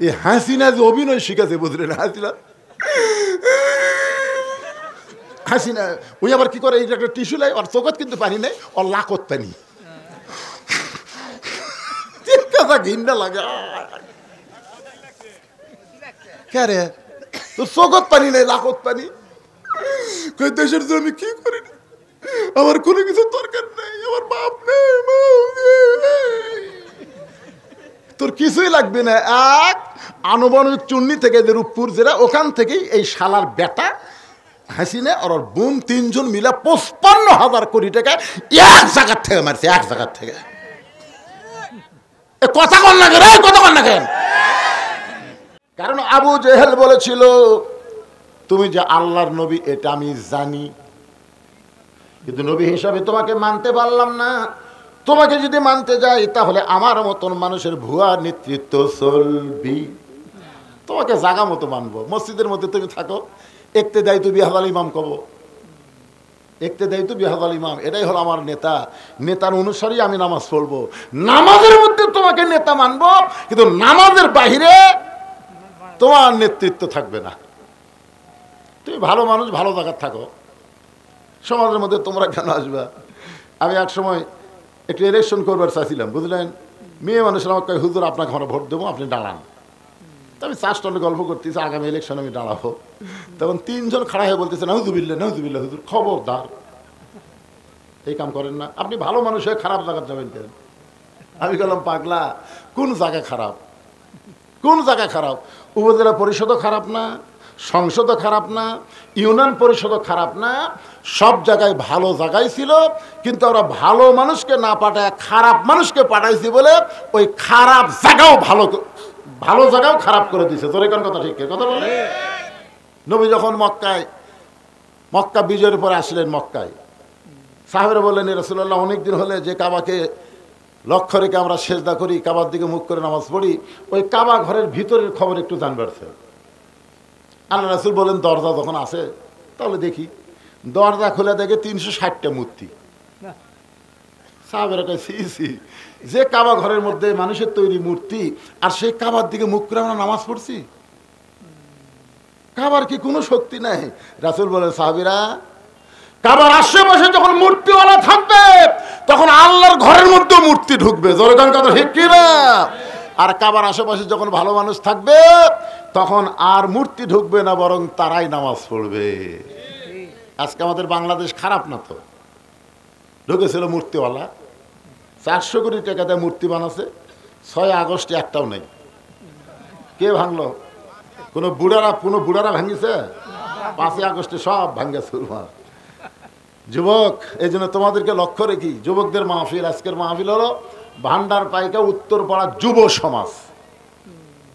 এই হাসিনা যে অভিনয় শিখেছে বুঝলেন, হাসিনা ওই আবার কি করে, এই একটা টিস্যু লাই ওর চোখত কিন্তু পানি নেই, ওর লাকত পানি, ঘিন্না লাগে। কে রে তোর চোখত পানি নেই, লাকত পানি, দেশের জন্য কি করি, আমার কোনো কিছু দরকার নেই, আমার বাপ নেই, তোর কিছুই লাগবে না। এক আনুমানিক চুন্নি থেকে যে রূপপুর জেলা, ওখান থেকেই এই শালার বেটা হাসিনা আর ওর বোন তিনজন মিলে 55,000 কোটি টাকা এক জায়গার থেকে মারছে, এক জায়গার থেকে। কথা কন না কেন, কথা কন না কেন? কারণ আবু জেহেল বলেছিল তুমি যে আল্লাহর নবী এটা আমি জানি, কিন্তু নবী হিসাবে তোমাকে মানতে পারলাম না। তোমাকে যদি মানতে যাই তাহলে আমার মতন মানুষের ভুয়া নেতৃত্ব চলবি, তোমাকে জাগা মতো মানবো। মসজিদের মধ্যে তুমি থাকো, একতে দেয় তো বিহাদাল ইমাম কব, একতে দেয় তো বিহাদাল ইমাম, এটাই হলো আমার নেতা, নেতার অনুসারী আমি নামাজ পড়বো। নামাজের মধ্যে তোমাকে নেতা মানবো, কিন্তু নামাজের বাহিরে তোমার নেতৃত্ব থাকবে না। তুমি ভালো মানুষ, ভালো জায়গায় থাকো, সমাজের মধ্যে তোমরা কেন আসবা? আমি এক সময় একটু ইলেকশন করবার চাইছিলাম, বুঝলেন, মেয়ে মানুষের আমাকে কয় হুজুর আপনাকে আমরা ভোট দেবো, আপনি দাঁড়ান। তো আমি চাষটলে গল্প করতেছি আগামী ইলেকশন আমি দাঁড়াবো। তখন তিনজন খাড়া হয়ে বলতেছে নাউজুবিল্লাহ নাউজুবিল্লাহ, হুজুর খবরদার এই কাম করেন না, আপনি ভালো মানুষ হয়ে খারাপ জায়গায় যাবেন কেন? আমি বললাম পাগলা, কোন জায়গায় খারাপ, কোন জায়গায় খারাপ? উপজেলা পরিষদও খারাপ না, সংসদও খারাপ না, ইউনিয়ন পরিষদও খারাপ না, সব জায়গায় ভালো জায়গায় ছিল, কিন্তু ওরা ভালো মানুষকে না পাঠায় খারাপ মানুষকে পাঠাইছি বলে ওই খারাপ জায়গাও ভালো, ভালো জায়গাও খারাপ করে দিছে। তোর কোন কথা ঠিক কথা বলে? নবী যখন মক্কা বিজয়ের পরে আসলেন মক্কায়, সাহাবেরা বললেন রাসূলুল্লাহ অনেকদিন হলে যে কাবাকে লক্ষ্য রেখে আমরা সেজদা করি, কাবার দিকে মুখ করে নামাজ পড়ি, ওই কাবা ঘরের ভিতরের খবর একটু জানবার ছিল। আল্লাহ রাসূল বলেন দরজা যখন আসে তাহলে দেখি। দরজা খুলে দেখে 360টা মূর্তি। সাহাবেরা কয় সি সি, যে কাবা ঘরের মধ্যে মানুষের তৈরি মূর্তি, আর সেই কাবার দিকে মুখ করে আমরা নামাজ পড়ছি, কাবার কি কোনো শক্তি নাই? রাসূল বলেন সাহাবীরা, কাবার আশেপাশে যখন মূর্তিওয়ালা থাকবে তখন আল্লাহর ঘরের মধ্যে মূর্তি ঢুকবে। জোরে গান কথা ঠিক কি না? আর কাবার আশেপাশে যখন ভালো মানুষ থাকবে তখন আর মূর্তি ঢুকবে না, বরং তারাই নামাজ পড়বে। আজকে আমাদের বাংলাদেশ খারাপ না তো, ঢুকেছিল মূর্তিওয়ালা, 400 কোটি টাকা দিয়ে মূর্তি বানাচ্ছে, 6 আগস্টে একটাও নেই। কে ভাঙলো? কোনো বুড়ারা ভাঙিছে? 5 আগস্টে সব ভাঙ্গা চুরমার। যুবক, এই জন্য তোমাদেরকে লক্ষ্য রেখি, যুবকদের মাহফিল, আজকের মাহফিল হলো ভান্ডার পাইকা উত্তরপাড়া যুব সমাজ,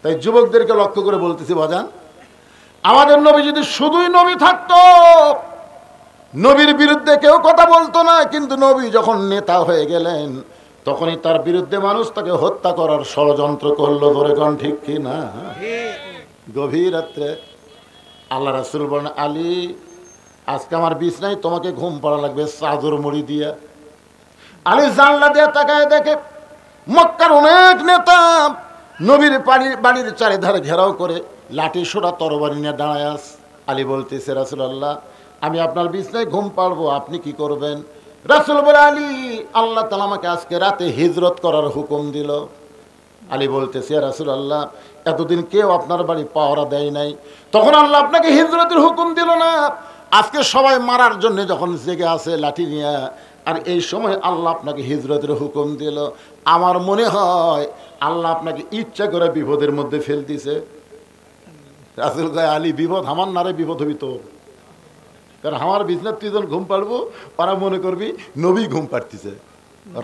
তাই যুবকদেরকে লক্ষ্য করে বলতেছি বাজান, আমাদের নবী যদি শুধুই নবী থাকতো, নবীর বিরুদ্ধে কেউ কথা বলতো না, কিন্তু নবী যখন নেতা হয়ে গেলেন তখনই তার বিরুদ্ধে মানুষ তাকে হত্যা করার ষড়যন্ত্র করলো। ধরে কোন ঠিক কি না? গভীর রাত্রে আল্লাহ রাসূল বলেন আলী, আজকে আমার বিছনায় তোমাকে ঘুম পাড়া লাগবে চাদর মুড়ি দিয়া। আলী জানলা দিয়ে তাকায় দেখে মক্কার অনেক নেতা নবীর বাড়ির চারিধারে ঘেরাও করে লাঠি সোটা তরবারি নিয়ে দাঁড়ায় আস। আলী বলতেছে রাসূলুল্লাহ, আমি আপনার বিছনায় ঘুম পাড়বো, আপনি কি করবেন? রাসূল বলে আলী, আল্লাহ তাআলা আমাকে আজকে রাতে হিজরত করার হুকুম দিল। আলী বলতেছে রাসূলুল্লাহ, এতদিন কেউ আপনার বাড়ি পাহারা দেয় নাই, তখন আল্লাহ আপনাকে হিজরতের হুকুম দিল না? আজকে সবাই মারার জন্য যখন জেগে আছে লাঠি নিয়ে, আর এই সময় আল্লাহ আপনাকে হিজরতের হুকুম দিল, আমার মনে হয় আল্লাহ আপনাকে ইচ্ছা করে বিপদের মধ্যে ফেল দিছে। রাসূল কয় আলী, বিপদ আমার নারে, বিপদ হবি তোর, কারণ আমার বিছনার তুই যখন ঘুম পাড়বো ওরা মনে করবি নবী ঘুম পাড়তিছে।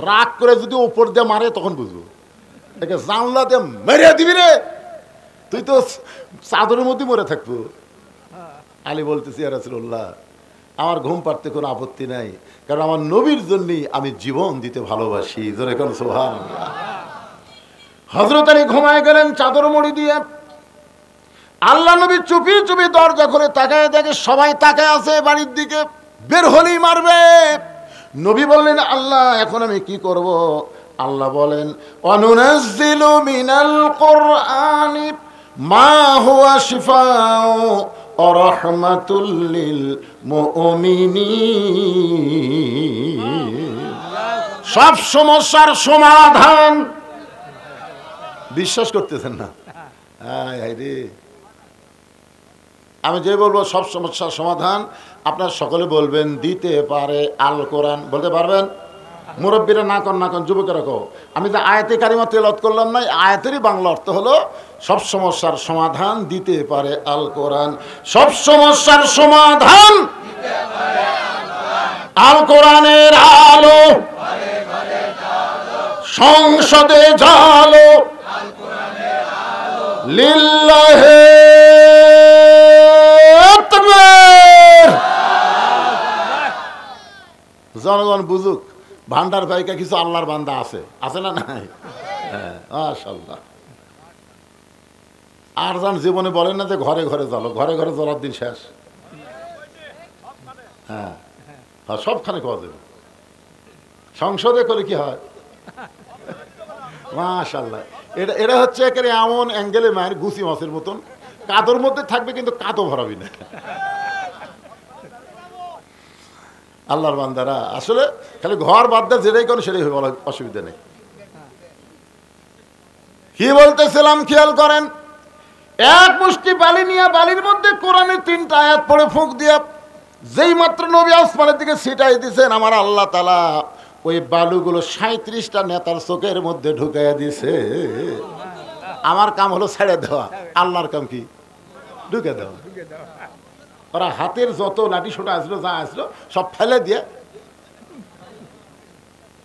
রাগ করে যদি ওপর দিয়ে মারে তখন বুঝবো, একে জানলা দিয়ে মেরে দিবি রে, তুই তো চাদরের মধ্যে মরে থাকবো। আলী বলতেছি ইয়া রাসূলুল্লাহ, আমার ঘুম পাড়তে কোনো আপত্তি নাই, কারণ আমার নবীর জন্যই আমি জীবন দিতে ভালোবাসি। জোরে কোন সুবহানাল্লাহ। হযরত আলী ঘুমায় গেলেন চাদর মুড়ি দিয়ে। আল্লাহ নবী চুপি চুপি দরজা খুলে তাকায় দেখে সবাই তাকায় আছে বাড়ির দিকে, বের হলেই মারবে। নবী বললেন আল্লাহ, এখন আমি কি করব? আল্লাহ বলেন অনুনাজ্জিলু মিনাল কুরআনি মা হুয়া শিফাউ ওয়া রাহমাতুল লিল মুমিনিন। সব সমস্যার সমাধান। বিশ্বাস করতেছেন না? আমি যে বলবো সব সমস্যার সমাধান, আপনার সকলে বলবেন দিতে পারে আল কোরআন। বলতে পারবেন? মুরব্বীরা না কন না কন, যুবকেরা কো। আমি যে আয়াতে কারিমা তেলাওয়াত করলাম না, আয়াতেরই বাংলা অর্থ হলো সব সমস্যার সমাধান দিতে পারে আল কোরআন। সব সমস্যার সমাধান আল কোরআনের আলো, সংসদে জালো লিল্লাহে তাকবীর। জনগণ বুঝুক, ভান্ডার ভাইকা কিছু আল্লাহর বান্দা আছে, আছে না নাই? হ্যাঁ, মাশাআল্লাহ। আর যান জীবনে বলেন না যে ঘরে ঘরে জ্বলো, ঘরে ঘরে জ্বলার দিন শেষ। হ্যাঁ, সবখানে খাওয়া যাবে। সংসদে করে কি হয়? মাশাআল্লাহ। এটা হচ্ছে একেবারে এমন অ্যাঙ্গেলে মায়ের গুছি মাছের মতন, কাদর মধ্যে থাকবে কিন্তু কাদও ভরাবি না। আল্লাহর বান্দারা আসলে খালি ঘর বাদ দেয়, যেটাই করে সেটাই বলা, অসুবিধা নেই। কি বলতেছিলাম খেয়াল করেন। এক মুষ্টি বালি নিয়ে বালির মধ্যে কোরআনের 3টা আয়াত পড়ে ফুঁক দিয়া যেই মাত্র নবী আসমানের দিকে ছিটাই দিয়েছেন, আমার আল্লাহ তাআলা ওই বালুগুলো 37টা নেতার চোখের মধ্যে ঢুকাইয়া দিছে। আমার কাম হলো ছেড়ে দেওয়া, আল্লাহর কাম কি? ঢুকে দেওয়া। ওরা হাতের যত লাঠি সোটা আসলো, যা আসলো সব ফেলে দিয়ে,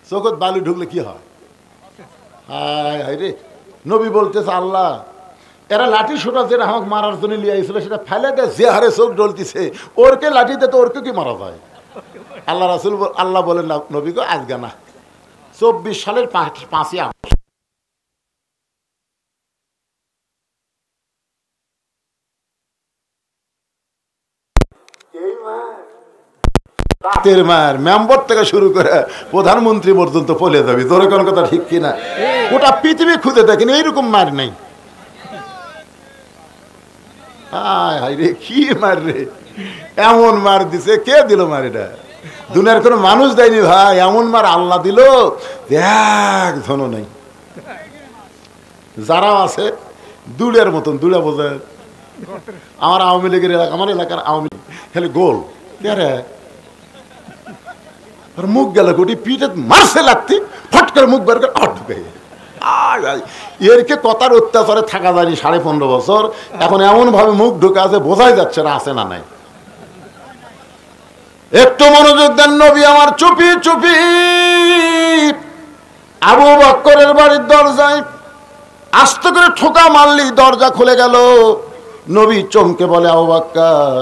চোখত বালু ঢুকলে কি হয়? হায় হায় রে। নবী বলতেছে আল্লাহ, এরা লাঠি সোটা যেটা আমাকে মারার জন্য লিয়ে আইছিল সেটা ফেলে দেয়, যে হারে চোখ জ্বলতিছে, ওরকে লাঠি দিতে ওরকে কি মারা যায়? আল্লাহ রাসূল আল্লাহ বলেন না নবী গো, আজকে না, 24 সালের 5ই আগস্ট। রাতের মার মেম্বার থেকে শুরু করে প্রধানমন্ত্রী পর্যন্ত পলে যাবি। তোর কোন কথা ঠিক কিনা? ওটা পৃথিবী খুঁজে দেখেন এইরকম মার নেই। হায় হায় রে, কি মার রে! এমন মার দিছে, কে দিল মার? এটা দুনিয়ার কোনো মানুষ দেয়নি ভাই, এমন মার আল্লাহ দিল, একজনও নেই। যারা আছে দুলের মতন, দুলে বোঝায়। আমার আওয়ামী লীগের এলাকা, আমার এলাকার আওয়ামী লীগ খালি গোল, কে রে? মুখ গেল গোটি পিঠে মারছে লাগতি, ফট করে মুখ বের করে ঢুকে। এরকে কথার অত্যাচারে থাকা যায়নি 15.5 বছর, এখন এমন ভাবে মুখ ঢুকে আছে বোঝাই যাচ্ছে না আছে না নাই। একটু মনোযোগ দেন। নবী আমার চুপি চুপি আবু বকরের বাড়ির দরজায় আস্তে করে ঠোকা মারলি, দরজা খুলে গেল। নবী চমকে বলে, আবু বকর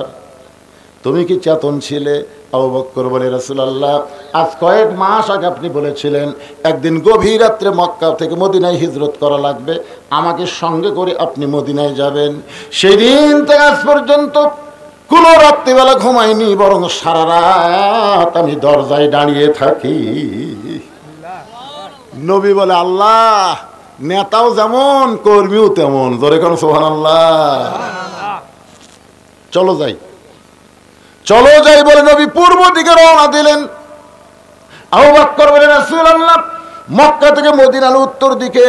তুমি কি চেতন ছিলে? আবু বকর বলে, রাসূলুল্লাহ আজ কয়েক মাস আগে আপনি বলেছিলেন একদিন গভীর রাত্রে মক্কা থেকে মদিনায় হিজরত করা লাগবে, আমাকে সঙ্গে করে আপনি মদিনায় যাবেন। সেদিন থেকে আজ পর্যন্ত কোনো রাত্রিবেলা ঘুমাইনি, বরং সারা রাত আমি দরজায় দাঁড়িয়ে থাকি। নবী বলে, আল্লাহ নেতাও যেমন কর্মীও তেমন। জোরে কোন সুবহানাল্লাহ। চলো যাই, চলো যাই বলে নবী পূর্ব দিকে রওনা দিলেন। আবু বকর বলেন, রাসূলুল্লাহ মক্কা থেকে মদিনার উত্তর দিকে,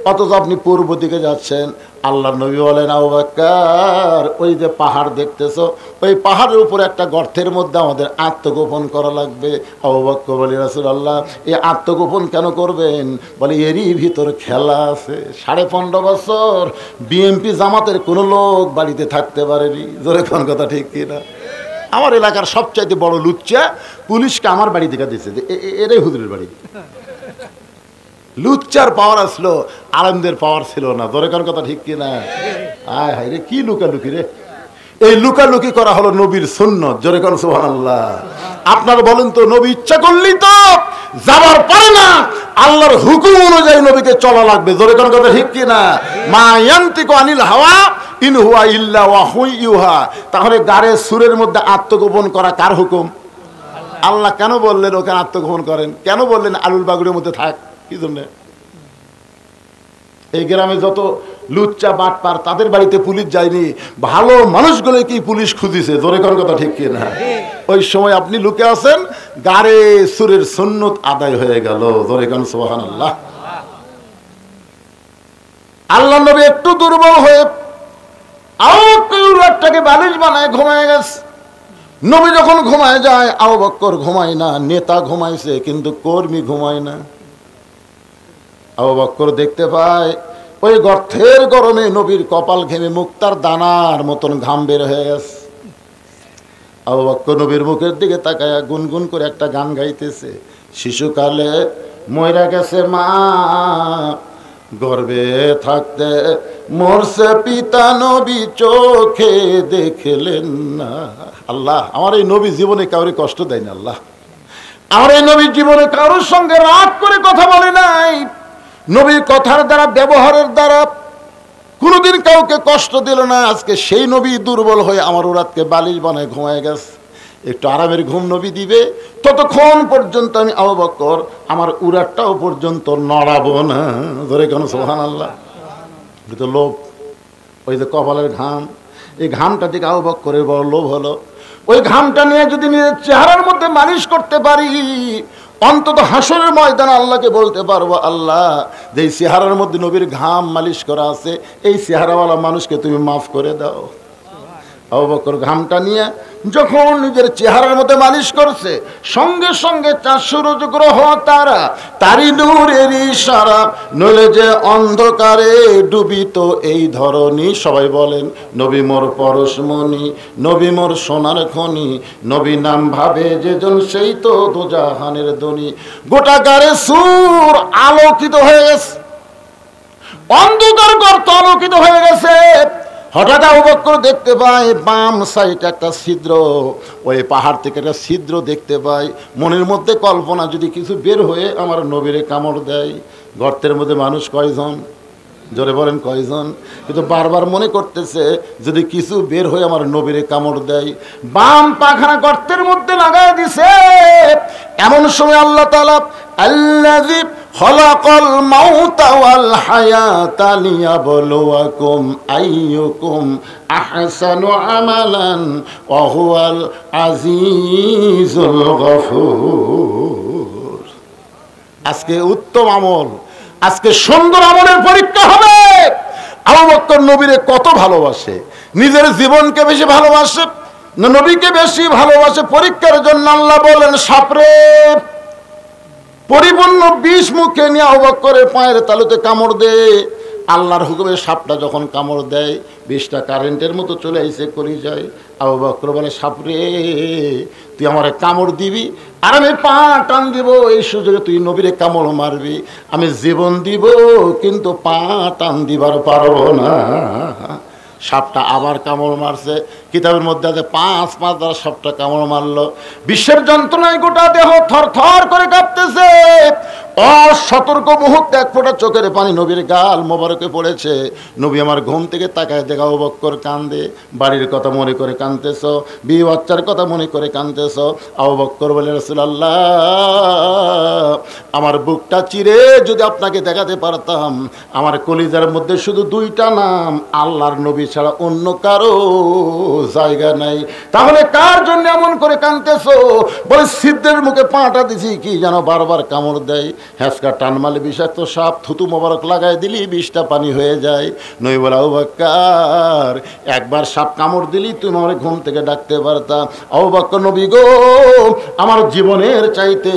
অথচ আপনি পূর্ব দিকে যাচ্ছেন। আল্লাহর নবী বলেন, আবু বকর ওই যে পাহাড় দেখতেছো, ওই পাহাড়ের উপরে একটা গর্তের মধ্যে আমাদের আত্মগোপন করা লাগবে। আবু বকর বলে, রাসূলুল্লাহ এই আত্মগোপন কেন করবেন? বলে এরই ভিতর খেলা আছে। 15.5 বছর বিএনপি জামাতের কোনো লোক বাড়িতে থাকতে পারেনি। জোরে কোন কথা ঠিক কিনা? আমার এলাকার সবচাইতে বড় লুচ্চা পুলিশকে আমার বাড়ি থেকে দিয়েছে, এরাই হুজুরের বাড়ি। লুচ্চার পাওয়ার আসলো, আলেমদের পাওয়ার ছিল না। জোরে কোন কথা ঠিক কিনা? আয় হায় রে, কি লুকালুকি রে! এই লুকালুকি করা হলো নবীর সুন্নত। জোরে কোন সুবহানাল্লাহ। আপনারা বলেন তো, নবী ইচ্ছা করলেই তো যাবার পারে না, আল্লাহর হুকুম অনুযায়ী নবীকে চলা লাগবে। জোরে কোন কথা ঠিক কিনা? মা ইয়ান্তিকু আনিল হাওয়া ইন হুয়া ইল্লা ওয়াহয়ু ইউহা। তাহলে গাড়ের সুরের মধ্যে আত্মগোপন করা কার হুকুম? আল্লাহ কেন বললেন ওখানে আত্মগোপন করেন? কেন বললেন আলুল বাগুড়ের মধ্যে থাক? কি জন্য? এই গ্রামে যত লুচ্চা বাটপার তাদের বাড়িতে পুলিশ যায়নি, ভালো মানুষগুলো কি পুলিশ খুঁজিছে, জোরে কোন কথা ঠিক কি না? ওই সময় আপনি লুকে আছেন, গারে সুরের সুন্নত আদায় হয়ে গেল, জোরে কোন সুবহানাল্লাহ। আল্লাহ নবী একটু দুর্বল হয়ে আউটাকে বালিশ বানায় ঘুমায় গেছে। নবী যখন ঘুমায় যায়, আবু বকর ঘুমায় না, নেতা ঘুমাইছে কিন্তু কর্মী ঘুমায় না। আবু বকর দেখতে পায় ওই গর্তের গরমে নবীর কপাল ঘেমে মুক্তার দানার মতন ঘাম বের হয়ে গেছে। আবু বকর নবীর মুখের দিকে তাকায়া গুনগুন করে একটা গান গাইতেছে, শিশুকালে মইরা গেছে মা, গর্বে থাকতে মরছে পিতা, নবী চোখে দেখলেন না। আল্লাহ, আমার এই নবী জীবনে কাউরে কষ্ট দেয় না। আল্লাহ, আমার এই নবী জীবনে কারোর সঙ্গে রাগ করে কথা বলে নাই। নবীর কথার দ্বারা, ব্যবহারের দ্বারা কোনোদিন কাউকে কষ্ট দিল না। আজকে সেই নবী দুর্বল হয়ে আমার ওরাতকে বালিশ বানায় ঘুমায় গেছে। একটু আরামের ঘুম নবী দিবে, ততক্ষণ পর্যন্ত আমি আবু বকর আমার উরাতটাও পর্যন্ত নড়াবো না। ধরে কেন সুবহানাল্লাহ। তো লোভ, ওই যে কপালের ঘাম, এই ঘামটা দিকে আবু বকরের বড় লোভ হলো। ওই ঘামটা নিয়ে যদি নিজের চেহারার মধ্যে মালিশ করতে পারি, অন্তত হাসরের ময়দানে আল্লাহকে বলতে পারবো, আল্লাহ যে চেহারার মধ্যে নবীর ঘাম মালিশ করা আছে, এই চেহারাওয়ালা মানুষকে তুমি মাফ করে দাও। আবু বকর ঘামটা নিয়ে যখন নিজের চেহারার মধ্যে মালিশ করছে, সঙ্গে সঙ্গে 4 সূরজ গ্রহ তারা তারি নূরের ইশারা, নইলে যে অন্ধকারে ডুবিত এই ধরনী। সবাই বলেন, নবী মোর পরশমণি, নবী মোর সোনার খনি, নবী নাম ভাবে যেজন সেই তো দোজাহানের ধনী। গোটা গারে সুর আলোকিত হয়ে গেছে, অন্ধকার গর্ত আলোকিত হয়ে গেছে। হঠাৎ আবু বকর দেখতে পায় বাম সাইডে একটা ছিদ্র, ওই পাহাড় থেকে একটা ছিদ্র দেখতে পায়। মনের মধ্যে কল্পনা, যদি কিছু বের হয়ে আমার নবীরে কামড় দেয়। গর্তের মধ্যে মানুষ কয়জন? জোরে বলেন কয়জন? কিন্তু বারবার মনে করতেছে যদি কিছু বের হয়ে আমার নবীরে কামড় দেয়। বাম পাখানা গর্তের মধ্যে লাগায় দিছে। এমন সময় আল্লাহ তাআলা আল্লাযী খলাকাল মাউতা ওয়াল হায়াতা লিয়াবলুয়াকুম আইয়ুকুম আহসানু আমালান ওয়া হুয়াল আজিজুল গফুর। আজকে উত্তম আমল, আজকে সুন্দর আমলের পরীক্ষা হবে। আবু বকর নবীরে কত ভালোবাসে, নিজের জীবনকে বেশি ভালোবাসে না নবীকে বেশি ভালোবাসে? পরীক্ষার জন্য আল্লাহ বলেন, সাপরে পরিপূর্ণ বিষ মুখে নিয়ে আবু বকরের পায়ের তালুতে কামড় দে। আল্লাহর হুকুমে সাপটা যখন কামড় দেয়, বিষটা কারেন্টের মতো চলে এসে করি যায়। আবু বকর বলে, সাপরে তুই আমারে কামড় দিবি আর আমি পা টান দিব, এই সুযোগে তুই নবীরে কামড় মারবি। আমি জীবন দিব কিন্তু পা টান দিবার পারবো না। সাপটা আবার কামড় মারছে। কিতাবের মধ্যে আছে 5 দ্বারা সাপটা কামড় মারলো। বিশ্বের যন্ত্রণায় গোটা দেহ থর থর করে কাঁপতেছে। অসতর্ক মুহূর্তে 1 ফোঁটা চোখের পানি নবীর গাল মোবারকে পড়েছে। নবী আমার ঘুম থেকে তাকায় দেখে আবু বকর কান্দে। বাড়ির কথা মনে করে কাঁদতেছ, বিয়ে বাচ্চার কথা মনে করে কাঁদতেছ। আবু বকর বলে, রাসূলুল্লাহ আমার বুকটা চিরে যদি আপনাকে দেখাতে পারতাম, আমার কলিজার মধ্যে শুধু 2টা নাম, আল্লাহর নবী ছাড়া অন্য কারো জায়গা নাই। তাহলে কার জন্য এমন করে কাঁদতেছো? বলে, সিদ্ধের মুখে পাটা দিছি, কি যেন বারবার কামড় দেয়। হ্যাঁচকা টান মারলে বিষাক্ত সাপ, থুতু মোবারক লাগাই দিলি বিষটা পানি হয়ে যায়। নবী বলে, আবু বকর একবার সাপ কামড় দিলি তুমি আমার ঘুম থেকে ডাকতে পারতা। আবু বকর, নবী গো, আমার জীবনের চাইতে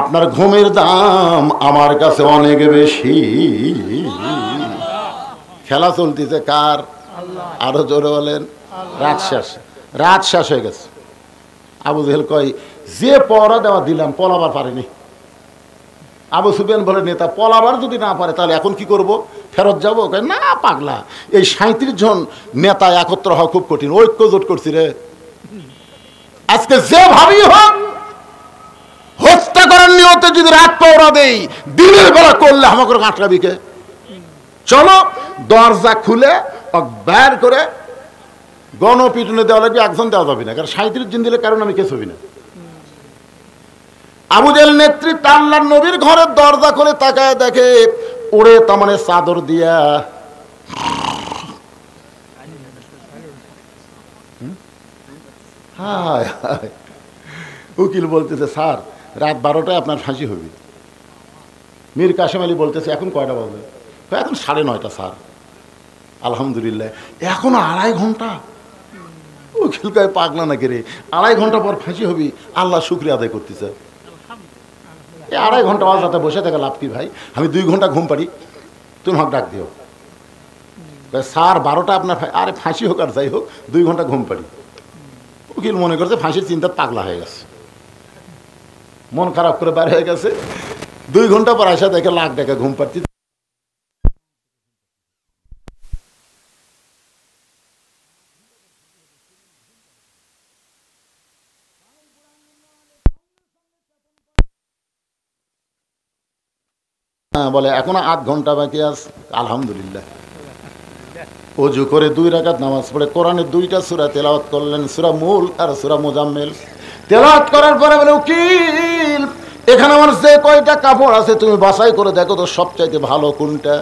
আপনার ঘুমের দাম আমার কাছে অনেক বেশি। খেলা চলতেছে কার? আরো জোরে বলেন। রাত শেষ হয়ে গেছে। আবু জেহেল কয়, যে পরা দেওয়া দিলাম পলাবার পারেনি। আবু সুফিয়ান বলে, নেতা পলাবার যদি না পারে তাহলে এখন কি করব? ফেরত যাবো? না পাগলা, এই 37 জন নেতা একত্র হওয়া খুব কঠিন, ঐক্য জোট করছি রে। আজকে যে ভাবি হোক হত্যা করার নিয়তে যদি রাত পৌরা দেই, দিনের বেলা করলে আমাকে আটকাবি কে? চলো দরজা খুলে বের করে গণপিটুনি দেওয়া লাগবে। 1 জন দেওয়া যাবে না, কারণ 37 জন দিলে কারণ আমি কে ছবি না। আবু জেহেল নেতৃত্বে আল্লাহর নবীর ঘরের দরজা খুলে তাকায় দেখে ওরে তামানে চাদর দিয়া হায় হায়। উকিল বলতেছে স্যার রাত 12টায় আপনার ফাঁসি হবে। মীর কাসেম আলী বলতেছে এখন কয়টা বাজে? এখন 9:30 স্যার। আলহামদুলিল্লাহ, এখনো 2.5 ঘন্টা। উকিল কয় পাগলা নাকি রে, 2.5 ঘন্টা পর ফাঁসি হবি? আল্লাহ শুকরিয়া আদায় করতেছে। এই 2.5 ঘন্টা রাতে বসে থাকে লাভ কি ভাই? আমি 2 ঘন্টা ঘুম পারি, তুমি আমাকে ডাক দিও। স্যার 12টা আপনার, আরে ফাঁসি হোক আর যাই হোক 2 ঘন্টা ঘুম পারি। উকিল মনে করছে ফাঁসির চিন্তা পাগলা হয়ে গেছে, মন খারাপ করে বাইরে হয়ে গেছে। 2 ঘন্টা পর আসা দেখে লাখ টাকা ঘুম পাচ্ছি। বলে এখনো 8 ঘন্টা বাকি আছে। আলহামদুলিল্লাহ, ওযু করে 2 রাকাত নামাজ পড়ে কোরআনের 2টা সূরা তেলাওয়াত করলেন, সূরা মুলক আর সূরা মুজাম্মিল। তেলাওয়াত করার পরে বলে উকিল এখানে আমার যে কয়টা কাপড় আছে তুমি বাছাই করে দেখো তো সবচাইতে ভালো কোনটা।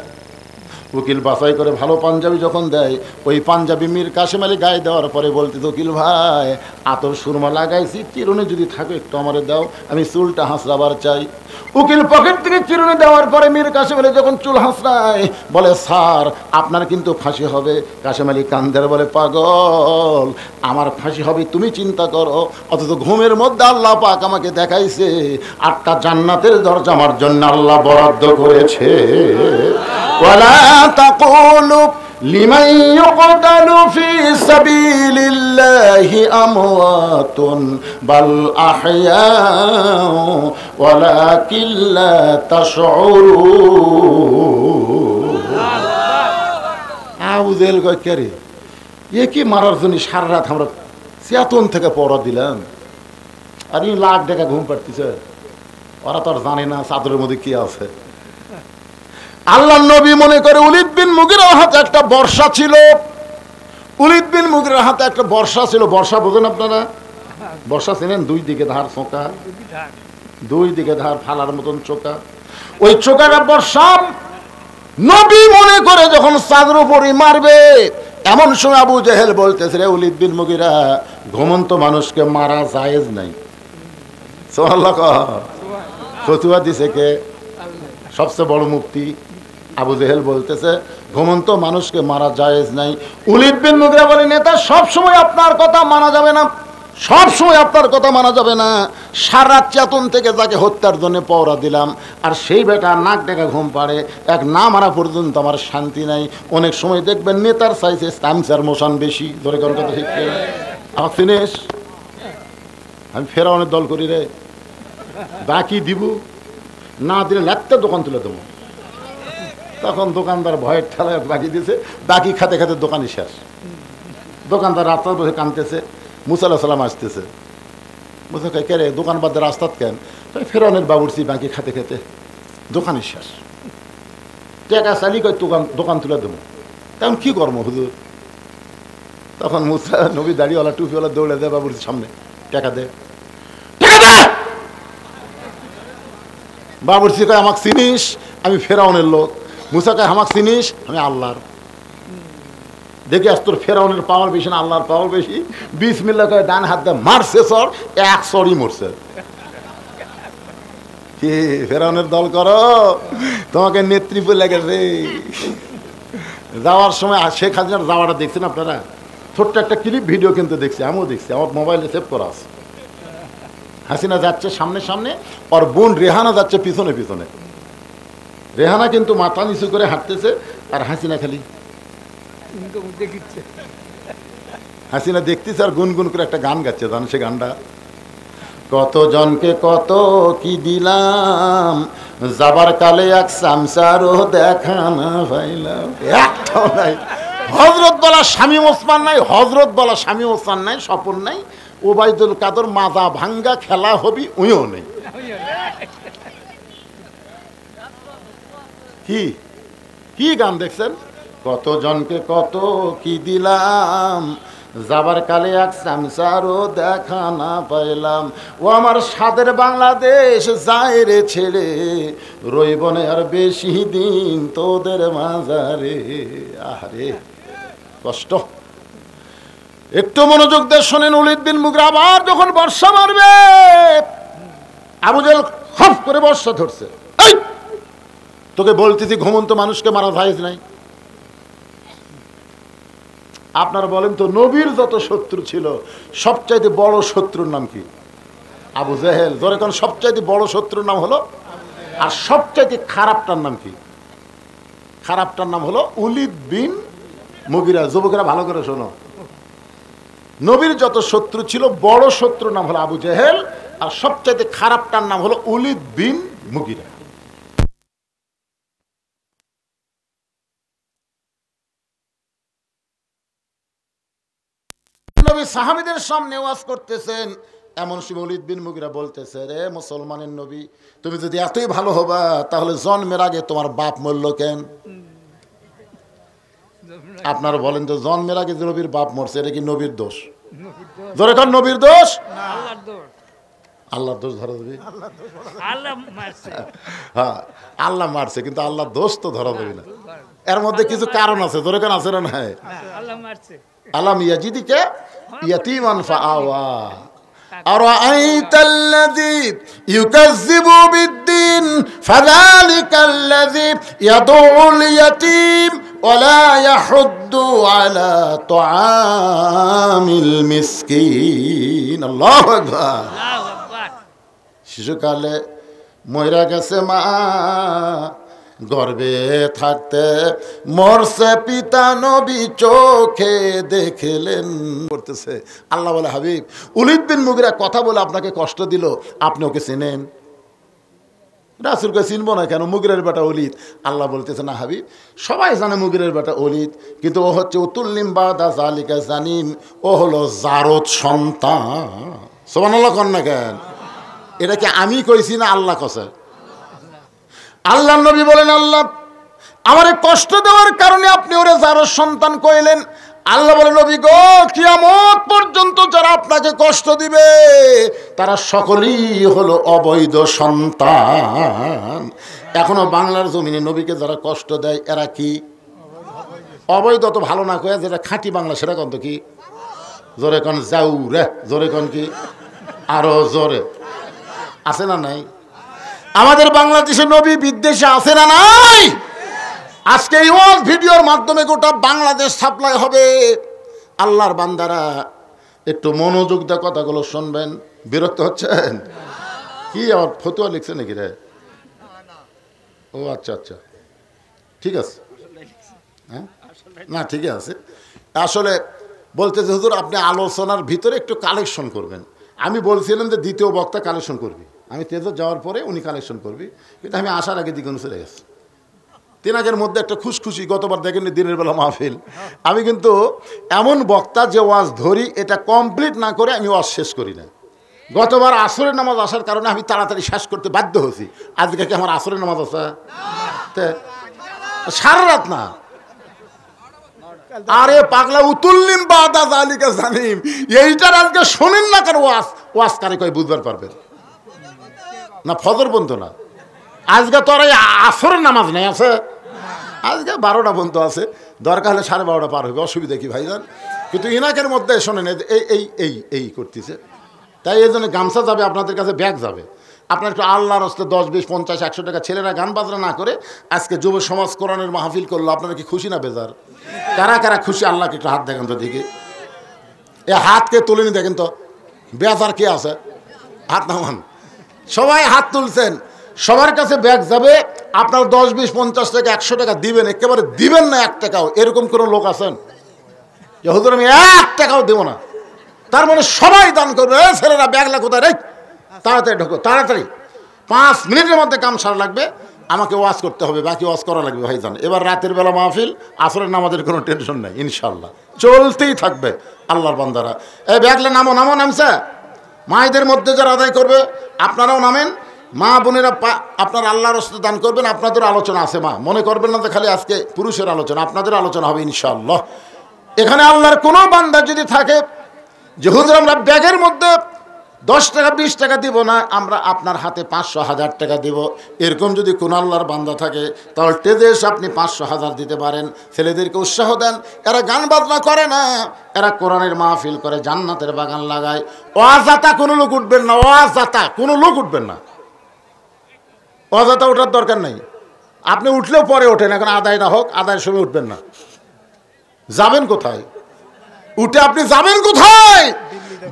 উকিল বাছাই করে ভালো পাঞ্জাবি যখন দেয়, ওই পাঞ্জাবি মীর কাসেম আলী গায়ে দেওয়ার পরে বলতে উকিল ভাই আতর সুরমা লাগাইছি, চিরুনি যদি থাকে একটু আমারে দাও, আমি চুলটা হাসরাবার চাই। উকিল পকেট থেকে চিরুনি দেওয়ার পরে মীর কাসেম আলী যখন চুল হাসরায় বলে স্যার আপনার কিন্তু ফাঁসি হবে। কাসেম আলী কান্দের বলে পাগল, আমার ফাঁসি হবে তুমি চিন্তা করো, অথচ ঘুমের মধ্যে আল্লাহ পাক আমাকে দেখাইছে 8টা জান্নাতের দরজা আমার জন্য আল্লাহ বরাদ্দ করেছে। ওয়ালা তাকুলু লিমান ইউকতালু ফি সাবিলিল্লাহি আমওয়াতুন বাল আহইয়াউ ওয়ালাকিন লা তাশউরুন। আউযেল গয়কারি এ কি মারার জন্য সারা রাত আমরা চেতন থেকে পড়া দিলাম, আর এই লাখ টাকা ঘুম পাড়তেছে। ওরা তো আর জানে না চাদরের মধ্যে কি আছে। আল্লাহ নবী মনে করে উলিদ বিন মুগিরার হাতে একটা বর্ষা ছিল। উলিদ বিন মুগিরার হাতে একটা বর্ষা ছিল। বর্ষা বোঝেন আপনারা? বর্ষা ছিলেন 2 দিকে ধার চোকা, 2 দিকে ধার ফালার মতন চোকা। ওই চোকাটা বর্ষা নবী মনে করে যখন চাঁদের উপরই মারবে, এমন সময় আবু জেহেল বলতেছে রে উলিদ বিন মুগিরা, ঘুমন্ত মানুষকে মারা জায়েজ নাই। সুবহানাল্লাহ। ফতোয়া দিছে কে? সবচেয়ে বড় মুফতি আবু জেহেল বলতেছে ঘুমন্ত মানুষকে মারা জায়েজ নাই। উলিদ বিন মুগিরা বলে নেতা সব সময় আপনার কথা মানা যাবে না, সব সময় আপনার কথা মানা যাবে না। সারা চেতন থেকে যাকে হত্যার জন্য পওরা দিলাম, আর সেই বেটা নাক ডেকা ঘুম পাড়ে, এক না মারা পর্যন্ত আমার শান্তি নাই। অনেক সময় দেখবেন নেতার চাইছে তামসার মোশন বেশি। ধরে কোন কথা ঠিক আমার চিনিস, আমি ফেরাউনের দল করি রে, বাকি দিব না দিলে লাগতে দোকান তুলে দেবো। তখন দোকানদার ভয়ের ঠেলায় বাকি দিয়েছে, বাকি খাতে খাতে দোকানই শেষ। দোকানদার রাস্তায় বসে কাঁদতেছে, মুসা আলাইহিস সালাম আসতেছে। মুসা কয় কে রে দোকান বাদ রাস্তাত কেন? ফেরাউনের বাবুরচি বাকি খাতে খেতে দোকানই শেষ। টাকা চালি কয় দোকান তুলে দেবো। তখন কি কর্ম হুজুর? তখন মুসা নবী দাড়িওয়ালা টুপিওয়ালা দৌড়ে দেয় বাবুরচির সামনে, টাকা দে, টাকা দে। বাবুরচি কয় আমাকে চিনিস? আমি ফেরাউনের লোক। মুসা কয় আমাকে চিনিস? আমি আল্লাহর। দেখে আস তোর ফেরাউনের পাওয়ার বেশি না আল্লাহর পাওয়ার বেশি? বিসমিল্লাহ কয় ডান হাত দিয়ে মারছে চর, 1 চরই মরছে। কি ফেরাউনের দল করো? তোমাকে নেতৃত্ব লেগেছে। যাওয়ার সময় শেখ হাসিনার যাওয়াটা দেখছেন আপনারা? ছোট্ট একটা ক্লিপ ভিডিও কিন্তু দেখছি, আমিও দেখছি, আমার মোবাইলে সেভ করা আছে। হাসিনা যাচ্ছে সামনে সামনে, আর বোন রেহানা যাচ্ছে পিছনে পিছনে। রেহানা কিন্তু মাথা নিচু করে হাঁটতেছে, আর হাসিনা খালি হাসিনা দেখতেছে আর গুনগুন করে একটা গান গাচ্ছে। জানো সে গানটা? কত জনকে কত কি দিলাম, যাবার কালে এক সামসারও দেখা না পাইলাম। একটাও নাই। হজরত বলা শামীম ওসমান নাই, হজরত বলা শামীম ওসমান নাই, স্বপন নাই। ওবায়দুল কাদের মাজা ভাঙ্গা খেলা হবি উইও নেই। কি কি গান দেখছেন? কত জনকে কত কি দিলাম, যাবার কালে এক সামসারও দেখা না পাইলাম। ও আমার স্বাদের বাংলাদেশ যায় রে ছেড়ে, রইবনে আর বেশি দিন তোদের মাঝারে। আরে কষ্ট। একটু মনোযোগ দিয়ে শোনেন। ওলীদ বিন মুগীরা আবার যখন বর্ষা মারবে, আবু জেহেল খপ করে বর্ষা ধরছে। এই তোকে বলতেছি ঘুমন্ত মানুষকে মারা জায়েজ নাই। আপনারা বলেন তো, নবীর যত শত্রু ছিল সবচাইতে বড় শত্রুর নাম কি? আবু জেহেল। ধরে কোন সবচাইতে বড় শত্রুর নাম হলো, আর সবচাইতে খারাপটার নাম কি? খারাপটার নাম হলো ওলীদ বিন মুগীরা। যুবকেরা ভালো করে শোনো, নবীর যত শত্রু ছিল বড় শত্রুর নাম হলো আবু জেহেল, আর সবচাইতে খারাপটার নাম হলো ওলীদ বিন মুগীরা। নবী সাহাবীদের সামনে ওয়াজ করতেছেন, এমন সময় ওলীদ বিন মুগীরা বলতেছে, রে মুসলমানের নবী, তুমি যদি এতই ভালো হবা তাহলে জন্মের আগে তোমার বাপ মরল কেন? আপনারা বলেন তো, জন্মের আগে যে নবীর বাপ মরছে এটা কি নবীর দোষ? ধরে কোন নবীর দোষ? আল্লাহর দোষ ধরা দেবে? হ্যাঁ, আল্লাহ মারছে, কিন্তু আল্লাহর দোষ তো ধরা দেবে না। এর মধ্যে কিছু কারণ আছে, ধরে কোন আছে না? নাই, আলাম ইয়াজিদিকা ইয়াতীমান ফাআওয়া আরাআইতাল্লাযী ইউকাযযিবু বিদ্দীন ফাযালিকাল্লাযী ইয়াদউল ইয়াতীম ওয়ালা ইয়াহুদ্দু আলা তুআমিল মিসকিন। আল্লাহু আকবার। শিশুকালে মইরা গেছে মা, গর্বে থাকতে মরছে পিতা, নবী চোখে দেখলেন করতেছে। আল্লাহ বলে, হাবিব, ওলীদ বিন মুগীরা কথা বলে আপনাকে কষ্ট দিল, আপনি ওকে চেনেন? রাসূলকে চিনবো না কেন? মুগীরার বেটা ওলীদ। আল্লাহ বলতেছে, না হাবিব, সবাই জানে মুগীরার বেটা ওলীদ, কিন্তু ও হচ্ছে উতুল্লিম বাদা জালিকা জানিম, ও হলো জারদ সন্তান। সুবহানাল্লাহ কন না কেন? এটা কি আমি কইছি না আল্লাহ কছে? আল্লাহ নবী বলেন, আল্লাহ আমারে কষ্ট দেওয়ার কারণে আপনি ওরে জারদ সন্তান কইলেন। আল্লাহ বলে, নবী গো, কিয়ামত পর্যন্ত যারা আপনাকে কষ্ট দিবে তারা সকলেই হলো অবৈধ সন্তান। এখনো বাংলার জমিনে নবীকে যারা কষ্ট দেয় এরা কি অবৈধ? তো ভালো না কয়ে যেটা খাঁটি বাংলা সেটা কন তো কি? জোরে কন যাও রে, জোরে কন কি? আরো জোরে। আছে না নাই? আমাদের বাংলাদেশে নবী বিদ্বেষে আছে না নাই? আজকে এই ওয়াজ ভিডিওর মাধ্যমে গোটা বাংলাদেশ সাপ্লাই হবে। আল্লাহর বান্দারা একটু মনোযোগ দিয়ে কথাগুলো শুনবেন। বিরক্ত হচ্ছেন কি? আমার ফতুয়া লিখছে নাকি রে? ও আচ্ছা আচ্ছা, ঠিক আছে। হ্যাঁ, না ঠিকই আছে। আসলে বলতেছে, হুজুর আপনি আলোচনার ভিতরে একটু কালেকশন করবেন। আমি বলছিলাম যে দ্বিতীয় বক্তা কালেকশন করবি, আমি তেজত যাওয়ার পরে উনি কালেকশন করবি, কিন্তু আমি আসার আগে দিকে চলে গেছি। তিনাকের মধ্যে একটা খুশখুশি, গতবার দেখেননি দিনের বেলা মাহফিল, আমি কিন্তু এমন বক্তা যে ওয়াজ ধরি এটা কমপ্লিট না করে আমি ওয়াজ শেষ করি না। গতবার আসরের নামাজ আসার কারণে আমি তাড়াতাড়ি শেষ করতে বাধ্য হয়েছি। আজকে কি আমার আসরের নামাজ আছে? সারা রাত না। আরে পাগলা, উতুল্লিম বাদা জালিকা জানিম, এইটার আজকে শোনেন না কার ওয়াজ? ওয়াজ কারে কয় বুঝবার পারবেন না? ফজর বন্ধ না, আজকে তো আর এই আসরের নামাজ নেই, আছে আজকে 12টা বন্ধ আছে, দরকার হলে 12:30 পার হবে, অসুবিধা কি ভাইজান? কিন্তু ইনাকের মধ্যে শোনেন এই এই এই এই করতেছে, তাই এই জন্য গামছা যাবে আপনাদের কাছে, ব্যাগ যাবে। আপনার একটু আল্লাহর হস্তে 10, 20, 50, 100 টাকা, ছেলেরা গান বাজনা না করে আজকে যুব সমাজ কোরআনের মাহফিল করলো, আপনারা কি খুশি না বেজার? কারা কারা খুশি? আল্লাহকে একটু হাত দেখেন তো দেখি। এ হাতকে তুলেনি দেখেন তো, বেজার কে আছে? হাত নামান। সবাই হাত তুলছেন, সবার কাছে ব্যাগ যাবে। আপনার 10, 20, 50 টাকা, 100 টাকা দিবেন, একেবারে দিবেন না 1 টাকাও, এরকম কোনো লোক আছেন? হুজুর আমি 1 টাকাও দেবো না, তার মানে সবাই দান করবে। ছেলেরা ব্যাগলা কোথায় রে? তাড়াতাড়ি ঢোকো, তাড়াতাড়ি 5 মিনিটের মধ্যে কাম সারা লাগবে, আমাকে ওয়াজ করতে হবে, বাকি ওয়াজ করা লাগবে ভাইজান। এবার রাতের বেলা মাহফিল, আসরের নামাজের কোনো টেনশন নাই, ইনশাল্লাহ চলতেই থাকবে। আল্লাহর বান্দারা এই ব্যাগলে নামো, নামো, নামছে। মায়েদের মধ্যে যারা আদায় করবে আপনারাও নামেন। মা বোনেরা আপনার আল্লাহর রাস্তায় দান করবেন। আপনাদের আলোচনা আছে, মা মনে করবেন না যে খালি আজকে পুরুষের আলোচনা, আপনাদের আলোচনা হবে ইনশাআল্লাহ। এখানে আল্লাহর কোনো বান্দা যদি থাকে যে হুজুর আমরা ব্যাগের মধ্যে 10 টাকা 20 টাকা দিব না, আমরা আপনার হাতে 500 1000 টাকা দিব। এরকম যদি কোন আল্লাহর বান্দা থাকে তাহলে টেজে এসে আপনি 500 1000 দিতে পারেন। ছেলেদেরকে উৎসাহ দেন, এরা গান বাজনা করে না, এরা কোরআনের মাহফিল করে, জান্নাতের বাগান লাগায়। অজাতা কোনো লোক উঠবেন না, অজাতা কোনো লোক উঠবেন না, অজাতা ওঠার দরকার নেই। আপনি উঠলেও পরে ওঠেন, এখন আদায় না হোক, আদায়ের সময় উঠবেন না। যাবেন কোথায়? উঠে আপনি যাবেন কোথায়?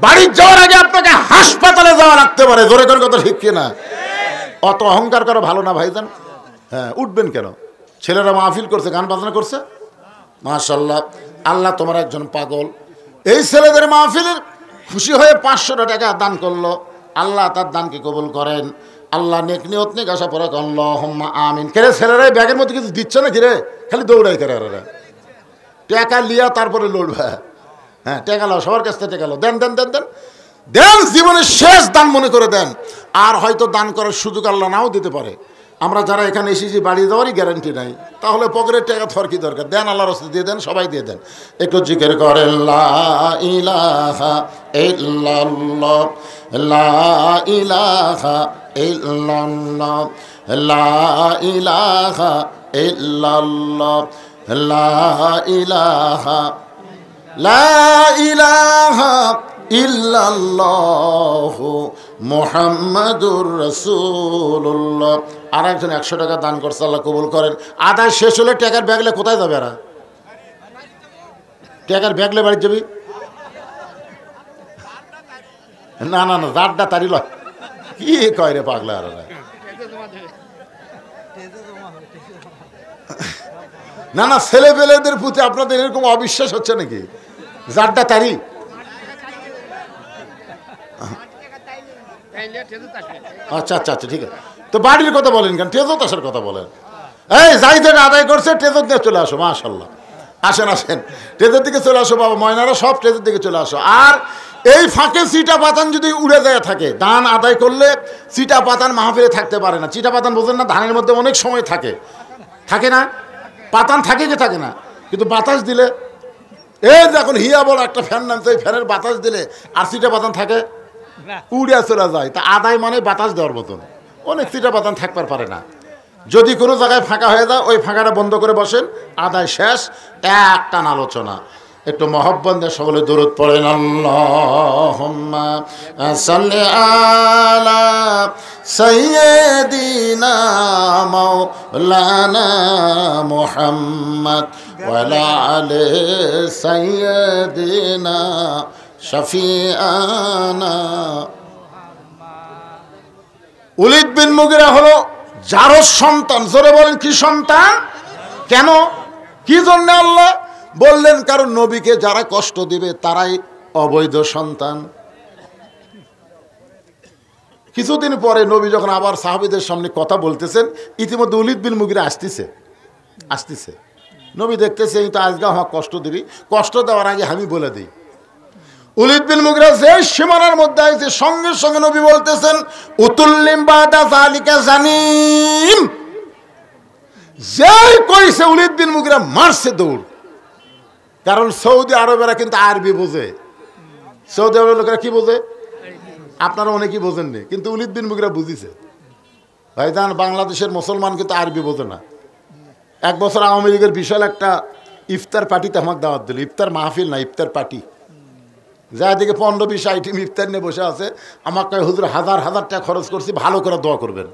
বাড়ির যাওয়ার আগে আপনাকে হাসপাতালে যাওয়া লাগতে পারে। জোরে করে কথা ঠিক কিনা? অত অহংকার করা ভালো না ভাইজান। হ্যাঁ, উঠবেন কেন? ছেলেরা মাহফিল করছে, গান বাজনা করছে, মাশাআল্লাহ। আল্লাহ তোমার একজন পাগল। এই ছেলেদের মাহফিলের খুশি হয়ে 500 টাকা দান করলো, আল্লাহ তার দানকে কবুল করেন। আল্লাহ নেক নিয়ত নেক আশা পরে আল্লাহুম্মা আমিন। কেরে ছেলেরা ব্যাগের মধ্যে কিছু দিচ্ছে না, কিরে খালি দৌড়াই করে, টাকা লিয়া তারপরে লড়বে। হ্যাঁ, টাকা লাও, সবার কাছ থেকে টাকা লাও, দেন দেন দেন দেন দেন, জীবনের শেষ দান মনে করে দেন। আর হয়তো দান করার সুযোগ আল্লাহ নাও দিতে পারে। আমরা যারা এখানে এসেছি বাড়ি যাওয়ারই গ্যারান্টি নাই, তাহলে পকেটের টাকা থর কি দরকার? দেন, আল্লাহর রাস্তায় দিয়ে দেন, সবাই দিয়ে দেন। একটু জিকির করেন লা ইলাহা ইল্লাল্লাহ, লা ইলাহা ইল্লাল্লাহ, লা ইলাহা ইল্লাল্লাহ, লা ইলাহা, লা ইলাহা ইল্লাল্লাহু মুহাম্মাদুর রাসূলুল্লাহ। আর একজন 100 টাকা দান করছে, আল্লাহ কবুল করেন। আদায় শেষ হলে টাকার ব্যাগলে কোথায় যাবে? এরা টাকার ব্যাগলে বাড়ি যাবি? না না না, জাড্ডা তারি লয়, কি কয় রে পাগলা। আর না না, ছেলে পেলেদের প্রতি আপনাদের এরকম অবিশ্বাস হচ্ছে নাকি? জাড্ডা তারি, আচ্ছা আচ্ছা আচ্ছা, ঠিক আছে। তো বাড়ির কথা বলেন কেন? টেজত আসার কথা বলেন। এই যাই থেকে আদায় করছে টেজত নিয়ে চলে আসো, মাশাআল্লাহ। আসেন আসেন, টেজের দিকে চলে আসো বাবা, ময়নারা সব টেজের দিকে চলে আসো। আর এই ফাঁকে চিটা পাতান যদি উড়ে যায় থাকে, দান আদায় করলে চিটা পাতান মাহফিলে থাকতে পারে না। চিটা পাতান বোঝেন না? ধানের মধ্যে অনেক সময় থাকে, থাকে না? পাতান থাকে কি থাকে না? কিন্তু বাতাস দিলে, এই দেখুন হিয়া বড় একটা ফ্যান নামছে, এই ফ্যানের বাতাস দিলে আর চিটা পাতান থাকে, উড়ে চলে যায়। তা আদায় মানে বাতাস দেওয়ার মতন, অনেক চিটা পাতান থাকতে পারে না। যদি কোনো জায়গায় ফাঁকা হয়ে যায়, ওই ফাঁকাটা বন্ধ করে বসেন, আদায় শেষ, একটান আলোচনা। একটু মহব্বত দিয়ে সকলে দরুদ পড়েন। আল্লাহুম্মা সাল্লি আলা সাইয়্যিদিনা মাওলানা মুহাম্মদ ওয়া আলা আলি সাইয়্যিদিনা শাফিআনা। ওলীদ বিন মুগীরা হলো জারজ সন্তান। জোরে বলেন, কি সন্তান? কেন, কি জন্য আল্লাহ বললেন? কারণ নবীকে যারা কষ্ট দিবে তারাই অবৈধ সন্তান। কিছুদিন পরে নবী যখন আবার সাহাবীদের সামনে কথা বলতেছেন, ইতিমধ্যে ওলীদ বিন মুগীরা আসতেছে। নবী দেখতেছে এই তো আজকে আমাকে কষ্ট দিবি, কষ্ট দেওয়ার আগে আমি বলে দিই। ওলীদ বিন মুগীরা যে সীমানার মধ্যে আছে, সঙ্গে সঙ্গে নবী বলতেছেন উতুল্লিম বাদা যালিকা জানিম। যেই কইছে ওলীদ বিন মুগীরা মারছে দৌড়। কারণ সৌদি আরবেরা কিন্তু আরবি বোঝে। সৌদি আরবের লোকেরা কি বোঝে? আপনারা অনেকেই বোঝেননি, কিন্তু ওলীদ বিন মুগীরা বুঝিছে। ভাইজান, বাংলাদেশের মুসলমান কিন্তু আরবি বোঝে না। এক বছর আওয়ামী লীগের বিশাল একটা ইফতার পার্টিতে আমাকে দাওয়াত দিল। ইফতার মাহফিল না, ইফতার পার্টি। যা দিকে 15-20 আইটেম ইফতার নিয়ে বসে আছে। আমাকে হুজুর 1000 টাকা খরচ করছি, ভালো করে দোয়া করবেন।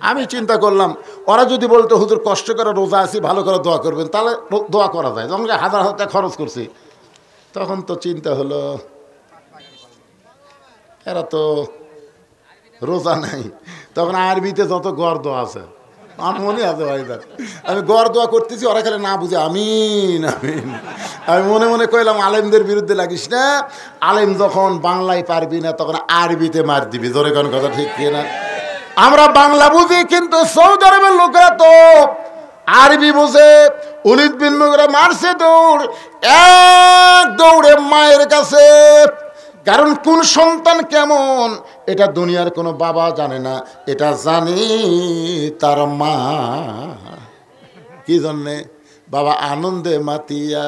আমি চিন্তা করলাম, ওরা যদি বলতো হুজুর কষ্ট করে রোজা আছি, ভালো করে দোয়া করবেন, তাহলে দোয়া করা যায়। যখন 1000 টাকা খরচ করছি, তখন তো চিন্তা হলো এরা তো রোজা নাই। তখন আরবিতে যত গড় দোয়া আছে আমার মনে আছে ভাইজান, আমি গড় দোয়া করতেছি, ওরা খেলে না বুঝে আমিন আমিন। আমি মনে মনে কইলাম আলেমদের বিরুদ্ধে লাগিস না, আলেম যখন বাংলায় পারবি না তখন আরবিতে মার দিবি। জোরে কোন কথা ঠিক কি না? আমরা বাংলা বুঝি, কিন্তু সৌদি আরবের লোকেরা তো আরবি বুঝে। ওলীদ বিন মুগীরা মারছে দৌড়, এক দৌড়ে মায়ের কাছে। কারণ কোন সন্তান কেমন এটা দুনিয়ার কোনো বাবা জানে না, এটা জানি তার মা। কি জন্যে? বাবা আনন্দে মাতিয়া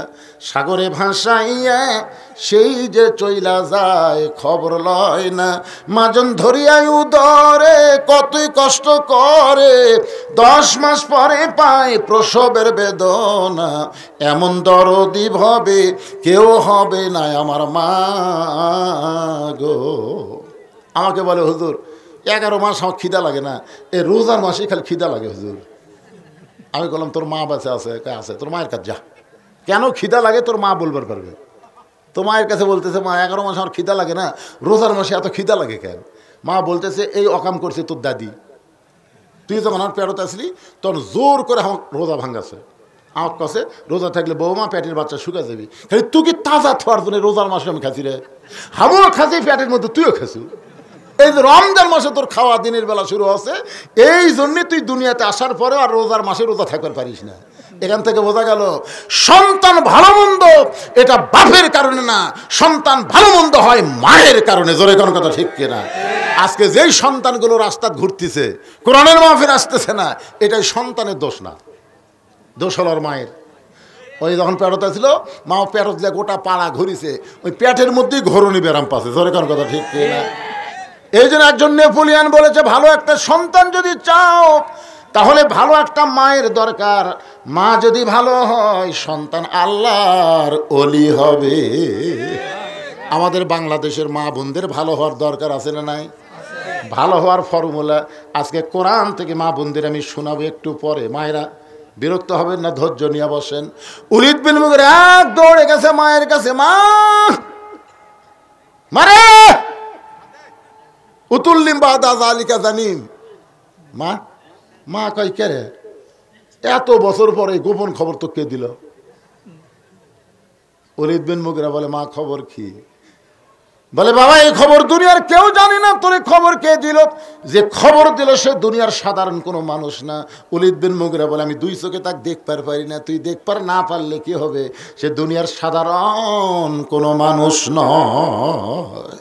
সাগরে ভাসাইয়া সেই যে চইলা যায় খবর লয় না। মাজন ধরিয়াই উদরে কতই কষ্ট করে 10 মাস পরে পায় প্রসবের বেদনা। এমন দরদি ভবে কেউ হবে না আমার মা গো। আমাকে বলে হুজুর 11 মাস আমার খিদা লাগে না, এই রোজার মাসে খালি খিদা লাগে হুজুর। আমি বললাম তোর মা বাচ্চা আছে? আছে। তোর মায়ের কাছে যা, কেন খিদা লাগে তোর মা বলবার পারবে। তো মায়ের কাছে বলতেছে মা 11 মাস আমার খিদা লাগে না, রোজার মাসে এত খিদা লাগে কেন? মা বলতেছে এই অকাম করছে তোর দাদি, তুই যখন আমার পেটতে আসলি তখন জোর করে আমার রোজা ভাঙাছে। আমার কাছে রোজা থাকলে বৌমা পেটের বাচ্চা শুকা যাবি, খালি তুই কি তাজা থার জন্য রোজার মাসে আমি খাচ্ছি রে? আমিও খাচ্ছি পেটের মধ্যে, তুইও খাচ্ছু। এই যে রমজান মাসে তোর খাওয়া দিনের বেলা শুরু হচ্ছে, এই জন্যে তুই দুনিয়াতে আসার পরে আর রোজার মাসে রোজা থাকতে পারিস না। এখান থেকে বোঝা গেল সন্তান ভালো মন্দ এটা বাপের কারণে না, সন্তান ভালো মন্দ হয় মায়ের কারণে। জোরে কোন কথা ঠিক কিনা? আজকে যেই সন্তানগুলো রাস্তা ঘুরতেছে, কোরআনের মাহফিল আসতেছে না, এটাই সন্তানের দোষ না, দোষ হল ওর মায়ের। ওই যখন পেটতে ছিল মা পেটত দিয়ে গোটা পাড়া ঘুরিছে, ওই পেটের মধ্যেই ঘরণী ব্যারাম পাচ্ছে। জোরে কোন কথা ঠিক কিনা? এই জন্য একজন নেপোলিয়ান বলেছে ভালো একটা সন্তান যদি চাও তাহলে ভালো একটা মায়ের দরকার। মা যদি ভালো হয় সন্তান আল্লাহর ওলি হবে। আমাদের বাংলাদেশের মা বোনদের ভালো হওয়ার দরকার আছে না নাই? ভালো হওয়ার ফর্মুলা আজকে কোরআন থেকে মা বোনদের আমি শোনাবো একটু পরে। মায়েরা বিরক্ত হবেন না, ধৈর্য নিয়ে বসেন। উলিদ বিন মুগীরা এক দৌড়ে গেছে মায়ের কাছে, মা মারে উতুল্লিম বাদা জালিকা জানিম। মা মা কই কে রে, এত বছর পরে গোপন খবর তো কে দিল? ওলীদ বিন মুগীরা বলে মা খবর কি? বলে বাবা এই খবর দুনিয়ার কেউ জানে না, তোর খবর কে দিল? যে খবর দিল সে দুনিয়ার সাধারণ কোনো মানুষ না। ওলীদ বিন মুগীরা বলে আমি 2 চোখে তাকে দেখতে পারি না। তুই দেখতে না পারলে কি হবে, সে দুনিয়ার সাধারণ কোনো মানুষ নয়।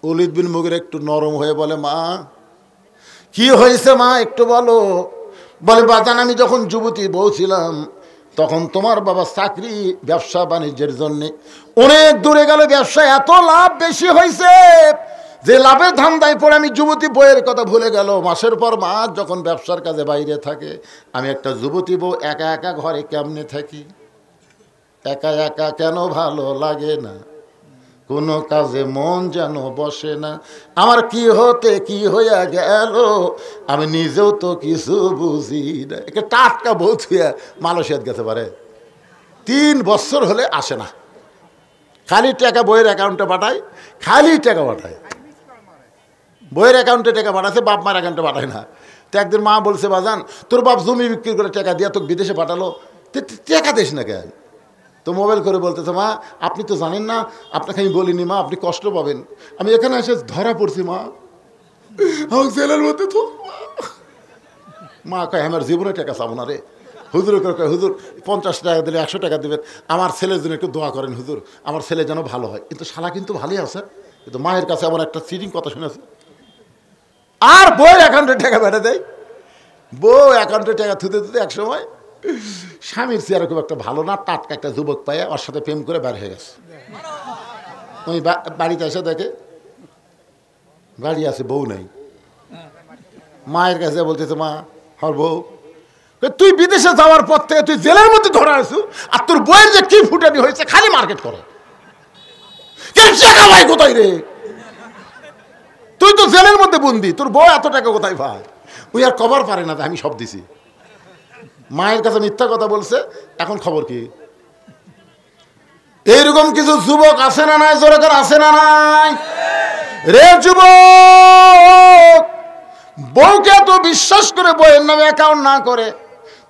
ওলীদ বিন মুগীরা একটু নরম হয়ে বলে মা কি হয়েছে মা একটু বলো। বলে বাজান আমি যখন যুবতী বউ ছিলাম তখন তোমার বাবা চাকরি ব্যবসা বাণিজ্যের জন্যে অনেক দূরে গেল, ব্যবসা এত লাভ বেশি হয়েছে যে লাভের ধান্দায় পড়ে আমি যুবতী বউয়ের কথা ভুলে গেল। মাসের পর মাস যখন ব্যবসার কাজে বাইরে থাকে, আমি একটা যুবতী বউ একা একা ঘরে কেমনে থাকি? একা একা কেন ভালো লাগে না, কোনো কাজে মন যেন বসে না। আমার কি হতে কি হইয়া গেল আমি নিজেও তো কিছু বুঝি না। একটা টাটকা বউ থুয়া মালয়েশিয়াত গেছে পারে, 3 বছর হলে আসে না, খালি টাকা বইয়ের অ্যাকাউন্টে পাঠায়, খালি টাকা পাঠায়, বইয়ের অ্যাকাউন্টে টাকা পাঠাচ্ছে, বাপ মার অ্যাকাউন্টে পাঠায় না। তো একদিন মা বলছে বাজান তোর বাপ জমি বিক্রি করে টাকা দিয়া তোকে বিদেশে পাঠালো, টাকা দিস না কেন? তো মোবাইল করে বলতেছে মা আপনি তো জানেন না, আপনাকে আমি বলিনি মা, আপনি কষ্ট পাবেন, আমি এখানে এসে ধরা পড়ছি মা, আমার জেলের মধ্যে তো। মা কয় আমার জীবনে টাকা চাবো না রে। হুজুর কয় হুজুর 50 টাকা দিলে 100 টাকা দেবেন, আমার ছেলের জন্য একটু দোয়া করেন হুজুর, আমার ছেলে যেন ভালো হয়। কিন্তু শালা কিন্তু ভালোই আছে, কিন্তু মায়ের কাছে আমার একটা চিটিং কথা শুনেছে। আর বউয়ের অ্যাকাউন্টে টাকা বেড়ে দেয়, বউ অ্যাকাউন্টে টাকা থুতে থুতে এক সময় স্বামীর চেয়ারে খুব একটা ভালো না, টাটকা একটা যুবক পাইয়া ওর সাথে প্রেম করে বের হয়ে গেছে। ওই বাড়িতে এসে দেখে গাড়ি আছে, বউ নাই। মায়ের কাছে বলতেছে মা হর বউ, তুই বিদেশে যাওয়ার পর থেকে তুই জেলের মধ্যে ধরা আছো, আর তোর বউয়ের যে কি ফুটানি হয়েছে খালি মার্কেট করে, কোথায় রে? তুই তো জেলের মধ্যে বন্দি, তোর বউ এত টাকা কোথায় পায়? ওই আর কভার পারে না, আমি সব দিছি। মায়ের কাছে মিথ্যা কথা বলছে, এখন খবর কি? এইরকম কিছু যুবক আছে না নাই? জোরে করে আছে না নাই? রে যুবক, বউকে এত বিশ্বাস করে বউয়ের নামে অ্যাকাউন্ট না করে,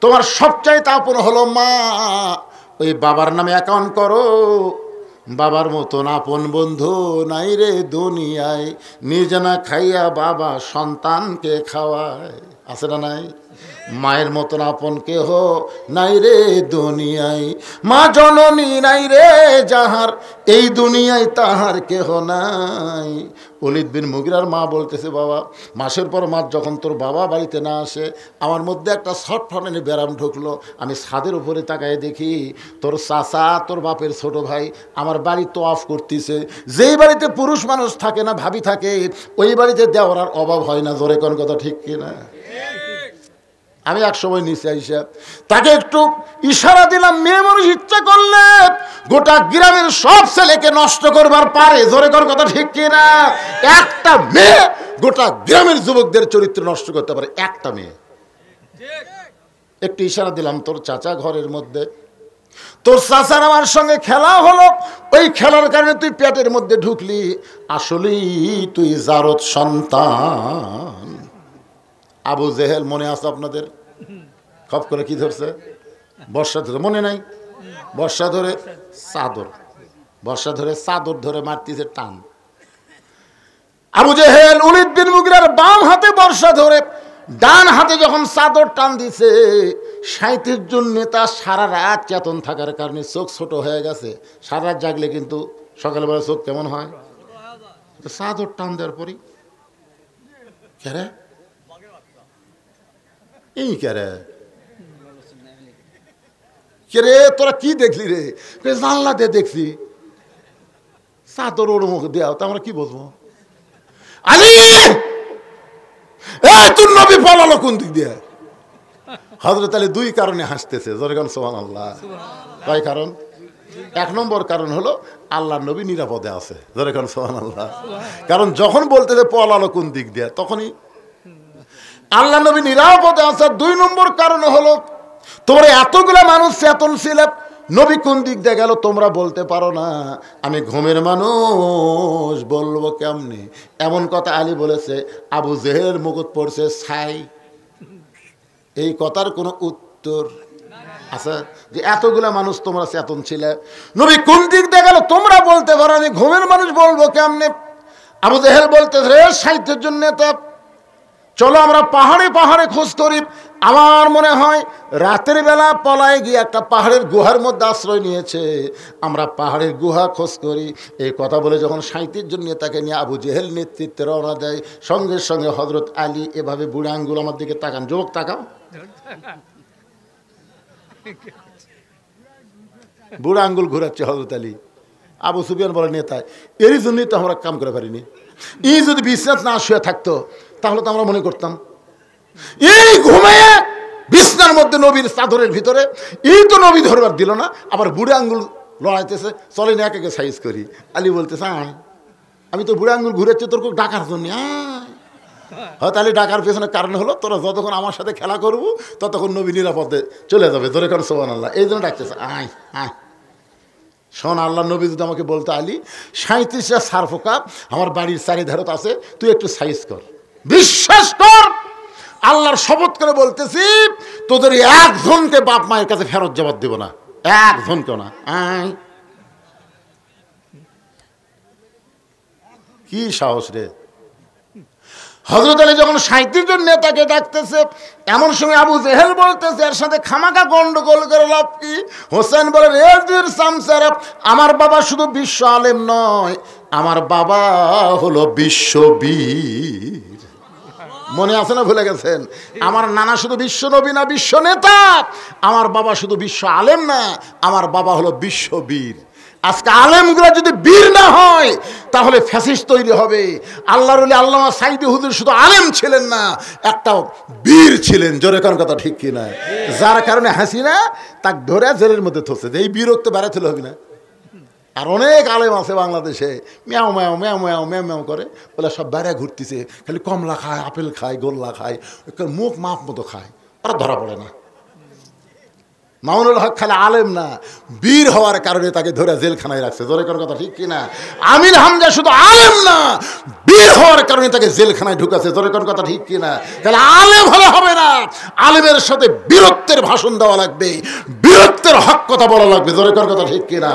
তোমার সবচাইতে আপন হলো মা, ওই বাবার নামে অ্যাকাউন্ট করো। বাবার মতন আপন বন্ধু নাই রে দুনিয়ায়, নিজে না খাইয়া বাবা সন্তানকে খাওয়ায়। আছে না নাই? মায়ের মতন আপন কেহ নাই রে দুনিয়ায়, মা জননী নাই রে যাহার, এই দুনিয়ায় তাহার কেহ নাই। ওলীদ বিন মুগিরার মা বলতেছে, বাবা মাসের পর মাস যখন তোর বাবা বাড়িতে না আসে, আমার মধ্যে একটা ছটফটানি ব্যারাম ঢুকলো। আমি ছাদের উপরে তাকায় দেখি তোর চাচা, তোর বাপের ছোট ভাই আমার বাড়ি তোয়াফ করতেছে। যেই বাড়িতে পুরুষ মানুষ থাকে না, ভাবি থাকে, ওই বাড়িতে দেওয়ার অভাব হয় না। জোরে কোন কথা ঠিক কিনা? আমি এক সময় নিচে আইসা তাকে একটু ইশারা দিলাম, মেয়ে মানুষ ইচ্ছা করলে গোটা গ্রামের সব ছেলেকে নষ্ট করবার পারে। জোরে কর কথা ঠিক কিনা? একটা মেয়ে গোটা গ্রামের যুবকদের চরিত্র নষ্ট করতে পারে, একটা মেয়ে। একটু ইশারা দিলাম, তোর চাচা ঘরের মধ্যে, তোর চাচার আমার সঙ্গে খেলা হলো, ওই খেলার কারণে তুই পেটের মধ্যে ঢুকলি, আসলেই তুই জারদ সন্তান। আবু জেহেল মনে আছে আপনাদের? খপ করে কি ধরছে? বর্ষা ধরে, মনে নাই? বর্ষা ধরে চাদর, বর্ষা ধরে চাদর ধরে মারতেছে টান। আবু জেহেল ওলীদ বিন মুগিরার বাম হাতে বর্ষা ধরে, ডান হাতে যখন চাদর টান দিছে, 37 জন নেতা সারা রাত চেতন থাকার কারণে চোখ ছোট হয়ে গেছে। সারা রাত জাগলে কিন্তু সকালবেলা চোখ কেমন হয়? চাদর টান দেওয়ার পরই কেরে এই কেরে কেরে তোরা কি দেখলি রে? জানলা দিয়ে দেখছি, চাদর ওর মুখ দেওয়া, তা আমরা কি বলবো? আলী তোর নবী পালালো কোন দিক দিয়ে? হযরত আলী দুই কারণে হাসতেছে। জোরে কোন সুবহানাল্লাহ। কয় কারণ? এক নম্বর কারণ হলো আল্লাহর নবী নিরাপদে আছে। জোরে কোন সুবহানাল্লাহ। কারণ যখন বলতেছে পালালো কোন দিক দিয়ে, তখনই আল্লাহ নবী নিরাপদে আছে। দুই নম্বর কারণ হলো তোমরা এতগুলা মানুষ চেতন ছিলে, নবী কোন দিক দিয়ে গেল তোমরা বলতে পারো না, আমি ঘুমের মানুষ, বলবো কেমনে? এমন কথা আলী বলেছে। আবু জেহেলের মুকুট পড়ছে ছাই, এই কথার কোনো উত্তর আছে? যে এতগুলা মানুষ তোমরা চেতন ছিলে, নবী কোন দিক দিয়ে গেল তোমরা বলতে পারো, আমি ঘুমের মানুষ, বলবো কেমনে? আবু জেহেল বলতেছে, সাহিত্যের জন্য চলো আমরা পাহাড়ে পাহাড়ে খোঁজ করি। আমার মনে হয় রাতের বেলা পলায় গিয়ে একটা পাহাড়ের গুহার মধ্যে আশ্রয় নিয়েছে, আমরা পাহাড়ের গুহা খোঁজ করি। এই কথা বলে যখন 37 জন নেতাকে নিয়ে আবু জেহেল নেতৃত্বে রওনা দেয়, সঙ্গে সঙ্গে হযরত আলী এভাবে বুড়া আঙ্গুল আমার দিকে তাকান, যুবক তাকাও, বুড়া আঙ্গুল ঘুরাচ্ছে হযরত আলী। আবু সুফিয়ান বলে, নেতা এরই জন্যই তো আমরা কাম করে পারিনি, এই যদি বিছনাত না শুয়ে থাকতো তাহলে তো আমরা মনে করতাম। এই ঘুমিয়ে বিছনার মধ্যে নবীর চাদরের ভিতরে, এই তো নবী ধরবার দিল না, আবার বুড়ে আঙ্গুল লড়াইতেছে, চলেন এক একে সাইজ করি। আলী বলতেছে, আয়, আমি তো বুড়ে আঙ্গুল ঘুরেছি তোর ডাকার জন্য, হয়তো আলী ডাকার পেছনে কারণ হলো তোরা যতক্ষণ আমার সাথে খেলা করবো ততক্ষণ নবী নিরাপদে চলে যাবে। ধরে কর সুবহানাল্লাহ। এই জন্য ডাকতেছে, আয় আয়। শোন, আল্লাহ নবী যদি আমাকে বলতো, আলী 37টা সারফোকা আমার বাড়ির চারিধারত আছে, তুই একটু সাইজ কর, বিশ্বাস কর, আল্লাহর শপথ করে বলতেছি, তোদের একজনকে বাপ মায়ের কাছে ফেরত জবাব দেব না, একজনকেও না। কি সাহস রে! হযরত আলী যখন 37 জন নেতাকে ডাকতেছে, এমন সময় আবু জেহেল বলতেছে, এর সাথে খামাকা গন্ডগোল করে লাভ কি? হোসেন বলেন, আমার বাবা শুধু বিশ্ব আলেম নয়, আমার বাবা হলো বিশ্ববীর। মনে আছে না, ভুলে গেছেন? আমার নানা শুধু বিশ্ব নবী না, বিশ্ব নেতা। আমার বাবা শুধু বিশ্ব আলেম না, আমার বাবা হলো বিশ্ববীর। আজকে আলেমগুলা যদি বীর না হয় তাহলে ফ্যাসিস্ট তৈরি হবে। আল্লাহর ওলি আল্লামা সাইদি হুজুর শুধু আলেম ছিলেন না, একটা বীর ছিলেন। জোরে কোন কথা ঠিক কিনা? যার কারণে হাসিনা তাকে ধরে জেলের মধ্যে থচ্ছে, এই বিরক্ত বেড়াতে হবে না। আর অনেক আলেম আছে বাংলাদেশে, ম্যাও ম্যাও ম্যাও ম্যাও ম্যাও ম্যাও করে বলে সব বেড়া ঘুরতেছে, খালি কমলা খায়, আপেল খায়, গোল্লা খায়, মুখ মাপ মতো খায়, ওরা ধরা পড়ে না। মামুনুল হক খালি আলেম না, বীর হওয়ার কারণে তাকে ধরে জেলখানায় রাখছে। জোরে কোন কথা ঠিক কিনা? আমির হামজা শুধু আলেম না, বীর হওয়ার কারণে তাকে জেলখানায় ঢুকাছে। জোরে কোন কথা ঠিক কিনা? তাহলে আলেম হলে হবে না, আলেমের সাথে বীরত্বের ভাষণ দেওয়া লাগবে, বীরত্বের হক কথা বলা লাগবে। জোরে কোন কথা ঠিক কিনা?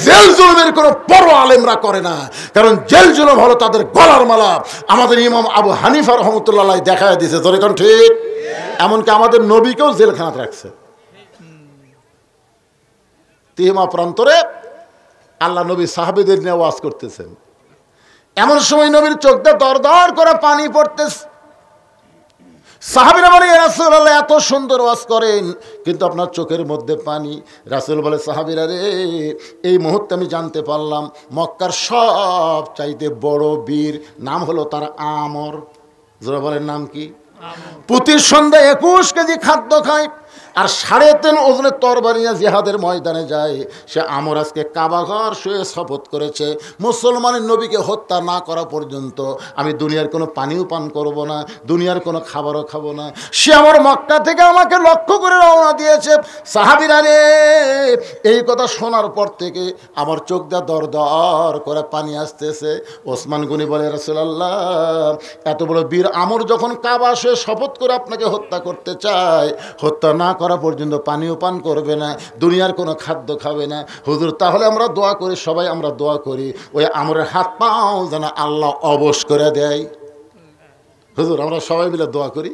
জেল জুলুমের কোনো পরোয়া আলেমরা করে না, কারণ জেল জুলুম হলো তাদের গলার মালা। আমাদের ইমাম আবু হানিফা রহমতুল্লাহ দেখায় দিয়েছে। জোরে কোন ঠিক? এমনকি আমাদের নবীকেও জেলখানাতে রাখছে। তিহিমা প্রান্তরে আল্লাহ নবী সাহাবীদের নিয়ে ওয়াজ করতেছেন, এমন সময় নবীর চোখ দিয়ে দর দর করে পানি পড়তেছে। সাহাবীরা বলে, ইয়া রাসূলুল্লাহ, এত সুন্দর ওয়াজ করেন কিন্তু আপনার চোখের মধ্যে পানি। রাসূল বলে, সাহাবীরা রে, এই মুহূর্তে আমি জানতে পারলাম মক্কার সব চাইতে বড় বীর নাম হলো তার আমর। যারা বলেন নাম কি? প্রতি সন্ধ্যায় 21 কেজি খাদ্য খায় আর 3.5 ওজনের তরবারি নিয়ে জিহাদের ময়দানে যায়। সে আমর আজকে কাবা ঘর শুয়ে শপথ করেছে, মুসলমানের নবীকে হত্যা না করা পর্যন্ত আমি দুনিয়ার কোনো পানিও পান করব না, দুনিয়ার কোনো খাবারও খাবো না। সে আমার মক্কা থেকে আমাকে লক্ষ্য করে রওনা দিয়েছে। সাহাবীরা রে, এই কথা শোনার পর থেকে আমার চোখ দিয়ে দর দর করে পানি আসতেছে। ওসমান গনি বলে, রাসূলুল্লাহ, এত বড় বীর আমর যখন কাবা শুয়ে শপথ করে আপনাকে হত্যা করতে চায়, হত্যা না করা পর্যন্ত পানিও পান করবে না, দুনিয়ার কোনো খাদ্য খাবে না। হুজুর, তাহলে আমরা দোয়া করি, সবাই আমরা দোয়া করি ওই আমরের হাত পাও যেন আল্লাহ অবশ করে দেয়। হুজুর, আমরা সবাই মিলে দোয়া করি।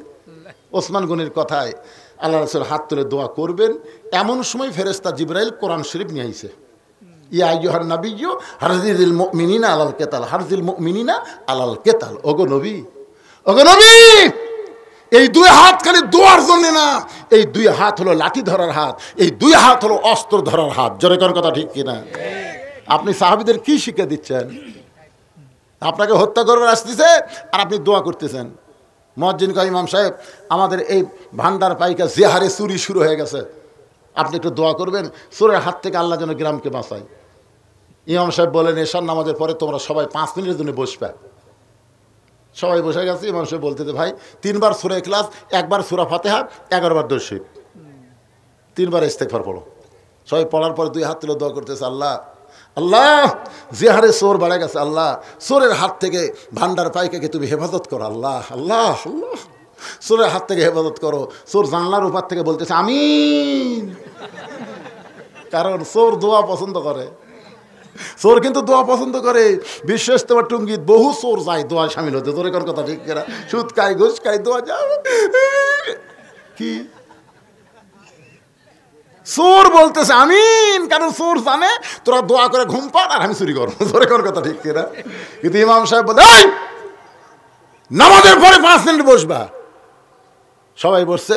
ওসমান গনির কথায় আল্লাহ রাসূল হাত তুলে দোয়া করবেন, এমন সময় ফেরেশতা জিবরাইল কোরআন শরীফ নিয়ে আইছে। ইয়া আইয়ুহান নাবিয়্যু হারজিল মুমিনিনা আলাল কিতাল, হারজিল মুমিনিনা আলাল কিতাল। ওগো নবী, ওগো নবী, এই 2 হাত খালি দোয়ার জন্য না, এই 2 হাত হলো লাঠি ধরার হাত, এই 2 হাত হলো অস্ত্র ধরার হাত। জোরে কোন কথা ঠিক কিনা? আপনি সাহাবীদের কি শিক্ষা দিচ্ছেন? আপনাকে হত্যা করবার আসতেছে আর আপনি দোয়া করতেছেন। মুয়াজ্জিন কয়, ইমাম সাহেব, আমাদের এই ভান্ডার পাইকা যে হারে চুরি শুরু হয়ে গেছে, আপনি একটু দোয়া করবেন চোরের হাত থেকে আল্লাহ যেন গ্রামকে বাঁচায়। ইমাম সাহেব বলেন, এশার নামাজের পরে তোমরা সবাই 5 মিনিটের জন্য বসবে। সবাই বসে গেছে। ইমাম সাহেব বলতেছে, ভাই 3 বার সূরা ইখলাস, 1 বার সূরা ফাতিহা, 11 বার দরুদ শরীফ, 3 বার ইস্তেগফার পড়ো। সবাই পড়ার পর 2 হাত তুলে দোয়া করতেছে, আল্লাহ, আল্লাহ, যে হারে চোর বেড়ে গেছে, আল্লাহ চোরের হাত থেকে ভান্ডার পাইকাকে তুমি হেফাজত করো, আল্লাহ, আল্লাহ, আল্লাহ, চোরের হাত থেকে হেফাজত করো। চোর জানলার উপর থেকে বলতেছে আমিন, কারণ চোর দোয়া পছন্দ করে। চোর কিন্তু দোয়া পছন্দ করে। বিশেষ তোমার টুঙ্গিত বহু চোর যায় দোয়া সামিল হতে। তোর কোন কথা ঠিক কিনা? সুদ খাই, ঘুষ খাই, দোয়া যাবে কি? চোর বলতেছে আমিন, কারণ চোর জানে তোরা দোয়া করে ঘুম পান আর আমি চুরি করবো। তোর কোন কথা ঠিক কিনা? কিন্তু ইমাম সাহেব বলে, নামাজের পরে 5 মিনিট বসবা। সবাই বসছে।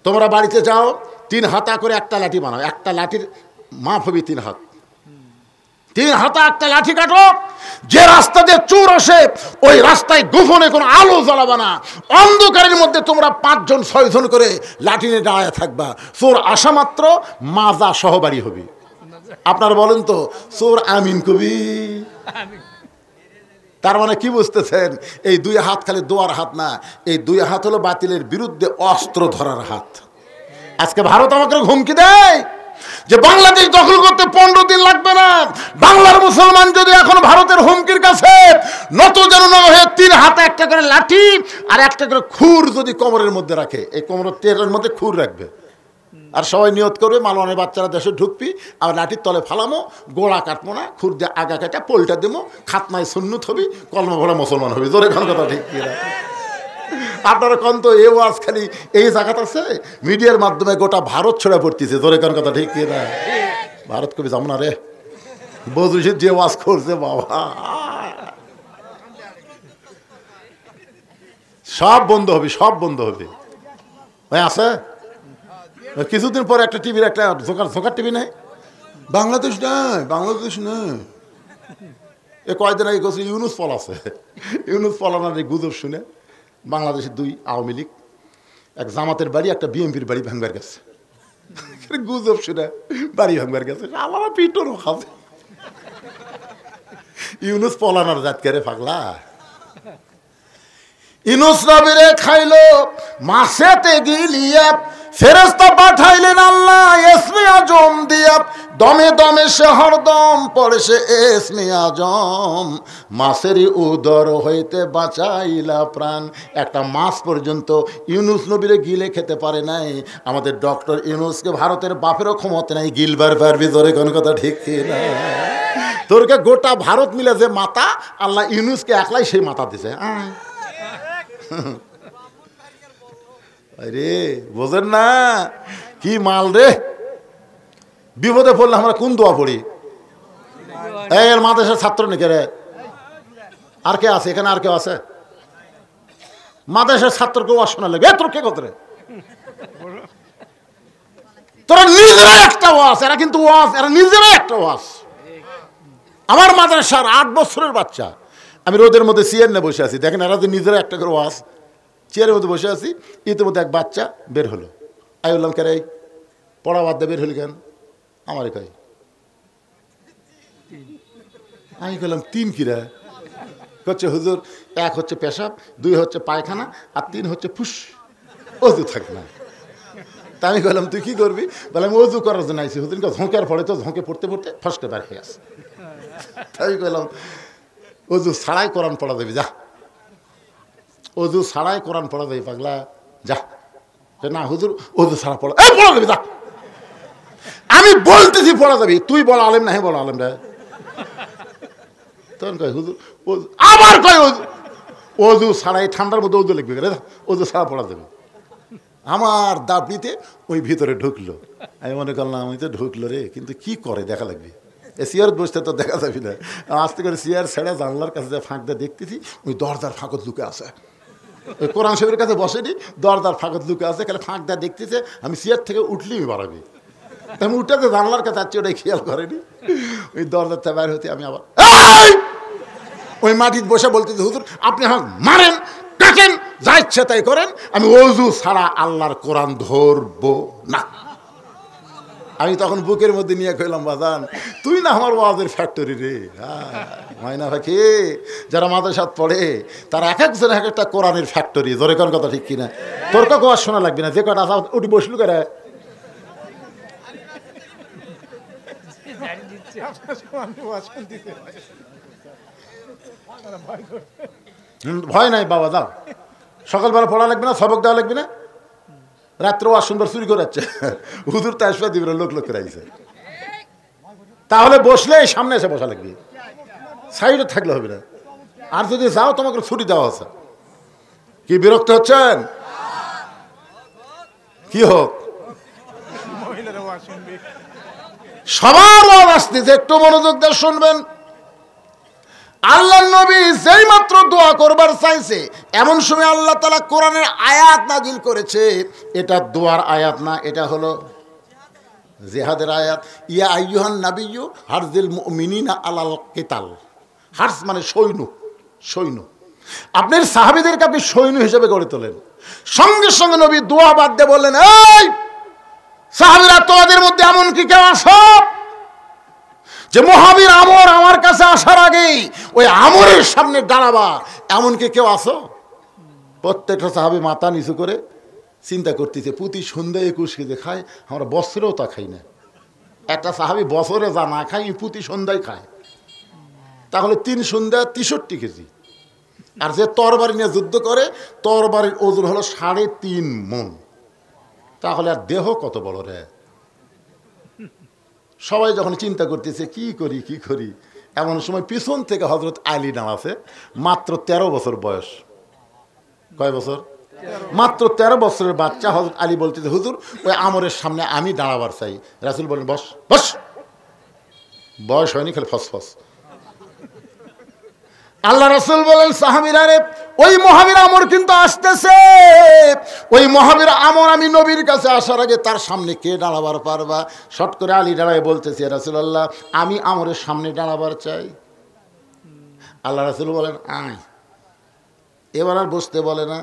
তোমরা বাড়িতে যাও, 3 হাতা করে একটা লাঠি বানাও, একটা লাঠির মাপ হবে 3 হাত। 3 হাতা একটা লাঠি কাটো। যে রাস্তা দিয়ে চোর আসে ওই রাস্তায় গোপনে কোনো আলো জ্বালাবে না। অন্ধকারের মধ্যে তোমরা 5 জন 6 জন করে লাঠি নিয়ে দাঁড়ায় থাকবা। চোর আসা মাত্র মাজা সহবাড়ি হবে। আপনারা বলেন তো, চোর আমিন কবি। তার মানে কি বুঝতেছেন? এই 2 হাত খালি দোয়ার হাত না, এই 2 হাত হলো বাতিলের বিরুদ্ধে অস্ত্র ধরার হাত। আজকে ভারত আমাকে হুমকি দেয় যে বাংলাদেশ দখল করতে 15 দিন লাগবে না। বাংলার মুসলমান যদি এখন ভারতের হুমকির কাছে নত যেন না হয়ে 3 হাতে একটা করে লাঠি আর একটা করে খুর যদি কোমরের মধ্যে রাখে, এই কোমরের টেরের মধ্যে খুর রাখবে আর সবাই নিয়ত করবে মালওয়ানের বাচ্চারা দেশে ঢুকবি, আর লাঠির তলে ফালামো, গোড়া কাটবো না, খুর দিয়ে আগা কাটা পোলটা দেবো, খাতনায় সুন্নত হবি, কলমা ভরা মুসলমান হবি। জোরে কোন কথা ঠিক কিনা? আপনারা কোন তো এ ওয়াজ খালি এই জায়গাতে আছে, মিডিয়ার মাধ্যমে গোটা ভারত ছড়া পড়তেছে। জোরে কোন কথা ঠিক কিনা? ভারত কবি যাবো না রে, বজুসি যে ওয়াজ করছে বাবা, সব বন্ধ হবে, সব বন্ধ হবে। ভাই আছে কিছুদিন পরে একটা টিভির একটা ঝোঁকার টিভি নেই, বাংলাদেশ নাই, বাংলাদেশ নেই। এ কয়েকদিন আগে গেছে ইউনুস পল আছে, ইউনুস পলানার এই গুজব শুনে বাংলাদেশের 2 আওয়ামী লীগ, এক জামাতের বাড়ি, একটা বিএনপির বাড়ি ভাঙবার গেছে। গুজব শুনে বাড়ি ভাঙবার গেছে, আলাদা পিটনও খাবে। ইউনুস পলানার জাত করে পাগলা। ইউনুস নবীরে খাইলো মাছেতে গিলিয়া, ফেরেশতা পাঠাইলেন আল্লাহ ইসমে আজম দিয়া, দমে দমে সে হরদম পড়ে সে ইসমে আজম, মাছেরই উদর হইতে বাঁচাইলা প্রাণ। একটা মাছ পর্যন্ত ইউনুস নবীরে গিলে খেতে পারে নাই। আমাদের ডক্টর ইউনুসকে ভারতের বাপেরও ক্ষমতা নাই গিলবার পারবি। ধরে কোন কথা ঠিক না? তোরকে গোটা ভারত মিলে যে মাথা, আল্লাহ ইউনুসকে একলাই সেই মাথা দিছে। রে বোঝেন না কি মাল রে। বিপদে পড়লে আমরা কোন দোয়া পড়ি? এই এর মাদ্রাসার ছাত্র নাকি রে? আর কে আছে এখানে? আর কেউ আছে? মাদ্রাসার ছাত্রকে ওয়াজ শোনা লাগে, তোর কে কথা রে? তোরা নিজেরাই একটা ওয়াজ, এরা কিন্তু ওয়াজ, এরা নিজেরাই একটা ওয়াজ। আমার মাদ্রাসার 8 বছরের বাচ্চা, আমি রোদের মধ্যে চেয়ার নিয়ে বসে আছি, দেখেন এরা যে নিজেরা একটা করে ওয়াজ, চেয়ারের মধ্যে বসে আছি, ইতিমধ্যে এক বাচ্চা বের হলো। আমি বললাম কে রে, পড়া বাদ দিয়ে বের হলি কেন? আমারে কই। আমি বললাম 3 কিরা? হচ্ছে হুজুর, 1 হচ্ছে পেশাব, 2 হচ্ছে পায়খানা, আর 3 হচ্ছে ফুস, অজু থাকে না। তা আমি বললাম তুই কি করবি? বললাম অজু করার জন্য আইসি। হুজুর ঝোঁকের পড়ে তো, ঝোঁকে পড়তে পড়তে ফসকে বের হয়ে আসে। তাই বললাম অজু ছাড়াই কোরআন পড়া দেবি, যা অজু ছাড়াই কোরআন পড়া দেবি পাগলা, যা। না হুজুর অজু ছাড়া পড়া, এই পড়া দেবি, যা। আমি বলতেছি পড়া যাবি, তুই বল আলেম না, বল আলেম রে। তখন কয় হুজুর আবার কয় অজু ছাড়াই, ঠান্ডার মধ্যে অজু লিখবে, অজু ছাড়া পড়া দেবে। আমার দাবিতে ওই ভিতরে ঢুকলো। আমি মনে করলাম আমি তো ঢুকলো রে, কিন্তু কি করে দেখা লাগবে। চেয়ার বসতে তো দেখা যাবি না। আস্তে করে চেয়ার ছেড়ে জানলার কাছে যে ফাঁক দিয়ে দেখতেছি, ওই দরজার ফাঁকত লুকে আছে। ওই কোরআন শরীফের কাছে বসেনি, দরজার ফাঁকত লুকে আছে। খালি ফাঁক দিয়ে দেখতেছে, আমি চেয়ার থেকে উঠলেই বাড়াবি। আমি উঠাতে জানলার কাছে যাচ্ছি, ওটাই খেয়াল করেনি। ওই দরজার বাইরে হতে আমি আবার ওই মাটিতে বসে বলতেছি হুজুর আপনি আমাকে মারেন, ডাকেন, যা ইচ্ছে তাই করেন, আমি অজু ছাড়া আল্লাহর কোরআন ধরবো না। আমি তখন বুকের মধ্যে নিয়ে কইলাম বাজান তুই না আমার ওয়াজের ফ্যাক্টরি রে। ময়না ভাকি যারা মাদ্রাসাত পড়ে তারা এক একজন এক একটা কোরআনের ফ্যাক্টরি। জোরে কোন কথা ঠিক কিনা? তোর কাকে ওয়াজ শোনা লাগবে না, যে কটা উঠি বসলু করে। ভয় নাই বাবা, যাও। সকালবেলা পড়া লাগবে না, সবক দেওয়া লাগবে না, রাত্রে ওয়াজ সুন্দর চুরি করে যাচ্ছে। হুজুর তাসবা দিবে, লোক লোক করে আইছে। তাহলে বসলে সামনে এসে বসা লাগবে, সাইডে থাকলে হবে না। আর যদি যাও তোমাকে ছুটি দেওয়া আছে। কি বিরক্ত হচ্ছেন? কি হোক সবার ওয়াজ আসতেছে, একটু মনোযোগ দিয়ে শুনবেন। আল্লাহর নবী যেই মাত্র দোয়া করবার চাইছে, এমন সময় আল্লাহ তাআলা কোরআনের আয়াত নাজিল করেছে। এটা দোয়ার আয়াত না, এটা হলো জিহাদের আয়াত। ইয়া আইয়ুহান নাবিয়্যু হারজিল মুমিনিনা আলাল কিতাল। হার্স মানে সৈন্য, সৈন্য। আপনার সাহাবীদেরকে আপনি সৈন্য হিসেবে গড়ে তোলেন। সঙ্গে সঙ্গে নবী দোয়া বাদ দিয়ে বললেন, এই সাহাবীরা তোমাদের মধ্যে এমন কি কেউ আসো যে মুহাবির আমর আমার কাছে আসার আগেই ওই আমরের সামনে দাঁড়াবা, এমনকি কেউ আসো? প্রত্যেকটা সাহাবী মাথা নিচু করে চিন্তা করতেছে, প্রতি সন্ধ্যায় 21 কেজি খায়, আমরা বছরেও তা খাই না। একটা সাহাবী বছরে যা না খায় প্রতি সন্ধ্যায় খায়, তাহলে 3 সন্ধ্যায় 63 কেজি। আর যে তরবারি নিয়ে যুদ্ধ করে, তরবারির ওজন হলো 3.5 মণ। তাহলে আর দেহ কত বড় রে। সবাই যখন চিন্তা করতেছে কি করি কি করি, এমন সময় পিছন থেকে হযরত আলী নাম আছে, মাত্র 13 বছর বয়স। কয় বছর? মাত্র 13 বছরের বাচ্চা হযরত আলী বলতেছে হুজুর ওই আমরের সামনে আমি দাঁড়াবার চাই। রাসূল বলেন বস বস। বয়স হয়নি, খালি ফসফস। আল্লাহ রাসূল বলেন সাহাবীরা রে, ওই মুহাবির আমর কিন্তু আসতেছে। ওই মুহাবির আমর আমি নবীর কাছে আসার আগে তার সামনে কে দাঁড়াবার পারবা? শট করে আলী দাঁড়ায় বলতেছে, রাসূলুল্লাহ আমি আমরের সামনে দাঁড়াবার চাই। আল্লাহ রাসূল বলেন আয়। এবার আর বসতে বলে না,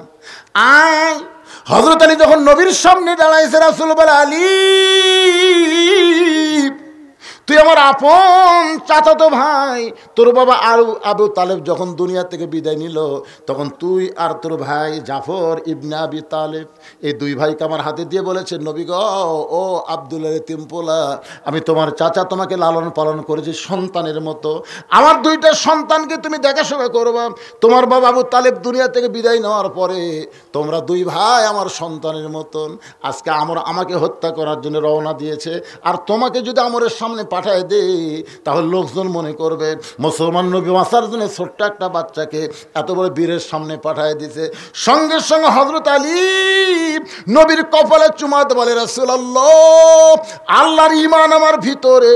আয়। হযরত আলী যখন নবীর সামনে দাঁড়াইছে, রাসূল বলে আলী তুই আমার আপন চাচাতো ভাই। তোর বাবা আবু তালেব যখন দুনিয়া থেকে বিদায় নিল, তখন তুই আর তোর ভাই জাফর ইবনে আবি তালেব এই 2 ভাইকে আমার হাতে দিয়ে বলেছে, নবী গো, ও আব্দুল্লাহ তিমপোলা, আমি তোমার চাচা, তোমাকে লালন পালন করেছি সন্তানের মতো। আমার 2টা সন্তানকে তুমি দেখাশোনা করবা। তোমার বাবা আবু তালেব দুনিয়া থেকে বিদায় নেওয়ার পরে তোমরা 2 ভাই আমার সন্তানের মতন। আজকে আমাকে হত্যা করার জন্য রওনা দিয়েছে, আর তোমাকে যদি আমরের সামনে পাঠায় দে, তাহলে লোকজন মনে করবে মুসলমান নবী বাঁচার জন্য ছোট্ট একটা বাচ্চাকে এত বড় বীরের সামনে পাঠায় দিছে। সঙ্গে সঙ্গে হযরত আলী নবীর কপালে চুমা দিয়ে বলে, রাসূলুল্লাহ, আল্লাহর ঈমান আমার ভিতরে,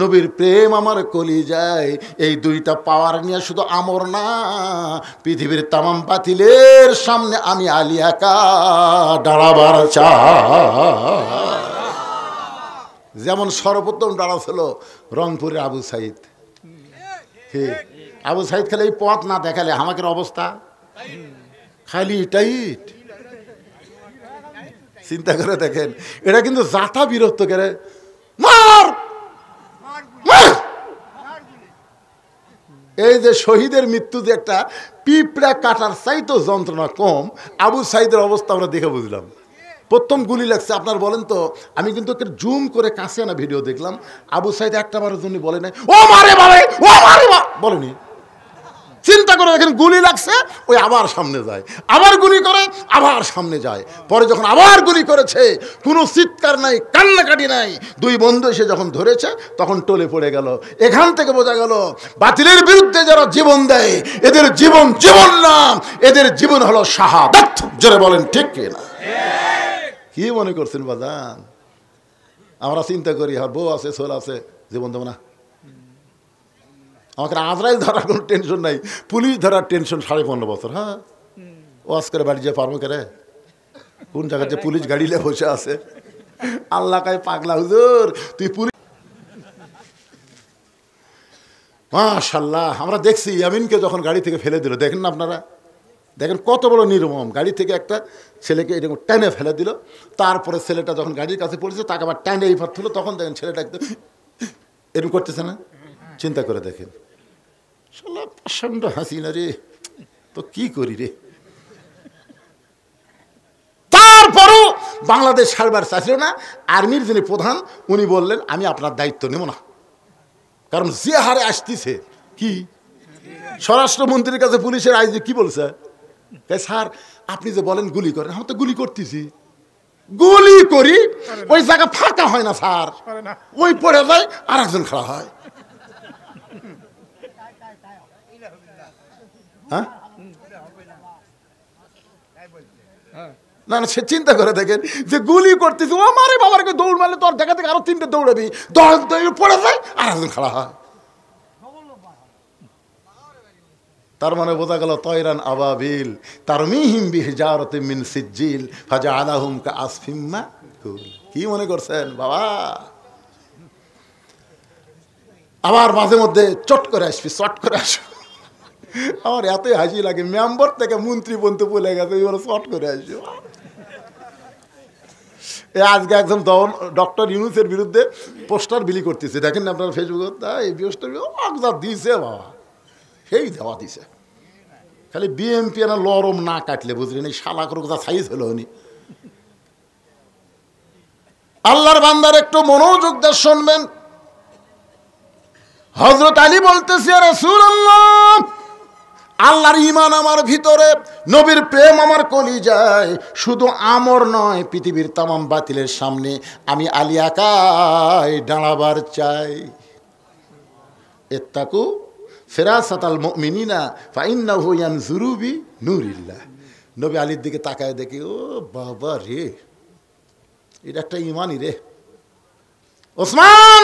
নবীর প্রেম আমার কলিজায়, এই দুইটা পাওয়ার নিয়ে শুধু আমর না, পৃথিবীর তামাম বাতিলের সামনে আমি আলী একা দাঁড়াবার চাই। যেমন সর্বপ্রথম দাঁড়াছিল রংপুরের আবু সাইদ। আবু সাইদ খেলে এই পথ না দেখালে আমাকে অবস্থা খালি টাইট। চিন্তা করে দেখেন, এটা কিন্তু জাতা বিরক্ত করে মার। এই যে শহীদের মৃত্যু যে একটা পিঁপড়া কাটার চাইতো যন্ত্রণা কম, আবু সাইদের অবস্থা আমরা দেখে বুঝলাম। প্রথম গুলি লাগছে, আপনার বলেন তো, আমি কিন্তু জুম করে কাছে না ভিডিও দেখলাম, আবু সাইদ একটা বারের জন্য বলে নাই ও মারে বাবা, ও মারে বলেনি। চিন্তা করে দেখেন, গুলি লাগছে, ওই আবার সামনে যায়, আবার গুলি করে, আবার সামনে যায়। পরে যখন আবার গুলি করেছে, কোনো চিৎকার নাই, কান্নাকাটি নাই, দুই বন্ধু এসে যখন ধরেছে তখন টলে পড়ে গেল। এখান থেকে বোঝা গেল বাতিলের বিরুদ্ধে যারা জীবন দেয় এদের জীবন জীবন না, এদের জীবন হলো শাহাদাত। জোরে বলেন ঠিক কিনা? কি মনে করছেন বাজান? আমরা চিন্তা করি আর বউ আছে, ছোল আছে, জীবন দেবো না। আমাকে আজরাইল ধরার কোনো টেনশন নাই, পুলিশ ধরার টেনশন 15.5 বছর। হ্যাঁ, ও আজকে বাড়ি যেয়ে পারবো কেরে? কোন জায়গায় যে পুলিশ গাড়ি নিয়ে বসে আছে, আল্লাহ কাই পাগলা হুজুর তুই পুলিশ। মাশাআল্লাহ, আমরা দেখছি ইয়ামিনকে যখন গাড়ি থেকে ফেলে দিল, দেখেন না আপনারা, দেখেন কত বড় নির্মম। গাড়ি থেকে একটা ছেলেকে এরকম টেনে ফেলে দিল, তারপরে ছেলেটা যখন গাড়ির কাছে পড়েছে তাকে আবার টেনে এই ফাট তুলো, তখন দেখেন ছেলেটা একদম এরকম করতেছে না? চিন্তা করে দেখেন, শালা প্রচণ্ড হাসি না রে, তো কি করি রে। তারপরও বাংলাদেশ ছাড়বার চাইছিল না। আর্মির যিনি প্রধান উনি বললেন, আমি আপনার দায়িত্ব নেব না, কারণ যে হারে আসতেছে। কি স্বরাষ্ট্রমন্ত্রীর কাছে পুলিশের আইজি কি বলছে, স্যার আপনি যে বলেন গুলি করেন, আমি তো গুলি করতেছি, গুলি করি, ওই জায়গা ফাঁকা হয় না স্যার, ওই পড়ে যায় আর একজন খাড়া হয়। হ্যাঁ, না না, সে চিন্তা করে দেখেন যে গুলি করতেছি, ও মারে বাবারকে দৌড় মারলে তোর দেখা থেকে আরো 3টে দৌড়াবি, পড়ে যায় আর একজন খাড়া হয়। তার মানে বোঝা গেল তয়রান আবাবিল তারমিহিম বিহিজারাতিন মিন সিজ্জিল ফাজআলাহুম কাআসফিম মাকুল। কি মনে করছেন বাবা? আবার মাঝে মধ্যে চট করে আসবি, চট করে আসবি। আমার এতই হাসি লাগে, মেম্বার থেকে মন্ত্রী বলতে বলে গেছে, চট করে আসবি। আজকে একজন ডক্টর ইউনূসের বিরুদ্ধে পোস্টার বিলি করতেছে, দেখেন না আপনার ফেসবুকে, এই পোস্টার দিছে বাবা, সেই দেওয়া দিছে। খালি বিএমপি না লরম না কাটলে বুঝলেন, এই শালা করে কোথা সাইজ হলো উনি। আল্লাহর বান্দার একটু মনোযোগ দিয়ে শুনবেন। হযরত আলী বলতেছে, রাসূলুল্লাহ, আল্লাহর ঈমান আমার ভিতরে, নবীর প্রেম আমার কলিজায়, শুধু আমর নয়, পৃথিবীর তামাম বাতিলের সামনে আমি আলী একাই দাঁড়াবার চাই। ইত্তাকু ফিরাসাতাল মুমিনিনা ফাইন্নাহু ইয়ানজুরু বিনূরিল্লাহ। নবী আলীর দিকে তাকায় দেখি, ও বাবা রে, এটা একটা ঈমানই রে। ওসমান,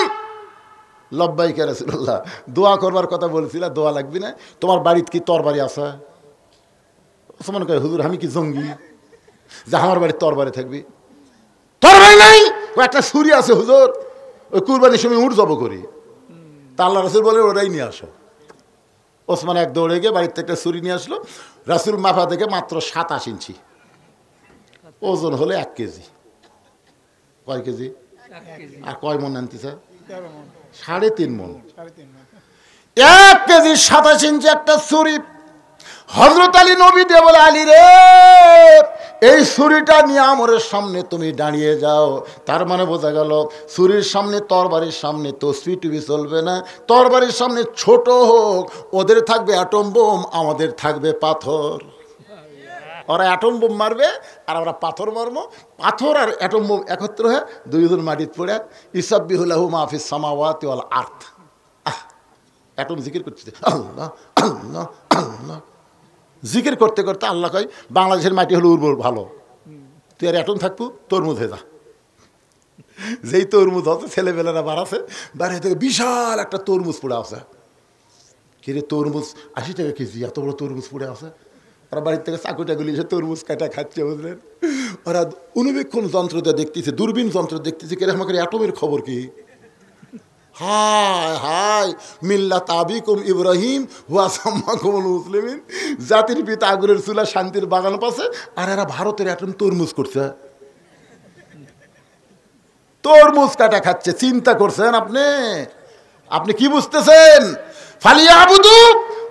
লব্বাইকা রাসূলুল্লাহ, দোয়া করবার কথা বলছিলা, দোয়া লাগবে না? তোমার বাড়িতে কি তরবারি আছে? ওসমান কয়, হুজুর আমি কি জঙ্গি যে আমার বাড়ির তরবারি থাকবি? তরবারি নাই, ও একটা ছুরি আছে হুজুর, ওই কুরবানির সময় উঠ জব করি। তা আল্লাহ রাসূল বলে, ওরাই নিয়ে আসো। ওসমান এক দৌড়ে গিয়ে বাড়ির থেকে ছুরি নিয়ে আসলো। রাসূল মাথা থেকে মাত্র 27 ইঞ্চি, ওজন হলে 1 কেজি। কয় কেজি? আর কয় মন আনতেছে? 3.5 মন। 1 কেজি 27 ইঞ্চি একটা ছুরি। হযরত আলী নবী দিয়ে বলে, আলী রে, এই ছুরিটা নিয়ে আমরের সামনে তুমি দাঁড়িয়ে যাও। তার মানে বোঝা গেল ছুরির সামনে, তরবারির সামনে তসবিহ টুবি চলবে না। তরবারির সামনে ছোট হোক, ওদের থাকবে অ্যাটম বোম, আমাদের থাকবে পাথর। ওরা অ্যাটম বোম মারবে আর আমরা পাথর মারবো, পাথর আর অ্যাটম বোম একত্র হয়ে দুইজন মাটিতে পড়ে ইসাব্বিহুল্লাহু মা ফিস সামাওয়াতি ওয়াল আরদ। অ্যাটম জিকির করতেছে আল্লাহ আল্লাহ আল্লাহ, জিকির করতে করতে আল্লাহ কয় বাংলাদেশের মাটি হলো উর্বর ভালো, তুই আর অ্যাটম থাকবো তরমুজ হয়ে যা। যেই তরমুজ আছে ছেলেবেলারা বাড়াছে, বাইরে থেকে বিশাল একটা তরমুজ পড়ে আছে। কিরে তরমুজ 80 টাকা কেজি, এত বড় তরমুজ পড়ে আছে। ওরা বাড়ির থেকে চাকুটাগুলি এসে তরমুজ কাটা খাচ্ছে, বুঝলেন? ওরা অনুবীক্ষণ যন্ত্রটা দেখতেছে, দূরবীন যন্ত্র দেখতেছে, কিরে আমাকে অ্যাটমের খবর কি? হায় হায় মিল্লাত আবিকুম ইব্রাহিম ওয়া সাম্মাকুমুল মুসলিমিন, জাতির পিতা আগুনের চুলা শান্তির বাগান পাশে, আর এরা ভারতের অ্যাটম তরমুজ করছে, তরমুজ কাটা খাচ্ছে। চিন্তা করছেন আপনি? আপনি কি বুঝতেছেন? ফালিয়াবুদু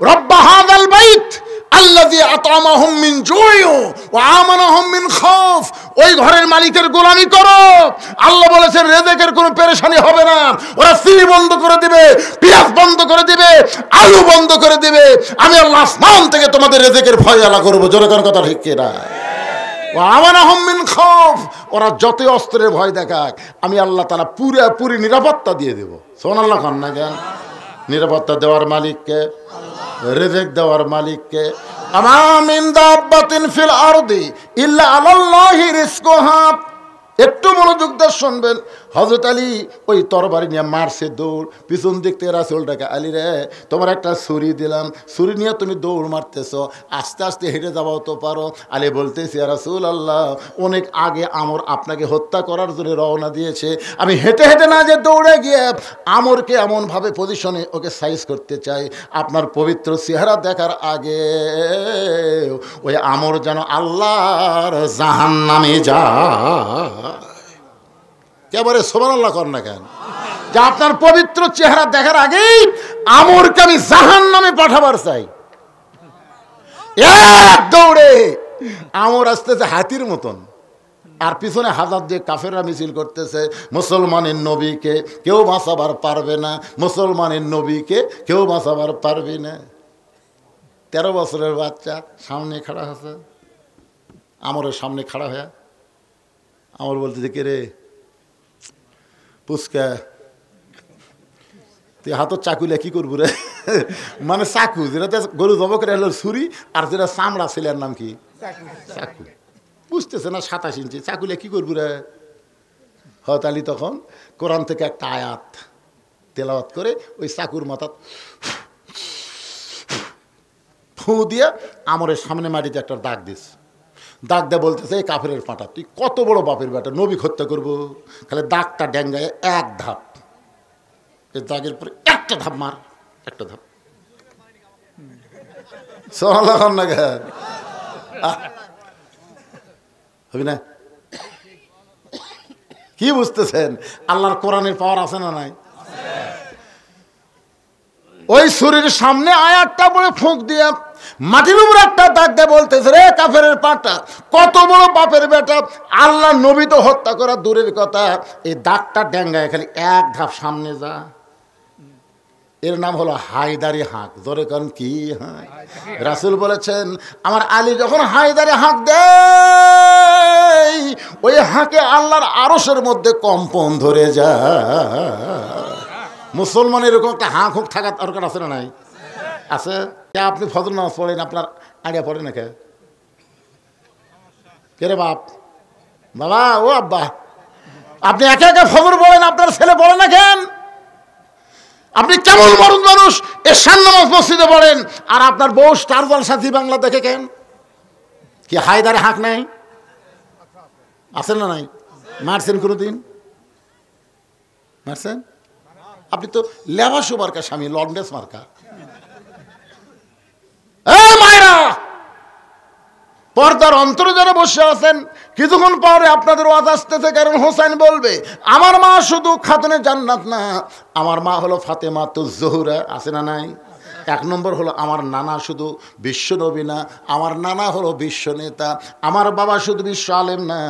রব্ব হাযাল বাইত আল্লাযী আত'আমাহুম মিন জু'ইন ওয়া আমানাহুম মিন খাউফ। ওই ঘরের মালিকের গোলামি করো। আল্লাহ বলেছেন রিজিকের কোনো পেরেশানি হবে না। ওরা চিনি বন্ধ করে দিবে, পেঁয়াজ বন্ধ করে দিবে, আলু বন্ধ করে দিবে, আমি আল্লাহ আসমান থেকে তোমাদের রিজিকের ফয়সালা করব। জোরে কোন কথা ঠিক কি না? আমানাহুম মিন খাউফ, ওরা যত অস্ত্রের ভয় দেখাক আমি আল্লাহ তাআলা পুরোপুরি নিরাপত্তা দিয়ে দেব। সুবহানাল্লাহ খান না কেন? নিরাপত্তা দেওয়ার মালিককে, রিজিক দেওয়ার মালিককে। আমা মিন দাব্বাতিন ফিল আরদি ইল্লা আলাল্লাহি রিজকুহা। একটু মনোযোগ দিয়ে শুনবেন। হযরত আলী ওই তরবারি নিয়ে মারছে দৌড়, পিছন দিক থেকে রাসূলটাকে, আলী রে তোমার একটা ছুরি দিলাম, ছুরি নিয়ে তুমি দৌড় মারতেছো, আস্তে আস্তে হেঁটে যাওয়াও তো পারো। আলী বলতেছি ইয়া রাসূলুল্লাহ, অনেক আগে আমর আপনাকে হত্যা করার জন্য রওনা দিয়েছে, আমি হেঁটে হেঁটে না যে দৌড়ে গিয়ে আমরকে এমনভাবে পজিশনে ওকে সাইজ করতে চাই, আপনার পবিত্র চেহারা দেখার আগে ওই আমর যেন আল্লাহর জাহান্নামে যায়। একেবারে সুবহানাল্লাহ কর না কেন? যে আপনার পবিত্র চেহারা দেখার আগেই আমরকে আমি জাহান্নামে পাঠাবার চাই। এক দৌড়ে আমর আসতেছে হাতির মতন, আর পিছনে হাজার দিয়ে কাফেররা মিছিল করতেছে, মুসলমানের নবীকে কেউ বাঁচাবার পারবে না, মুসলমানের নবীকে কেউ বাঁচাবার পারবে না। 13 বছরের বাচ্চা সামনে খাড়া আছে, আমরের সামনে খাড়া হয়ে আমর বলতেছে কে রে পুচকা, তুই হাতত চাকুলে কি করবো রে? মানে চাকু, যেটা গরু জব করে এলো ছুরি, আর যেটা চামড়া ছেলের নাম কি চাকু। বুঝতেছে না 27 ইঞ্চি চাকুলে কি করবো রে? হয়তো আলী তখন কোরআন থেকে একটা আয়াত তেলাওয়াত করে ওই চাকুর মাথা ফু দিয়ে আমরের সামনে মাটিতে একটা দাগ দিস। দাগ দেয়া বলতেছে এই কাফেরের পাঁটা, তুই কত বড় বাপের বেটা, নবী হত্যা করবো? খালি দাগটা ডেঙ্গায় এক ধাপ, এই দাগের পরে একটা ধাপ মার, একটা ধাপ। না হবি না? কি বুঝতেছেন? আল্লাহর কোরআনের পাওয়ার আছে না নাই? ওই শরীর সামনে আয়াতটা বলে ফুঁক দিয়ে মাটির উপর একটা দাগ দিয়ে বলতেছে রে কাফেরের পাটা, কত বড় বাপের বেটা, আল্লাহ নবী তো হত্যা করা দূরের কথা, এই দাগটা ডেঙ্গায় খালি এক ধাপ সামনে যা। এর নাম হলো হায়দারি হাঁক। ধরে কারণ কি হাঁক? রাসূল বলেছেন আমার আলী যখন হায়দারি হাঁক দেয়, ওই হাঁকে আল্লাহর আরশের মধ্যে কম্পন ধরে যায়। মুসলমানের এরকম একটা হাঁক হুঁক থাকার দরকার আছে না নাই? আছে। আপনি ফজর নামাজ পড়েন, আপনার আইডিয়া পড়ে না কে? রে বাপ, বাবা ও আব্বা, আপনি একে একে ফজর পড়েন, আপনার ছেলে পড়ে না কেন? আপনি কেমন মরদ মানুষ, এশার নামাজ মসজিদে পড়েন, আর আপনার বউ স্টার জলসা জি বাংলা দেখে কেন? কি হায়দারে হাঁক নাই? আছেন না নাই? মারছেন কোনোদিন? মারছেন? আপনি তো লেবাসো মার্কা স্বামী, লন্ডেস মার্কা। মায়েরা পর্দার অন্তরে যারা বসে আছেন, কিছুক্ষণ পরে আপনাদের ওয়াজ আসতেছে, কারণ হোসেন বলবে আমার মা শুধু খাতুনে জান্নাত না, আমার মা হলো ফাতেমাতুজ জোহরা। আছে না নাই? 1 নম্বর হলো আমার নানা শুধু বিশ্ব নবী না, আমার নানা হলো বিশ্ব নেতা। আমার বাবা শুধু বিশ্ব আলেম না,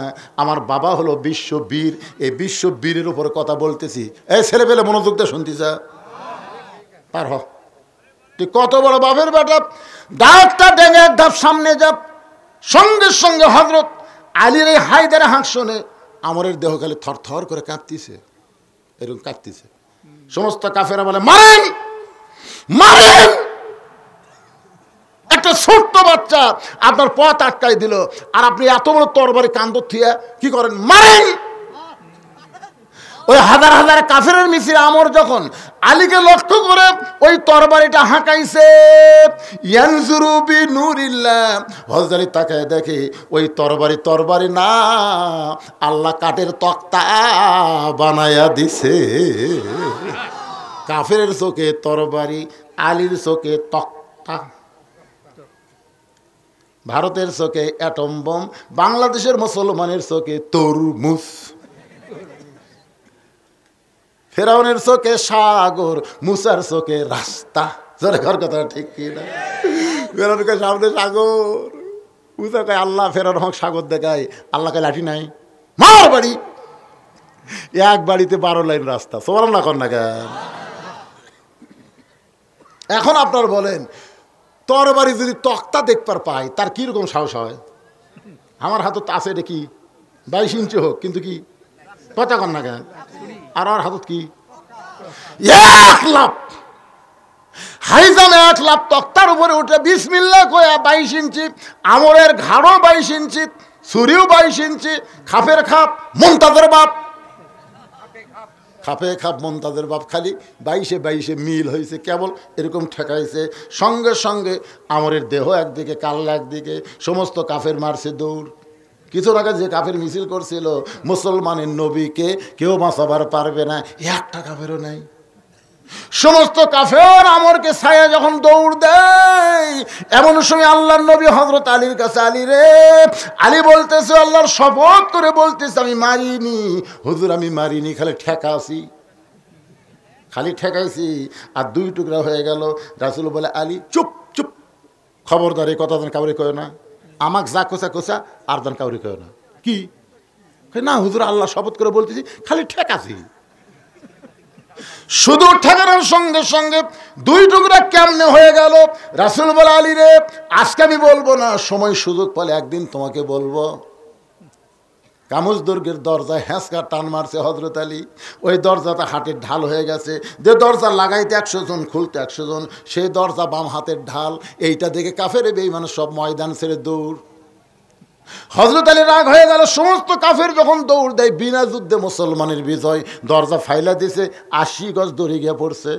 আমার বাবা হলো বিশ্ব বীর। এই বিশ্ব বীরের উপর কথা বলতেছি। এই ছেলে পেলে মনোযোগ দিয়ে শুনতে যা পার হ। তুই কত বড় বাপের বেটা, দাঁতটা ডেঙে এক ধাপ সামনে যা। সঙ্গে সঙ্গে হযরত আলীর এই হায়দারে হাঁক শুনে আমরের দেহ খালি থরথর করে কাঁপতিছে, এরকম কাঁপতিছে। সমস্ত কাফেরা বলে মারেন মারেন। একটা ছোট্ট বাচ্চা আপনার পথ আটকাই দিল, আর আপনি এত বড় তরবারি কান্দ থিয়া কি করেন, মারেন। ওই হাজার হাজার কাফেরের মিছিল আমর যখন আলীকে লক্ষ্য করে ওই তরবারিটা হাঁকাইছে, ইয়ানজুরু বিনুরিল্লাহ, হযরত আলী তাকায় দেখে ওই তরবারি না, আল্লাহ কাঠের তক্তা বানায়া দিছে। কাফেরের চোখে তরবারি, আলীর চোখে তক্তা। ভারতের চোখে অ্যাটম বোম, বাংলাদেশের মুসলমানের চোখে তরমুজ। ফেরাউনের চোখে সাগর, মুসার চোখে রাস্তা। জোরে ঘর কথা ঠিক কি না? ফেরাউনকে সামনে সাগর, মুসা কয় আল্লাহ, ফেরাউন হক সাগর দেখায়, আল্লাহকে লাঠি নাই, মার বাড়ি। এক বাড়িতে 12 লাইন রাস্তা। সোমান না কর না কেন? এখন আপনার বলেন, তরবারি যদি তক্তা দেখবার পায় তার কিরকম সাহস হয়? আমার হাতত আছে এটা কি 22 ইঞ্চি হোক, কিন্তু কি কথা কর না কেন? আর আর হাতত কি 1 লাখ হাইজাম, 1 লাখ তক্তার উপরে উঠে বিসমিল্লাহ কয়া 22 ইঞ্চি, আমরের ঘাড়ও 22 ইঞ্চি, ছুরিও 22 ইঞ্চি, খাপের খাপ মুনতাজের বাপ, খাপে খাপ মুনতাজের বাপ, খালি 22-22 মিল হয়েছে, কেবল এরকম ঠেকাইছে। সঙ্গে সঙ্গে আমরের দেহ একদিকে, কাল্লা একদিকে, সমস্ত কাফের মারছে দৌড়। কিছু আগে যে কাফের মিছিল করছিল মুসলমানের নবীকে কেউ বাঁচাবার পারবে না, একটা কাফেরও নাই। সমস্ত কাফের আমরকে ছায়া যখন দৌড় দেয়, এমন সময় আল্লাহর নবী হযরত আলীর কাছে, আলী রে, আলী বলতেছে, আল্লাহর শপথ করে বলতেছে, আমি মারিনি হুজুর, আমি মারিনি, খালি ঠেকাছি, খালি ঠেকাইছি, আর 2 টুকরা হয়ে গেল। রাসূল বলে, আলী চুপ চুপ, খবরদার, এই কথা যেন কাউরে কয় না, আমাকে যা কোসা কোসা, আর যেন কাউরে কয় না। কি না হুজুর, আল্লাহ শপথ করে বলতেছি, খালি ঠেকাছি। শুধু ঠেকানোর সঙ্গে সঙ্গে 2 টুকরা কেমনে হয়ে গেল। রাসূল বলে, আলী রে, আজকে আমি বলবো না, সময় সুযোগ পেলে একদিন তোমাকে বলবো। কামুজ দুর্গের দরজায় হ্যাঁচকা টান মারছে হযরত আলী, ওই দরজাটা হাতের ঢাল হয়ে গেছে। যে দরজা লাগাইতে 100 জন, খুলতে 100 জন, সেই দরজা বাম হাতের ঢাল। এইটা দেখে কাফের বেঈমান সব ময়দান ছেড়ে দৌড়। হযরত আলী রাগ হয়ে গেল। সমস্ত কাফের যখন দৌড় দেয়, বিনা যুদ্ধে মুসলমানের বিজয়, দরজা ফাইলা দিছে, 80 গজ দড়ি গিয়ে পড়ছে।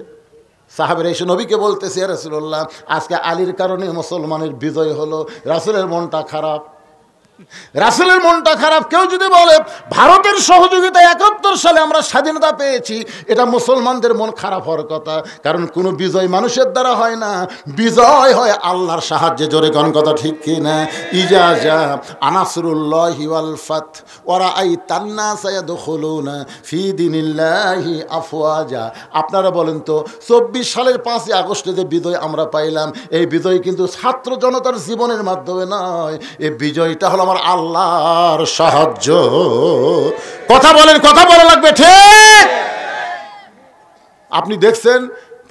সাহাবেরা এসে নবীকে বলতেছে, ইয়া রাসূলুল্লাহ, আজকে আলীর কারণে মুসলমানের বিজয় হলো। রাসূলের মনটা খারাপ, রাসূলের মনটা খারাপ। কেউ যদি বলে ভারতের সহযোগিতায় 71 সালে আমরা স্বাধীনতা পেয়েছি, এটা মুসলমানদের মন খারাপ হওয়ার কথা। কারণ কোনো বিজয় মানুষের দ্বারা হয় না, বিজয় হয় আল্লাহর সাহায্যে। জোরে কোন কথা ঠিক কি না? ইজাজা আনাসরুল্লাহি ওয়াল ফাত ওয়া রাআইতান নাসা ইয়াদখুলুনা ফি দীনিল্লাহি আফওয়াজা। আপনারা বলেন তো, 24 সালের 5ই আগস্টে যে বিজয় আমরা পাইলাম, এই বিজয় কিন্তু ছাত্র জনতার জীবনের মাধ্যমে নয়, এই বিজয়টা হলো আমার আল্লাহর সাহায্য। কথা বলেন, কথা বলা লাগবে, ঠিক? আপনি দেখছেন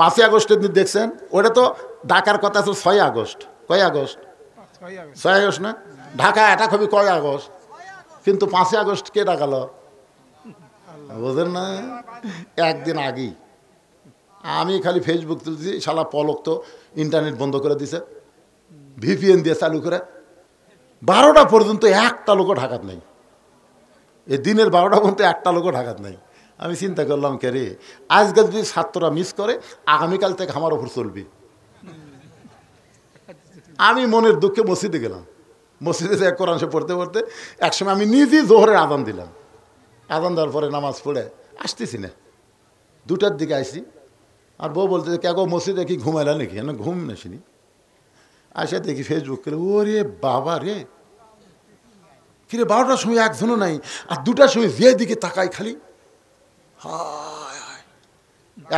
5ই আগস্টের দিন দেখছেন, ওটা তো ঢাকার কথা ছিল 6 আগস্ট। কয় আগস্ট? 6 আগস্ট না? ঢাকা অ্যাটাক হবে কয় আগস্ট? কিন্তু 5ই আগস্ট কে ডাকালো? বুঝেন না? একদিন আগেই আমি খালি ফেসবুক তুলছি, শালা পলক তো ইন্টারনেট বন্ধ করে দিছে, ভিপিএন দিয়ে চালু করে। 12টা পর্যন্ত একটা লোকও ঢাকাত নাই। এই দিনের 12টা পর্যন্ত একটা লোকও ঢাকাত নাই। আমি চিন্তা করলাম, কে রে, আজকে যদি ছাত্ররা মিস করে, আগামীকাল থেকে আমার ওপর চলবে। আমি মনের দুঃখে মসজিদে গেলাম। মসজিদে যে কোরআন শরীফ পড়তে পড়তে একসময় আমি নিজেই জোহরের আজান দিলাম। আজান দেওয়ার পরে নামাজ পড়ে আসতেছি না, 2টার দিকে আসি। আর বউ বলতে, কে গো মসজিদে কি ঘুমাইলা নাকি? না, ঘুম নাসিনি। আসে দেখি ফেসবুক করে, ওরে বাবা রে, কিরে 12টার সময় একজনও নাই, আর 2টার সময় যে দিকে তাকাই খালি হায় হায়।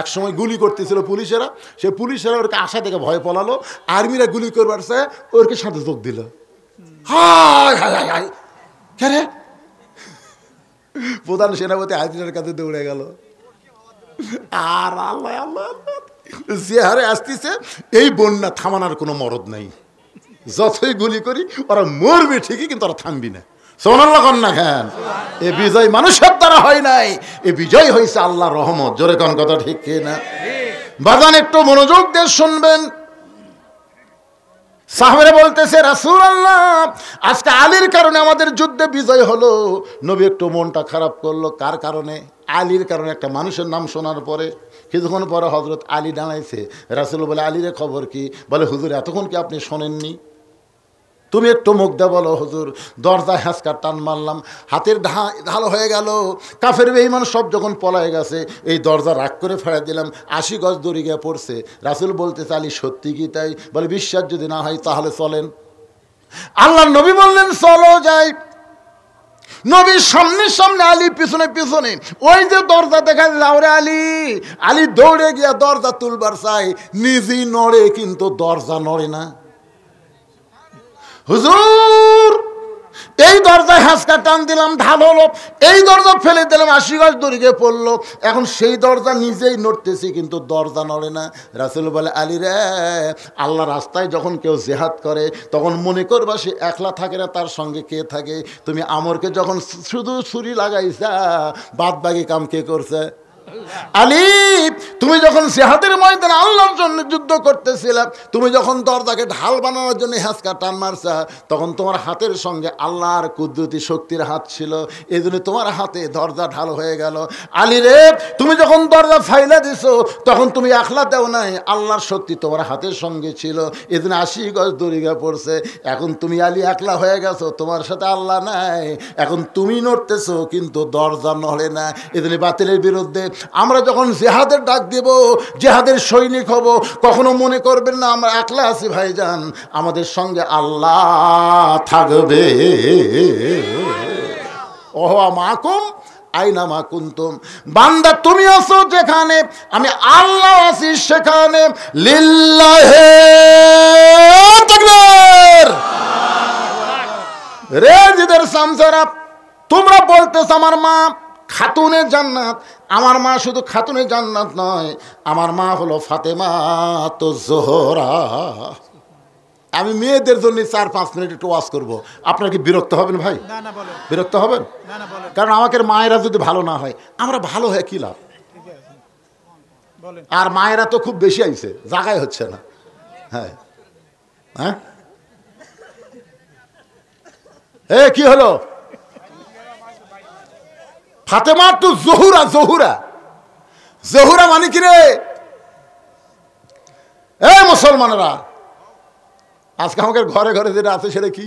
এক সময় গুলি করতেছিল পুলিশেরা, সে পুলিশেরা ওরকে আশা থেকে ভয় পলালো, আর্মিরা গুলি করবার চায়, ওরকে সাথে যোগ দিল। হায় হায় হায় হায়, কে রে? প্রধান সেনাপতি হাজিরার কাছে দৌড়ে গেল। আর আল্লাহ আল্লাহ, যে হারে আসতেছে এই বন্যা থামানোর কোনো মরদ নাই। যতই গুলি করি ওরা মরবে ঠিকই, কিন্তু ওরা থামবি না। সুবহানাল্লাহ কন না কেন? এ বিজয় মানুষের দ্বারা হয় নাই, এ বিজয় হয়েছে আল্লাহর রহমত। জোরে কোন কথা ঠিক কি না? বাজান একটু মনোযোগ দিয়ে শুনবেন। সাহাবারা বলতেছে, রাসূলুল্লাহ আজকে আলীর কারণে আমাদের যুদ্ধে বিজয় হলো। নবী একটু মনটা খারাপ করলো। কার কারণে? আলীর কারণে। একটা মানুষের নাম শোনার পরে কিছুক্ষণ পরে হযরত আলী দাঁড়াইছে। রাসূল বলে, আলীর খবর কি? বলে, হুজুর এতক্ষণ কি আপনি শোনেননি? তুমি একটু মুখ দে বলো। হুজুর দরজায় হ্যাঁচকা টান মারলাম, হাতের ঢাল হয়ে গেল। কাফের বেঈমান সব যখন পলায় গেছে, এই দরজা রাগ করে ফেলে দিলাম, 80 গজ দড়ি গিয়ে পড়ছে। রাসূল বলতেছে, আলী সত্যি কি তাই? বলে, বিশ্বাস যদি না হয় তাহলে চলেন। আল্লাহর নবী বললেন, চলো যাই। নবীর সামনে সামনে, আলী পিছনে পিছনে। ওই যে দরজা দেখা যাও রে আলী। আলী দৌড়ে গিয়া দরজা তুলবার চাই, নিজেই নড়ে কিন্তু দরজা নড়ে না। হুজুর এই দরজায় হ্যাঁচকা টান দিলাম, ঢাল হলো, এই দরজা ফেলে দিলাম, 80 গজ দড়ি গিয়ে পড়লো। এখন সেই দরজা নিজেই নড়তেছি কিন্তু দরজা নড়ে না। রাসূল বলে, আলী রে, আল্লাহ রাস্তায় যখন কেউ জিহাদ করে তখন মনে করবা সে একলা থাকে না, তার সঙ্গে কে থাকে। তুমি আমরকে যখন শুধু ছুরি লাগাইছা, বাদ বাকি কাম কে করছে? আলী তুমি যখন জিহাদের ময়দানে আল্লাহর জন্য যুদ্ধ করতেছিলা, তুমি যখন দরজাকে ঢাল বানানোর জন্য হ্যাঁচকা টান মারছা, তখন তোমার হাতের সঙ্গে আল্লাহর কুদরতি শক্তির হাত ছিল, এই জন্য তোমার হাতে দরজা ঢাল হয়ে গেল। আলী রে, তুমি যখন দরজা ফাইলা দিছো তখন তুমি একলা দেও নাই, আল্লাহর শক্তি তোমার হাতের সঙ্গে ছিল, এই জন্য 80 গজ দড়ি গিয়ে পড়ছে। এখন তুমি আলী একলা হয়ে গেছো, তোমার সাথে আল্লাহ নাই, এখন তুমি নড়তেছো কিন্তু দরজা নড়ে না। এই জন্য বাতিলের বিরুদ্ধে আমরা যখন জিহাদের ডাক দেব, জিহাদের সৈনিক হব, কখনো মনে করবেন না আমরা একলা আছি ভাইজান, আমাদের সঙ্গে আল্লাহ থাকবে। ওয়া মাকুম আইনা মা কুনতুম। বান্দা তুমি আছো যেখানে, আমি আল্লাহ আছি সেখানে। লিল্লাহি তাকবীর। রে জিদের সামসারা, তোমরা বলতেছ আমার মা খাতুনে জান্নাত। আমার মা শুধু খাতুনে জান্নাত নয়, আমার মা হলো ফাতেমা তো জোহরা। আমি মেয়েদের জন্য 4-5 মিনিট একটু ওয়াজ করবো। আপনারা কি বিরক্ত হবেন ভাই? বিরক্ত হবেন? কারণ আমাদের মায়েরা যদি ভালো না হয়, আমরা ভালো হয়ে কি লাভ? আর মায়েরা তো খুব বেশি আইছে, জায়গায় হচ্ছে না। হ্যাঁ হ্যাঁ, এ কি হলো? ফাতেমা তো জহুরা। জহুরা জহুরা মানে কি রে? এ মুসলমানেরা, আজকে আমাদের ঘরে ঘরে যেটা আছে সেটা কি?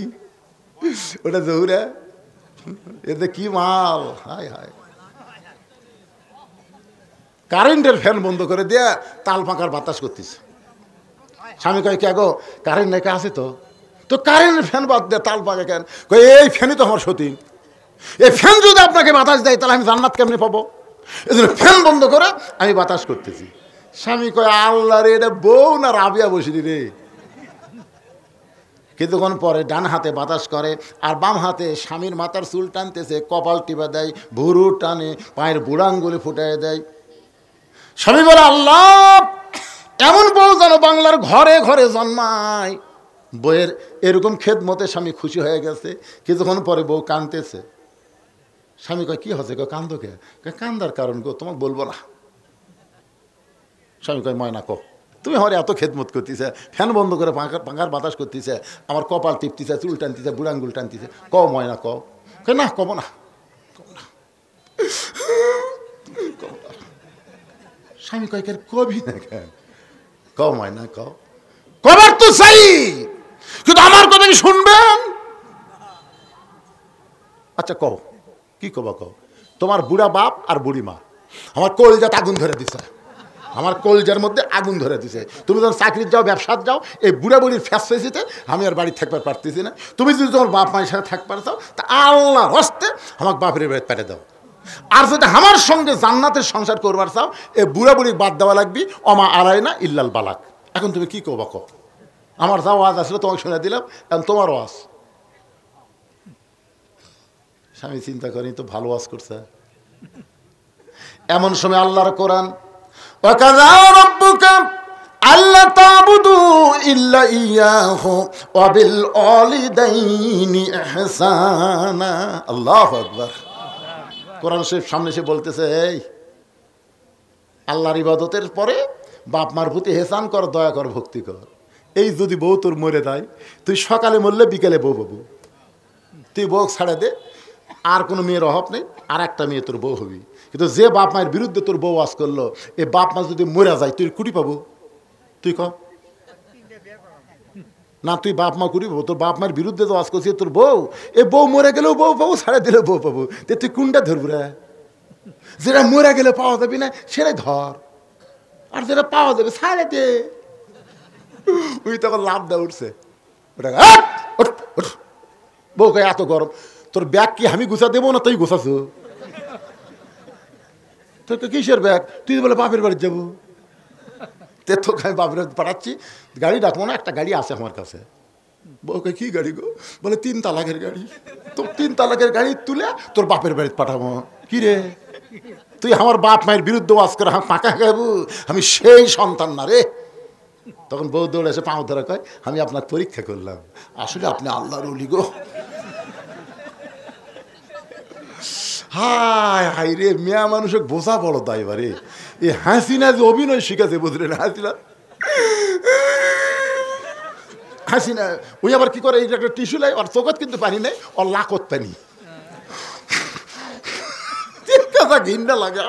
ওটা জহুরা। এতে কি মাল! হায় হায়, কারেন্টের ফ্যান বন্ধ করে দিয়ে তাল পাকার বাতাস করতেছে। স্বামী কয়, কে গো, কারেন্ট নাকি আছে তো? তো কারেন্টের ফ্যান বাদ দিয়ে তাল পাকা কেন? কয়, এই ফ্যানই তো আমার সতী। এই ফ্যান যদি আপনাকে বাতাস দেয় তাহলে আমি জান্নাত কেমনে পাবো? এই জন্য ফ্যান বন্ধ করে আমি বাতাস করতেছি। স্বামী কয়, আল্লাহ রে, এটা বউ না রাবিয়া বসিনি রে। কিছুক্ষণ পরে ডান হাতে বাতাস করে আর বাম হাতে স্বামীর মাথার চুল টানতেছে, কপাল টিপা দেয়, ভুরু টানে, পায়ের বুড়াঙ্গুলি ফুটাই দেয়। স্বামী বলে, আল্লাহ, এমন বউ যেন বাংলার ঘরে ঘরে জন্মায়। বউয়ের এরকম খেদমতে স্বামী খুশি হয়ে গেছে। কিছুক্ষণ পরে বউ কাঁদতেছে। স্বামী কয়, কি হচ্ছে গো, কান্দো কে? কান্দার কারণ গো তোমাকে বলবো না। স্বামী কয়, ময়না কো, তুমি আমার এত খেদমত করতেছে, ফ্যান বন্ধ করে পাঙ্কার বাতাস করতেছে, আমার কপাল টিপতেছে, চুল টানতেছে, বুড়াঙ্গুল টানতেছে, ক ময়না ক। না কব না। স্বামী কয়, কবি না কেন? ক ময়না ক, কবার তো চাই, কিন্তু আমার কথা কি শুনবেন? আচ্ছা কও, কি কবা কও। তোমার বুড়া বাপ আর বুড়ি মা আমার কলজাতে আগুন ধরে দিছে, আমার কলজার মধ্যে আগুন ধরে দিছে। তুমি যখন চাকরির যাও, ব্যবসার যাও, এই বুড়া বুড়ির ফ্যাসিলিটিতে আমি আর বাড়ি থাকবার পারতেছি না। তুমি যদি তোমার বাপ মায়ের সাথে থাকবার চাও, তা আল্লাহ হস্তে আমাকে বাপের বাড়ি পেটে দাও। আর যদি আমার সঙ্গে জান্নাতের সংসার করবার চাও, এই বুড়া বুড়ি বাদ দেওয়া লাগবি, অমা আড়াই না ইল্লাল বালাক। এখন তুমি কি কবা কো? আমার যা ওয়াজ আসলে তোমাকে শুনে দিলাম, এখন তোমার ওয়াজ। স্বামী চিন্তা করি, তো ভালো ওয়াজ করছে। এমন সময় আল্লাহর কোরআন, ওয়াকাযা রাব্বুকা আল্লাহ তা'বুদু ইল্লা ইয়াহু ওয়া বিল ওয়ালিদাইনি ইহসানা। আল্লাহু আকবার। কোরআন শরীফ সামনে এসে বলতেছে, এই আল্লাহর ইবাদতের পরে বাপ মার প্রতি এহসান কর, দয়া কর, ভক্তি কর। এই যদি বউ তোর মরে দেয়, তুই সকালে মরলে বিকেলে বউ পাবো, তুই বউ ছাড়ে দে, আর কোনো মেয়ের অভাব নেই, আর একটা মেয়ে তোর বউ হবি। কিন্তু যে বাপ মায়ের বিরুদ্ধে তোর বউ ওয়াজ করলো, এই বাপ মা যদি মরে যায় তুই কুড়ি পাবো? তুই ক না, তুই বাপ মা কুড়ি পাবো? তোর বাপ মায়ের বিরুদ্ধে তো ওয়াজ করছিস তোর বউ, এই বউ মরে গেলেও বউ পাবো, ছাড়ে দিলেও বউ পাবো। তুই কোনটা ধরবো রে? যেটা মরে গেলে পাওয়া যাবি না সেটাই ধর, আর যেটা পাওয়া যাবে ছাড়ে দে। ওই তখন লাভ দেওয়া উঠছে, বউ কে এত গরম, তোর ব্যাগ কি আমি গুছা দেবো না তুই গুছাছো? তোর কিসের ব্যাগ? তুই বলে বাপের বাড়ি যাবো, তে তোকে আমি বাপের বাড়ি পাঠাচ্ছি, গাড়ি ডাকবো না, একটা গাড়ি আছে আমার কাছে। বউকে কি গাড়ি গো? বলে 3 তালাকের গাড়ি। তো 3 তালাকের গাড়ি তুলে তোর বাপের বাড়িতে পাঠাবো। কি রে, তুই আমার বাপ মায়ের বিরুদ্ধে ওয়াজ করে পাকা খাবো? আমি সেই সন্তান না রে। তখন বউ দৌড়ে এসে পাও ধরে কয়, আমি আপনার পরীক্ষা করলাম, আসলে আপনি আল্লাহর ওলি গো। হায় হাই রে, মেয়া মানুষের বোঝা বড় দায় বারে। এই হাসিনা যে অভিনয় শিখাছে বুঝলেন, হাসিনা ওই আবার কি করে, এই একটা টিস্যু লাই, ওর চোখত কিন্তু পানি নেই, ওর লাকত পানি, ঘিন্না লাগে।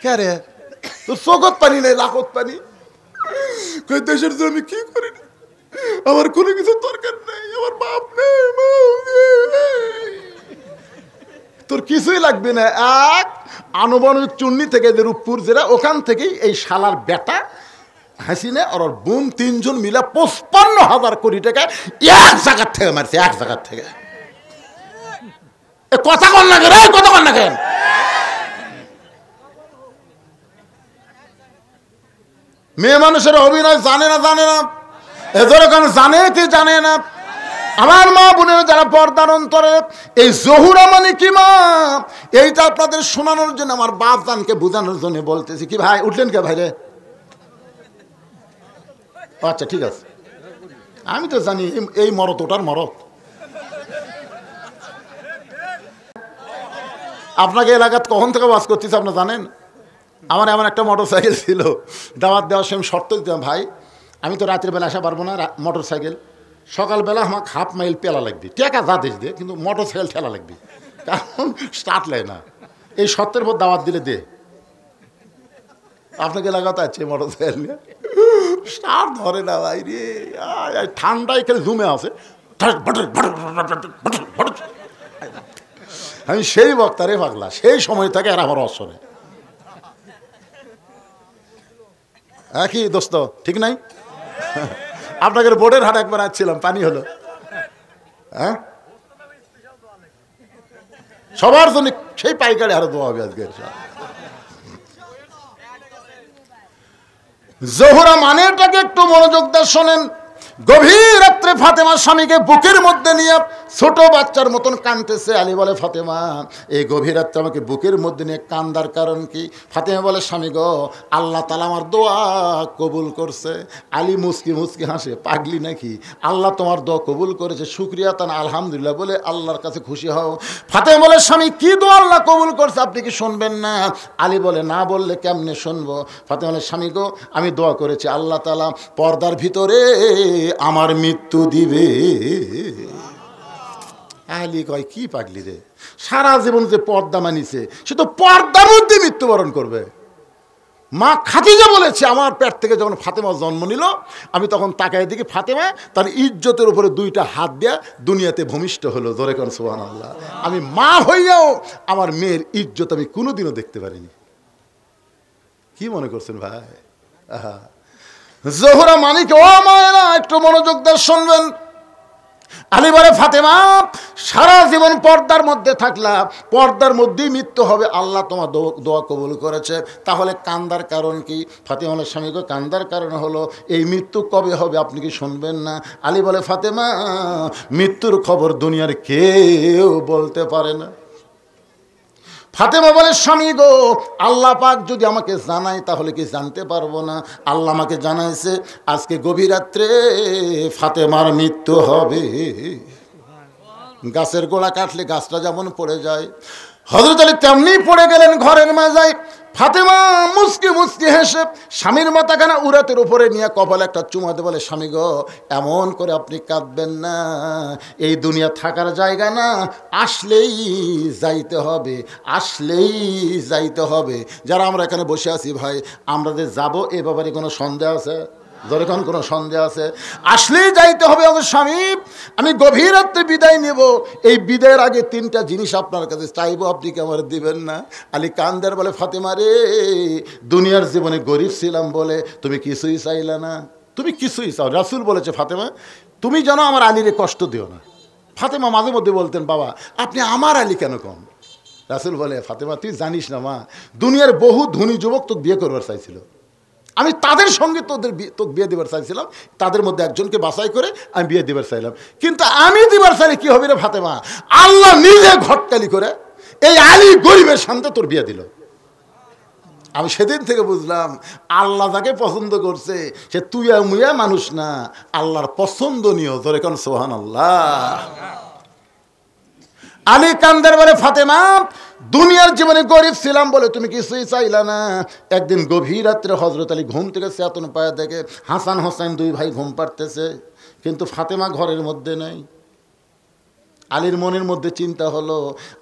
কে রে, তোর চোখত পানি নেই, লাকত পানি। দেশের জন্য আমি কি করি, আমার কোনো কিছু দরকার নেই, আমার বাপ নেই, তোর কিছুই লাগবে না। এক আনুবানুক চুন্নি থেকে যে রূপপুর জেলা, ওখান থেকেই এই শালার বেটা হাসিনা আর ওর বোন 3 জন মিলে 55,000 কোটি টাকা এক জায়গার থেকে মারছে, এক জায়গার থেকে। কথা কন না কেন, কথা কন না কেন? মেয়ে মানুষের অভিনয় জানে না, জানে না, এদের কেন জানে কি জানে না। আমার মা বোনের যারা পর্দার অন্তরে, এই জহুরা মানে কি মা, এইটা আপনাদের শোনানোর জন্য, আমার বাপ জানকে বোঝানোর জন্য বলতেছি। কি ভাই উঠলেন কে ভাই রে? আচ্ছা ঠিক আছে, আমি তো জানি এই মরত ওটার মরত। আপনাকে এলাকাত কখন থেকে বাস করতেছে আপনারা জানেন? আমার এমন একটা মোটর সাইকেল ছিল, দাওয়াত দেওয়ার সময় শর্ত দিতাম, ভাই আমি তো রাতের বেলা আসা পারবো না, মোটর সাইকেল সকালবেলা আমাকে 1/2 মাইল পেলা লাগবে, টাকা যা দেশ দে, কিন্তু মোটর সাইকেল ঠেলা লাগবে, কারণ স্টার্ট লাই না। এই শর্তের পর দাওয়াত দিলে দে। আপনাকে এলাকাতে আছে মোটর সাইকেল নিয়ে, স্টার্ট ধরে না ভাই রে, ঠান্ডায় খেলে জুমে আছে। আমি সেই বক্তারে পাগলা, সেই সময় থেকে আর আমার অসরে একই দোস্ত, ঠিক নাই? আপনাদের বোর্ডের হাট একবার আসছিলাম, পানি হলো, হ্যাঁ সবার জন্য সেই পাইকারি আরো দোয়া হবে আজকে। জোহরা মানেটাকে একটু মনোযোগ দিয়ে শোনেন। গভীর রাত্রে ফাতেমা স্বামীকে বুকের মধ্যে নিয়ে ছোট বাচ্চার মতন কাঁদতেছে। আলী বলে, ফাতেমা এই গভীর রাত্রে আমাকে বুকের মধ্যে নিয়ে কান্দার কারণ কি? ফাতেমা বলে, স্বামী গো, আল্লাহ তাআলা আমার দোয়া কবুল করছে। আলী মুস্কি মুস্কি হাসে, পাগলি নাকি? আল্লাহ তোমার দোয়া কবুল করেছে, শুকরিয়া তান আলহামদুলিল্লাহ বলে আল্লাহর কাছে খুশি হও। ফাতেমা বলে, স্বামী কি দোয়া আল্লাহ কবুল করছে, আপনি কি শুনবেন না? আলী বলে, না বললে কেমনে শুনবো? ফাতেমা বলে, স্বামী গো, আমি দোয়া করেছি আল্লাহ তাআলা পর্দার ভিতরে আমার মৃত্যু দিবে। আলী কয়, কি পাগলি রে, সারা জীবন যে পর্দা মানিছে সে তো পর্দার মধ্যে মৃত্যুবরণ করবে। মা খাদিজা বলেছে, আমার পেট থেকে যখন ফাতেমা জন্ম নিল, আমি তখন তাকায় দেখি ফাতেমা তার ইজ্জতের উপরে 2টা হাত দেয়া দুনিয়াতে ভূমিষ্ঠ হলো। জোরে কর সুবহানাল্লাহ। আমি মা হইয়াও আমার মেয়ের ইজ্জত আমি কোনোদিনও দেখতে পারিনি। কি মনে করছেন ভাই? আহা, জোহরা মানিক, ও মায়েরা একটু মনোযোগ দিয়ে শুনবেন। আলী বলে, ফাতেমা সারা জীবন পর্দার মধ্যে থাকলা, পর্দার মধ্যেই মৃত্যু হবে, আল্লাহ তোমার দোয়া কবুল করেছে, তাহলে কান্দার কারণ কি? ফাতেমা বলে, স্বামীকে কান্দার কারণ হলো এই মৃত্যু কবে হবে আপনি কি শুনবেন না? আলী বলে, ফাতেমা মৃত্যুর খবর দুনিয়ার কেউ বলতে পারে না। ফাতেমা বলে, স্বামী গো, আল্লাহ পাক যদি আমাকে জানায় তাহলে কি জানতে পারবো না? আল্লাহ আমাকে জানাইছে আজকে গভীর রাত্রে ফাতেমার মৃত্যু হবে। গাছের গোড়া কাটলে গাছটা যেমন পড়ে যায়, হযরত আলী তেমনি পড়ে গেলেন ঘরের মাজায়। ফাতেমা মুচকি মুচকি হেসে স্বামীর মাথাখানা উরাতের উপরে নিয়ে কপালে একটা চুমাতে বলে, স্বামী গো, এমন করে আপনি কাঁদবেন না, এই দুনিয়া থাকার জায়গা না, আসলেই যাইতে হবে, আসলেই যাইতে হবে। যারা আমরা এখানে বসে আছি ভাই, আমরা যে যাবো এ ব্যাপারে কোনো সন্দেহ আছে? যখন কোনো সন্দেহ আছে? আসলেই যাইতে হবে। আমার স্বামী, আমি গভীর রাত্রে বিদায় নেব, এই বিদায়ের আগে তিনটা জিনিস আপনার কাছে চাইবো, আপনি কি আমার দিবেন না? আলী কান্দের বলে, ফাতেমা রে, দুনিয়ার জীবনে গরিব ছিলাম বলে তুমি কিছুই চাইলে না, তুমি কিছুই চাও। রাসূল বলেছে, ফাতেমা তুমি যেন আমার আলীরে কষ্ট দিও না। ফাতেমা মাঝে মধ্যে বলতেন, বাবা আপনি আমার আলী কেন কম? রাসূল বলে, ফাতেমা তুই জানিস না মা, দুনিয়ার বহু ধনী যুবক তোকে বিয়ে করবার চাইছিল, আমি তাদের সঙ্গে তোকে বিয়ে দেবার চাইছিলাম, তাদের মধ্যে একজনকে বাছাই করে আমি বিয়ে দেবার চাইলাম, কিন্তু আমি দিবার চাইলে কি হবে রে ফাতেমা, আল্লাহ নিজে ঘটকালি করে এই আলী গরিবের সামনে তোর বিয়ে দিল। আমি সেদিন থেকে বুঝলাম, আল্লাহ যাকে পছন্দ করছে সে তুইয়া মুইয়া মানুষ না, আল্লাহর পছন্দনীয়। তোর এখন সুবহানাল্লাহ। আলী কান্দের বলে, ফাতেমা দুনিয়ার জীবনে গরিব ছিলাম বলে তুমি কিছুই চাইলা না। একদিন গভীর রাত্রে হযরত আলী ঘুম থেকে চেতন পায়া দেখে হাসান হোসেন দুই ভাই ঘুম পাড়তেছে, কিন্তু ফাতেমা ঘরের মধ্যে নেই। আলীর মনের মধ্যে চিন্তা হলো,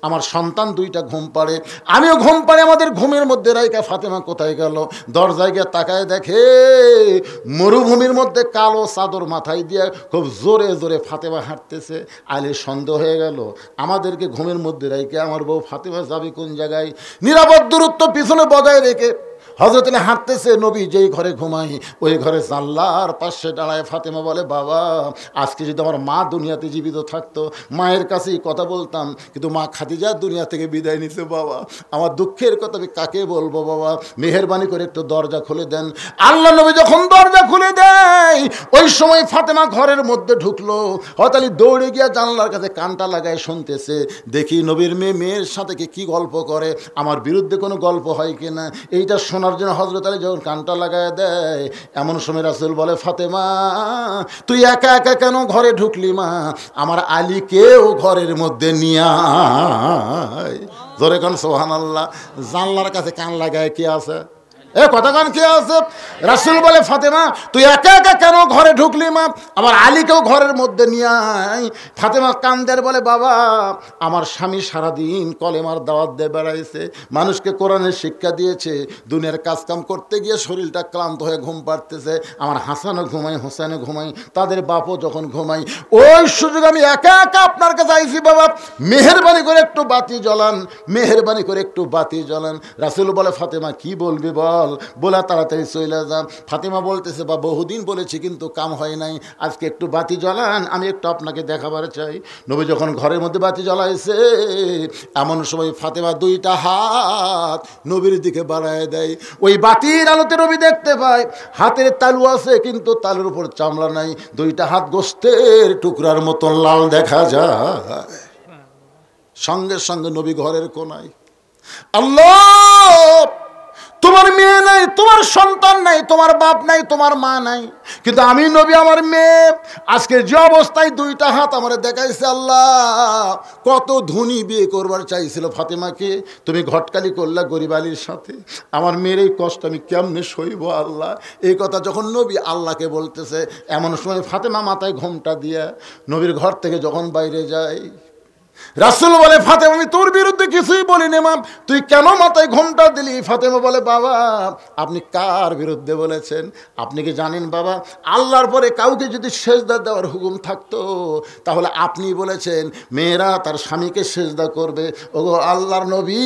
আমার সন্তান দুইটা ঘুম পাড়ে, আমিও ঘুম পাড়ে, আমাদের ঘুমের মধ্যে রাইকা ফাতেমা কোথায় গেল? দরজায় গিয়ে তাকায় দেখে মরুভূমির মধ্যে কালো চাদর মাথায় দিয়ে খুব জোরে জোরে ফাতেমা হাঁটতেছে। আলীর সন্দেহ হয়ে গেল, আমাদেরকে ঘুমের মধ্যে রাইকে আমার বউ ফাতেমা যাবে কোন জায়গায়? নিরাপদ দূরত্ব পিছনে বজায় রেখে হযরত আলী হাঁটতেছে। নবী যেই ঘরে ঘুমাই ওই ঘরে জানলার পাশে দাঁড়ায় ফাতেমা বলে, বাবা আজকে যদি আমার মা দুনিয়াতে জীবিত থাকতো, মায়ের কাছেই কথা বলতাম, কিন্তু মা খাদিজা দুনিয়া থেকে বিদায় নিছে। বাবা আমার দুঃখের কথা আমি কাকে বলবো? বাবা মেহেরবানি করে একটু দরজা খুলে দেন। আল্লাহ নবী যখন দরজা খুলে দেয়, ওই সময় ফাতেমা ঘরের মধ্যে ঢুকলো। হযরত আলী দৌড়ে গিয়া জানলার কাছে কানটা লাগায় শুনতেছে, দেখি নবীর মেয়ের সাথে কি গল্প করে, আমার বিরুদ্ধে কোনো গল্প হয় কিনা। এইটা শোনার জন্য হযরত আলী যখন কানটা লাগায় দেয়, এমন সময় রাসূল বলে, ফাতেমা তুই একা একা কেন ঘরে ঢুকলি? মা আমার আলীকেও ঘরের মধ্যে নিয়ে আয়। জোরে কান সুবহানাল্লাহ। জানলার কাছে কান লাগায় কি আছে? এ কথা কান কি আছে? রাসূল বলে, ফাতেমা তুই একা একা কেন ঘরে ঢুকলি? মা আমার আলীকেও ঘরের মধ্যে নিয়ে আয়। ফাতেমা কান্দের বলে, বাবা আমার স্বামী সারাদিন কলেমার দাওয়াত দিয়ে বেড়াইছে, মানুষকে কোরআনের শিক্ষা দিয়েছে, দুনিয়ার কাজকাম করতে গিয়ে শরীরটা ক্লান্ত হয়ে ঘুম পাড়তেছে। আমার হাসানও ঘুমাই, হোসেনও ঘুমাই, তাদের বাপও যখন ঘুমাই, ওই সুযোগ আমি একা একা আপনার কাছে আইছি। বাবা মেহেরবানি করে একটু বাতি জ্বলান, মেহেরবানি করে একটু বাতি জ্বলান। রাসূল বলে, ফাতেমা কি বলবি বল, বলা তাড়াতাড়ি চলে যান। ফাতেমা বলতেছে, বা বহুদিন বলেছি কিন্তু কাম হয় নাই, আজকে একটু বাতি জ্বলান, আমি একটু আপনাকে দেখাবার চাই। নবী যখন ঘরের মধ্যে বাতি জ্বলাইছে, এমন সময় ফাতেমা দুইটা হাত নবীর দিকে বাড়ায় দেয়। ওই বাতির আলোতে নবী দেখতে পায় হাতের তালু আছে, কিন্তু তালুর উপর চামড়া নাই, দুইটা হাত গোস্তের টুকরার মতন লাল দেখা যায়। সঙ্গে সঙ্গে নবী ঘরের কোনায়, আল্লাহ তোমার মেয়ে নাই, তোমার সন্তান নাই, তোমার বাপ নাই, তোমার মা নাই, কিন্তু আমি নবী আমার মেয়ে আজকের যে অবস্থায় দুইটা হাত আমার দেখাইছে। আল্লাহ কত ধনী বিয়ে করবার চাইছিল ফাতেমাকে, তুমি ঘটকালি করলা গরিব আলীর সাথে, আমার মেয়ের এই কষ্ট আমি কেমনে সইব আল্লাহ। এই কথা যখন নবী আল্লাহকে বলতেছে, এমন সময় ফাতেমা মাথায় ঘোমটা দিয়া নবীর ঘর থেকে যখন বাইরে যায়, রাসূল বলে, ফাতেমা আমি তোর বিরুদ্ধে কিছুই বলিনি মা, তুই কেন মাথায় ঘোমটা দিলি? ফাতেমা বলে, বাবা আপনি কার বিরুদ্ধে বলেছেন? আপনি কি জানেন বাবা, আল্লাহর পরে কাউকে যদি সেজদা দেওয়ার হুকুম থাকতো তাহলে আপনি বলেছেন মেয়েরা তার স্বামীকে সেজদা করবে। ওগো আল্লাহর নবী,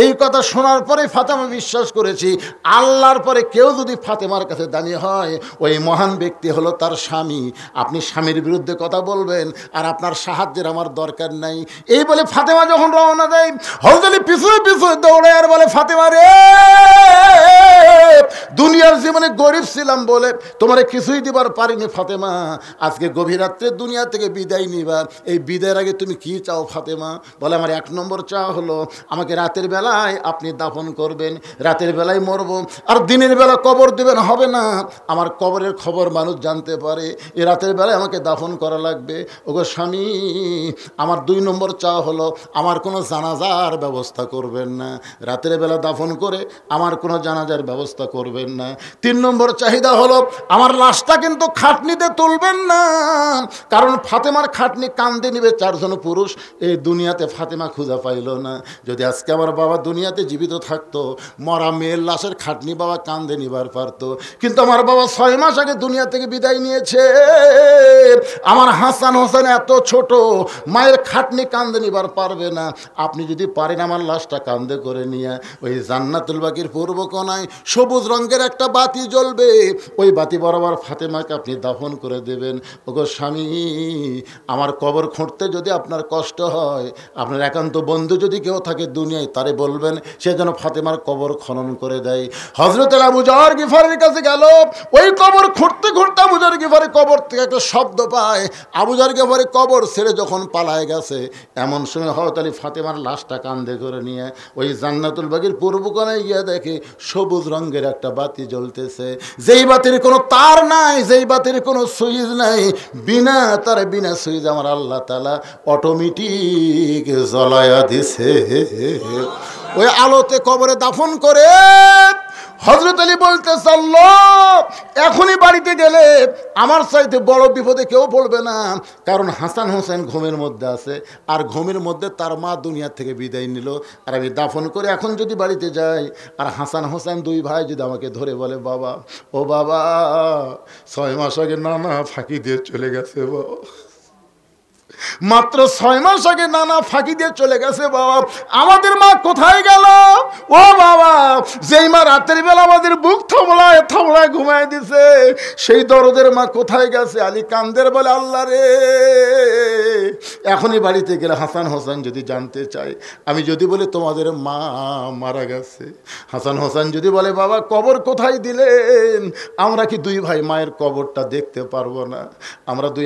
এই কথা শোনার পরে ফাতেমা বিশ্বাস করেছি আল্লাহর পরে কেউ যদি ফাতেমার কাছে দামি হয় ওই মহান ব্যক্তি হলো তার স্বামী। আপনি স্বামীর বিরুদ্ধে কথা বলবেন আর আপনার সাহায্যের আমার দরকার নাই। এই বলে ফাতেমা যখন রওনা দেয় হযরত আলী পিছনে পিছনে দৌড়ে আর বলে ফাতেমা রে, দুনিয়ার জীবনে গরিব ছিলাম বলে তোমারে কিছুই দিবার পারিনি ফাতেমা, আজকে গভীর রাত্রে দুনিয়া থেকে বিদায় নিবা, এই বিদায়ের আগে তুমি কি চাও ফাতেমা? বলে আমার 1 নম্বর চাওয়া হলো আমাকে রাতের বেলায় আপনি দাফন করবেন, রাতের বেলায় মরবো, আর দিনের বেলা কবর দেবেন হবে না, আমার কবরের খবর মানুষ জানতে পারে, এই রাতের বেলায় আমাকে দাফন করা লাগবে। ওগো স্বামী, আমার 2 নম্বর চাওয়া হলো আমার কোনো জানাজার ব্যবস্থা করবেন না, রাতের বেলা দাফন করে আমার কোনো জানাজার ব্যবস্থা করবেন না। 3 নম্বর চাহিদা হলো আমার লাশটা কিন্তু খাটনিতে তুলবেন না, কারণ ফাতেমার খাটনি কান্দে নিবে 4 জন পুরুষ, এই দুনিয়াতে ফাতেমা খুঁজে পাইল না। যদি আজকে আমার বাবা দুনিয়াতে জীবিত থাকতো মরা মেয়ের লাশের খাটনি বাবা কান্দে নিবার পারতো, কিন্তু আমার বাবা 6 মাস আগে দুনিয়া থেকে বিদায় নিয়েছে। আমার হাসান হোসেন এত ছোট, মায়ের খাটনি কান্দে নিবার পারবে না। আপনি যদি পারেন আমার লাশটা কান্দে করে নিয়ে ওই জান্নাতুল বাকির পূর্ব কোণায় সবুজ রঙের একটা বাতি জ্বলবে, ওই বাতি বরাবর ফাতেমাকে আপনি দাফন করে দেবেন। ওগো স্বামী, আমার কবর খুঁড়তে যদি আপনার কষ্ট হয়, আপনার একান্ত বন্ধু যদি কেউ থাকে দুনিয়ায় তারে বলবেন সে যেন ফাতেমার কবর খনন করে দেয়। হযরত আবু যর গিফারের কাছে গেল, ওই কবর খুঁড়তে খুঁড়তে আবু যর গিফারের কবর থেকে একটা শব্দ পায়, আবু যর গিফারের কবর ছেড়ে যখন পালায় গেছে, এমন সময় হযরত আলী ফাতেমার লাশটা কাঁধে করে নিয়ে ওই জান্নাতুল বাকির পূর্ব কোণায় গিয়ে দেখে সবুজ রঙের একটা বাতি জ্বলতেছে, যেই বাতির কোনো তার নাই, যেই বাতির কোনো সুইচ নাই, বিনা তার বিনা সুইচ আমার আল্লাহ তাআলা অটোমেটিক জ্বলায়া দিছে। ওই আলোতে কবরে দাফন করে হযরত আলী বলতেছে আল্লাহ, এখনই বাড়িতে গেলে আমার চাইতে বড় বিপদে কেউ পড়বে না, কারণ হাসান হোসেন ঘুমের মধ্যে আছে, আর ঘুমের মধ্যে তার মা দুনিয়া থেকে বিদায় নিল, আর আমি দাফন করে এখন যদি বাড়িতে যাই আর হাসান হোসেন 2 ভাই যদি আমাকে ধরে বলে বাবা, ও বাবা 6 মাস আগে নানা ফাঁকি দিয়ে চলে গেছে বাবা, মাত্র 6 মাস আগে নানা ফাঁকি দিয়ে চলে গেছে বাবা, আমাদের মা কোথায় গেল? ও বাবা, যেই মা রাতের বেলা আমাদের বুক থামড়ায় থামড়ায় ঘুমায় দিছে, সেই দরদের মা কোথায় গেছে? আলী কান্দের বলে আল্লাহ রে, এখনই বাড়িতে গেলে হাসান হোসেন যদি জানতে চাই, আমি যদি বলি তোমাদের মা মারা গেছে, হাসান হোসেন যদি বলে বাবা কবর কোথায় দিলেন, আমরা কি 2 ভাই মায়ের কবরটা দেখতে পারবো না?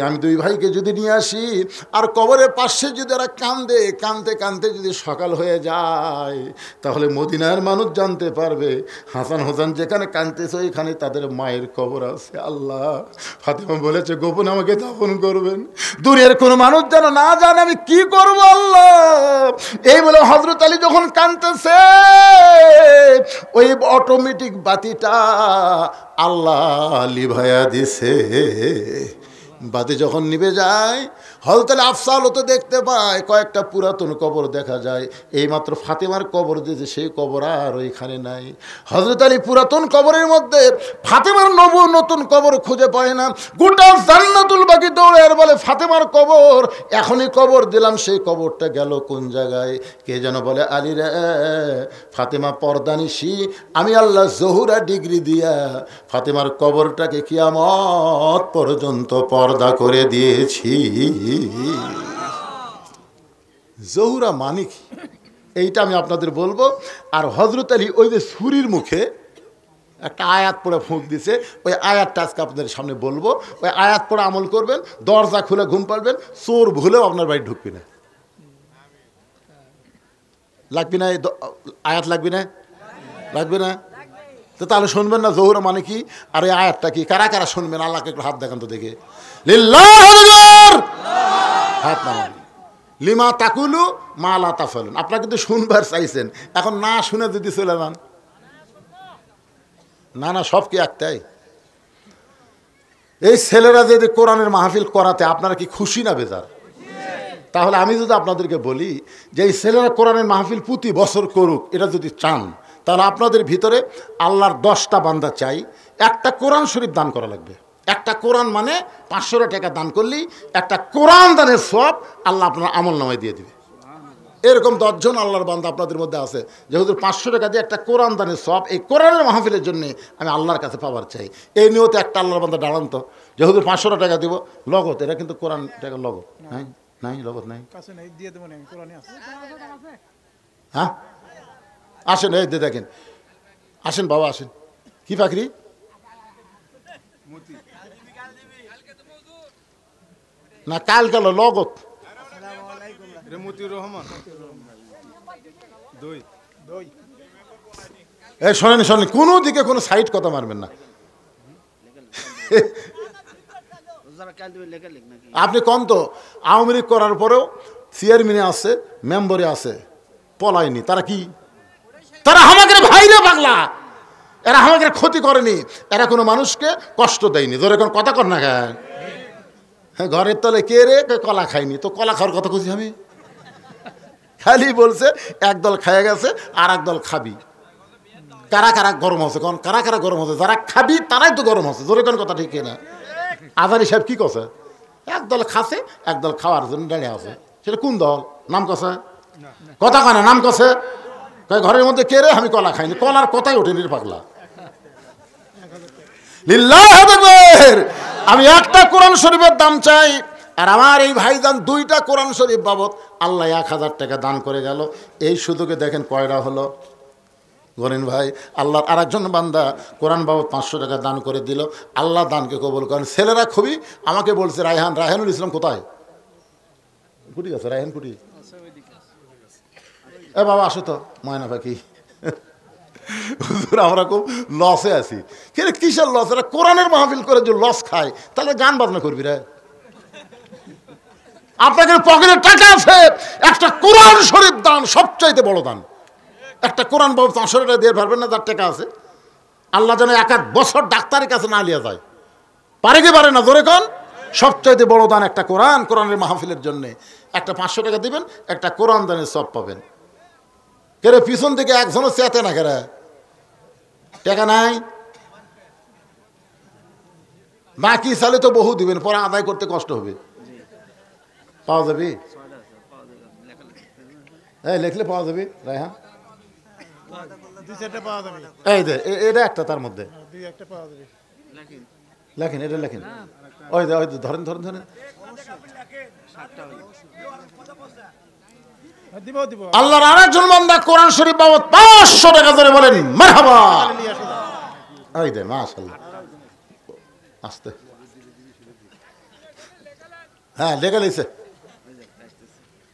আমি 2 ভাইকে যদি নিয়ে আসি আর কবরের পাশে যদি এরা কান্দে কানতে কানতে যদি সকাল হয়ে যায়, তাহলে মদিনার মানুষ জানতে পারবে হাসান হোসেন যেখানে কাঁদতেছে ওইখানে তাদের মায়ের কবর আছে। আল্লাহ, ফাতেমা বলেছে গোপন আমাকে দাফন করবেন, দূরের কোনো মানুষ যেন না জানে, আমি কি করব আল্লাহ? এই বলে হযরত আলী যখন কাঁদতেছে, ওই অটোমেটিক বাতিটা আল্লাহ লিভায়া দিছে। বাতি যখন নিভে যায়, হযরত আলী আফসালতে দেখতে পায় কয়েকটা পুরাতন কবর দেখা যায়, এইমাত্র ফাতেমার কবর দিয়েছে সেই কবর আর ওইখানে নাই। হযরত আলী পুরাতন কবরের মধ্যে ফাতেমার নতুন কবর খুঁজে পায় না, গোটা জান্নাতুল বাকি দৌড়ে আর বলে ফাতেমার কবর, এখনই কবর দিলাম, সেই কবরটা গেল কোন জায়গায়? কে যেন বলে আলী রে, ফাতেমা পর্দানিশি, আমি আল্লাহ জহুরা ডিগ্রি দিয়া ফাতেমার কবরটাকে কিয়ামত পর্যন্ত পর্দা করে দিয়েছি। জহুরা মানে কি এইটা আমি আপনাদের বলবো। আর হযরত আলী ওই যে ছুরির মুখে একটা আয়াত পড়ে ফুঁক দিছে, ওই আয়াতটা আজকে আপনাদের সামনে বলবো, ওই আয়াত পড়ে আমল করবেন, দরজা খুলে ঘুম পাড়বেন, চোর ভুলেও আপনার বাড়ি ঢুকবি না। লাগবে না আয়াত? লাগবে না? লাগবে না? তো তাহলে শুনবেন না জহুরা মানে কি আর এই আয়াতটা কি? কারা কারা শুনবেন? আল্লাহকে একটু হাত দেখান তো দেখে। হাত নামান। লিমা তাকুলু মা লা তাফালুন। আপনারা কিন্তু শুনবার চাইছেন, এখন না শুনে যদি চলে যান, না সব কি একটাই? এই ছেলেরা যদি কোরআনের মাহফিল করাতে আপনারা কি খুশি না বেজার? তাহলে আমি যদি আপনাদেরকে বলি যে এই ছেলেরা কোরআনের মাহফিল প্রতি বছর করুক, এটা যদি চান, তাহলে আপনাদের ভিতরে আল্লাহর 10টা বান্দা চাই, একটা কোরআন শরীফ দান করা লাগবে। একটা কোরআন মানে 500 টাকা দান করলেই একটা কোরআন দানের সওয়াব আল্লাহ আপনার আমল নামায় দিয়ে দিবে। এরকম 10 জন আল্লাহর বান্দা আপনাদের মধ্যে আছে যে হুজুর 500 টাকা দিয়ে একটা কোরআন দানের সব এই কোরআনের মাহফিলের জন্য আমি আল্লাহর কাছে পাওয়ার চাই। এই নিয়তে একটা আল্লাহর বান্দা দাঁড়ান তো যে হুজুর 500 টাকা দিব লগত, এটা কিন্তু কোরআন টাকা লগত নাই, নাই লগত নাই। হ্যাঁ আসেন, এই দেখেন, আসেন বাবা আসেন। কি ফাকরি না কাল কাল লগত এই শোনেন শোনেন, কোনো দিকে কোনো সাইড কথা মারবেন না। আপনি কোন তো আওয়ামী লীগ করার পরেও চেয়ারম্যানে আছে, মেম্বারে আছে, পলায়নি। তারা কি? তারা আমাদের ভাইরে পাগলা, এরা আমাদের ক্ষতি করেনি, এরা কোনো মানুষকে কষ্ট দেয়নি। ধরে কোন কথা কর না খায় ঘরের তলে কে রে কলা খায়নি, তো কলা খাওয়ার কথা খুঁজি আমি? খালি বলছে একদল খাইয়া গেছে আর একদল খাবি। কারা কারা গরম হচ্ছে, কোন কারা কারা গরম হচ্ছে? যারা খাবি তারাই তো গরম হচ্ছে। জোরে কোন কথা ঠিক না? আজারি সাহেব কি কছে? একদল খাচ্ছে, একদল খাওয়ার জন্য দাঁড়িয়ে আছে। সেটা কোন দল? নাম কছে? কথা কানা নাম কছে? ঘরের মধ্যে কে রে? আমি কলা খাইনি। কলার কথাই ওঠেনি পাগলা। লিল্লাহ আকবার। আমি একটা কোরআন শরীফের দাম চাই, আর আমার এই ভাইজান 2টা কোরআন শরীফ বাবদ আল্লাহ 1000 টাকা দান করে গেল। এই সুযোগে দেখেন কয়টা হলো গরেন ভাই। আল্লাহর আরেকজন বান্দা কোরআন বাবদ 500 টাকা দান করে দিল। আল্লাহ দানকে কবুল করেন। ছেলেরা খুবই আমাকে বলছে রায়হানুল ইসলাম কোথায়? কুটি আছে রায়হান কুটি? এ বাবা আসো তো ময়না পাখি। আমরা খুব লসে আছি। কিন্তু কিসের লস? এরা কোরআনের মাহফিল করে যে লস খায়, তাহলে গান বাজনা করবি রে? আপনাদের পকেটে টাকা আছে, একটা কোরআন শরীফ দান সবচাইতে বড় দান। একটা কোরআন বাবু 500 টাকা দিয়ে পারবেন না? যার টাকা আছে আল্লাহ যেন 1 বছর ডাক্তারের কাছে না লিয়া যায়। পারে কি পারে না? জোরে কোন? সবচাইতে বড় দান একটা কোরআন। কোরআনের মাহফিলের জন্য একটা 500 টাকা দিবেন, একটা কোরআন দানের সব পাবেন। কেরে পিছন থেকে একজনও চেতে না, কেরে টাকা নাই, বাকি সালে তো বহু দিবেন, পরে আদায় করতে কষ্ট হবে। পাওয়া যাবে? এই লেখলে পাওয়া যাবে রায়হান? এই যে এটা একটা, তার মধ্যে লেখেন, এটা লেখেন। ওই যে ধরেন ধরেন ধরেন। আল্লাহর আরেকজন বান্দা কোরআন শরীফ বাবদ 500 টাকা ধরে বলেন মারহাবা। এই দে মাশাআল্লাহ। আস্তে, হ্যাঁ লেখা লইছে।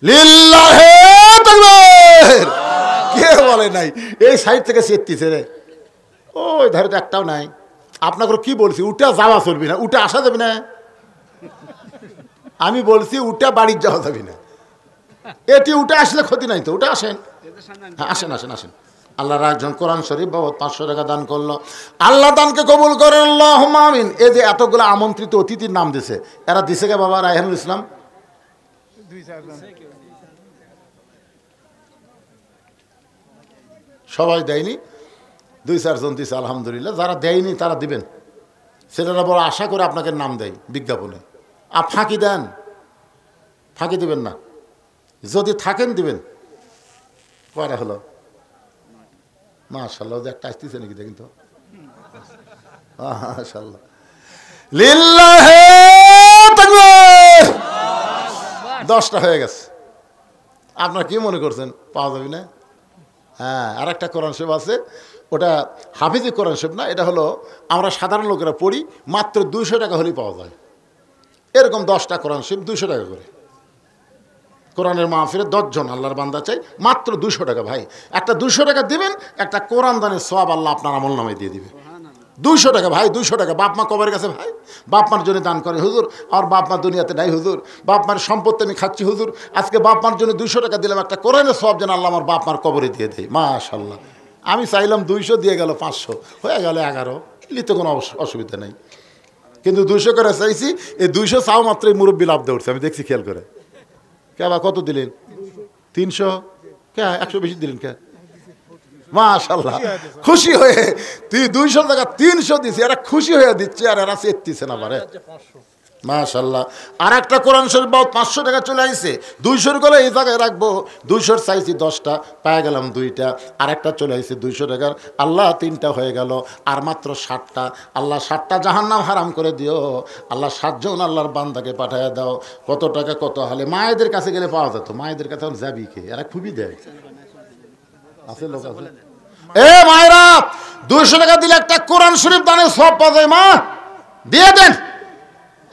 লিল্লাহি তাকবীর। কে বলে নাই? এই সাইড থেকে চেতিছে রে। ওই ধারে তো একটাও নাই। আপনাকে কি বলছি? উঠা যাওয়া চলবি না, উঠে আসা যাবে না। আমি বলছি উঠা বাড়ির যাওয়া যাবি না। এটি উঠে আসলে ক্ষতি নাই তো, উঠে আসেন। হ্যাঁ আসেন আসেন আসেন। আল্লাহর একজন কোরআন শরীফ বাবদ 500 টাকা দান করলো। আল্লাহ দানকে কবুল করেন, আল্লাহুম্মা আমিন। এই যে এতগুলো আমন্ত্রিত অতিথির নাম দিছে, এরা দিছে কে বাবা? রায়হানুল ইসলাম সবাই দেয়নি, 2-4 জন দিছে আলহামদুলিল্লাহ। যারা দেয়নি তারা দিবেন। ছেলেরা বড় আশা করে আপনাকে নাম দেয় বিজ্ঞাপনে। আর ফাঁকি দেন? ফাঁকি দিবেন না, যদি থাকেন দিবেন। কয়টা হলো? মাশাআল্লাহ, যে একটা আসতেছে নাকি দেখেন তো। মাশাআল্লাহ, লিল্লাহি তাকবীর। 10টা হয়ে গেছে। আপনারা কি মনে করছেন পাওয়া যাবে না? হ্যাঁ, আর একটা কোরআন শরীফ আছে, ওটা হাফিজি কোরআন শরীফ না, এটা হলো আমরা সাধারণ লোকেরা পড়ি, মাত্র 200 টাকা হলেই পাওয়া যায়। এরকম 10টা কোরআন শরীফ 200 টাকা করে। কোরআনের মাহফিলে 10 জন আল্লাহর বান্দা চাই, মাত্র 200 টাকা। ভাই একটা 200 টাকা দিবেন, একটা কোরআন দানের সওয়াব আল্লাহ আপনার আমল নামায় দিয়ে দিবে। 200 টাকা ভাই, 200 টাকা। বাপ মা কবরের কাছে ভাই, বাপ মার জন্য দান করে হুজুর, আর বাপ মা দুনিয়াতে নাই হুজুর, বাপ মার সম্পত্তি আমি খাচ্ছি হুজুর, আজকে বাপ মার জন্য 200 টাকা দিলাম, একটা কোরআনের সওয়াব যেন আল্লাহ আমার বাপ মার কবরে দিয়ে দেয়। মাশাআল্লাহ। আমি চাইলাম 200, দিয়ে গেল 500, হয়ে গেল 11। নিতে কোনো অসুবিধা নেই, কিন্তু 200 করে চাইছি। এই 200 চাও মাত্রই মুরব্বী লাভ দিয়ে উঠছে, আমি দেখছি খেয়াল করে। কে বা কত দিলেন? 300? কে 100 বেশি দিলেন কে? মাশাআল্লাহ, খুশি হয়ে তুই 200 টাকা 300 দিছি, এরা খুশি হয়ে দিচ্ছে, আর এরা চেতিছে না পারে। মাশাআল্লাহ। আর একটা কোরআন শরীফ বাবদ 500 টাকা চলে আইছে। 200 করে এই জায়গায় রাখবো। 200 চাইছি 10টা, পায়ে গেলাম 2টা। আর একটা চলে আইছে 200 টাকার। আল্লাহ 3টা হয়ে গেল, আর মাত্র 60টা। আল্লাহ 60টা জাহান্নাম হারাম করে দিও। আল্লাহ 7 জন আল্লাহর বান্দাকে পাঠায় দাও। কত টাকা কত হলে মায়েদের কাছে গেলে পাওয়া যেত। মায়েদের কাছে যাবি কে? এরা খুবই দেয়, আছে লোক আছে। এ মায়েরা, 200 টাকা দিলে একটা কোরআন শরীফ দানের সব পাওয়া যায়। মা দিয়ে দেন।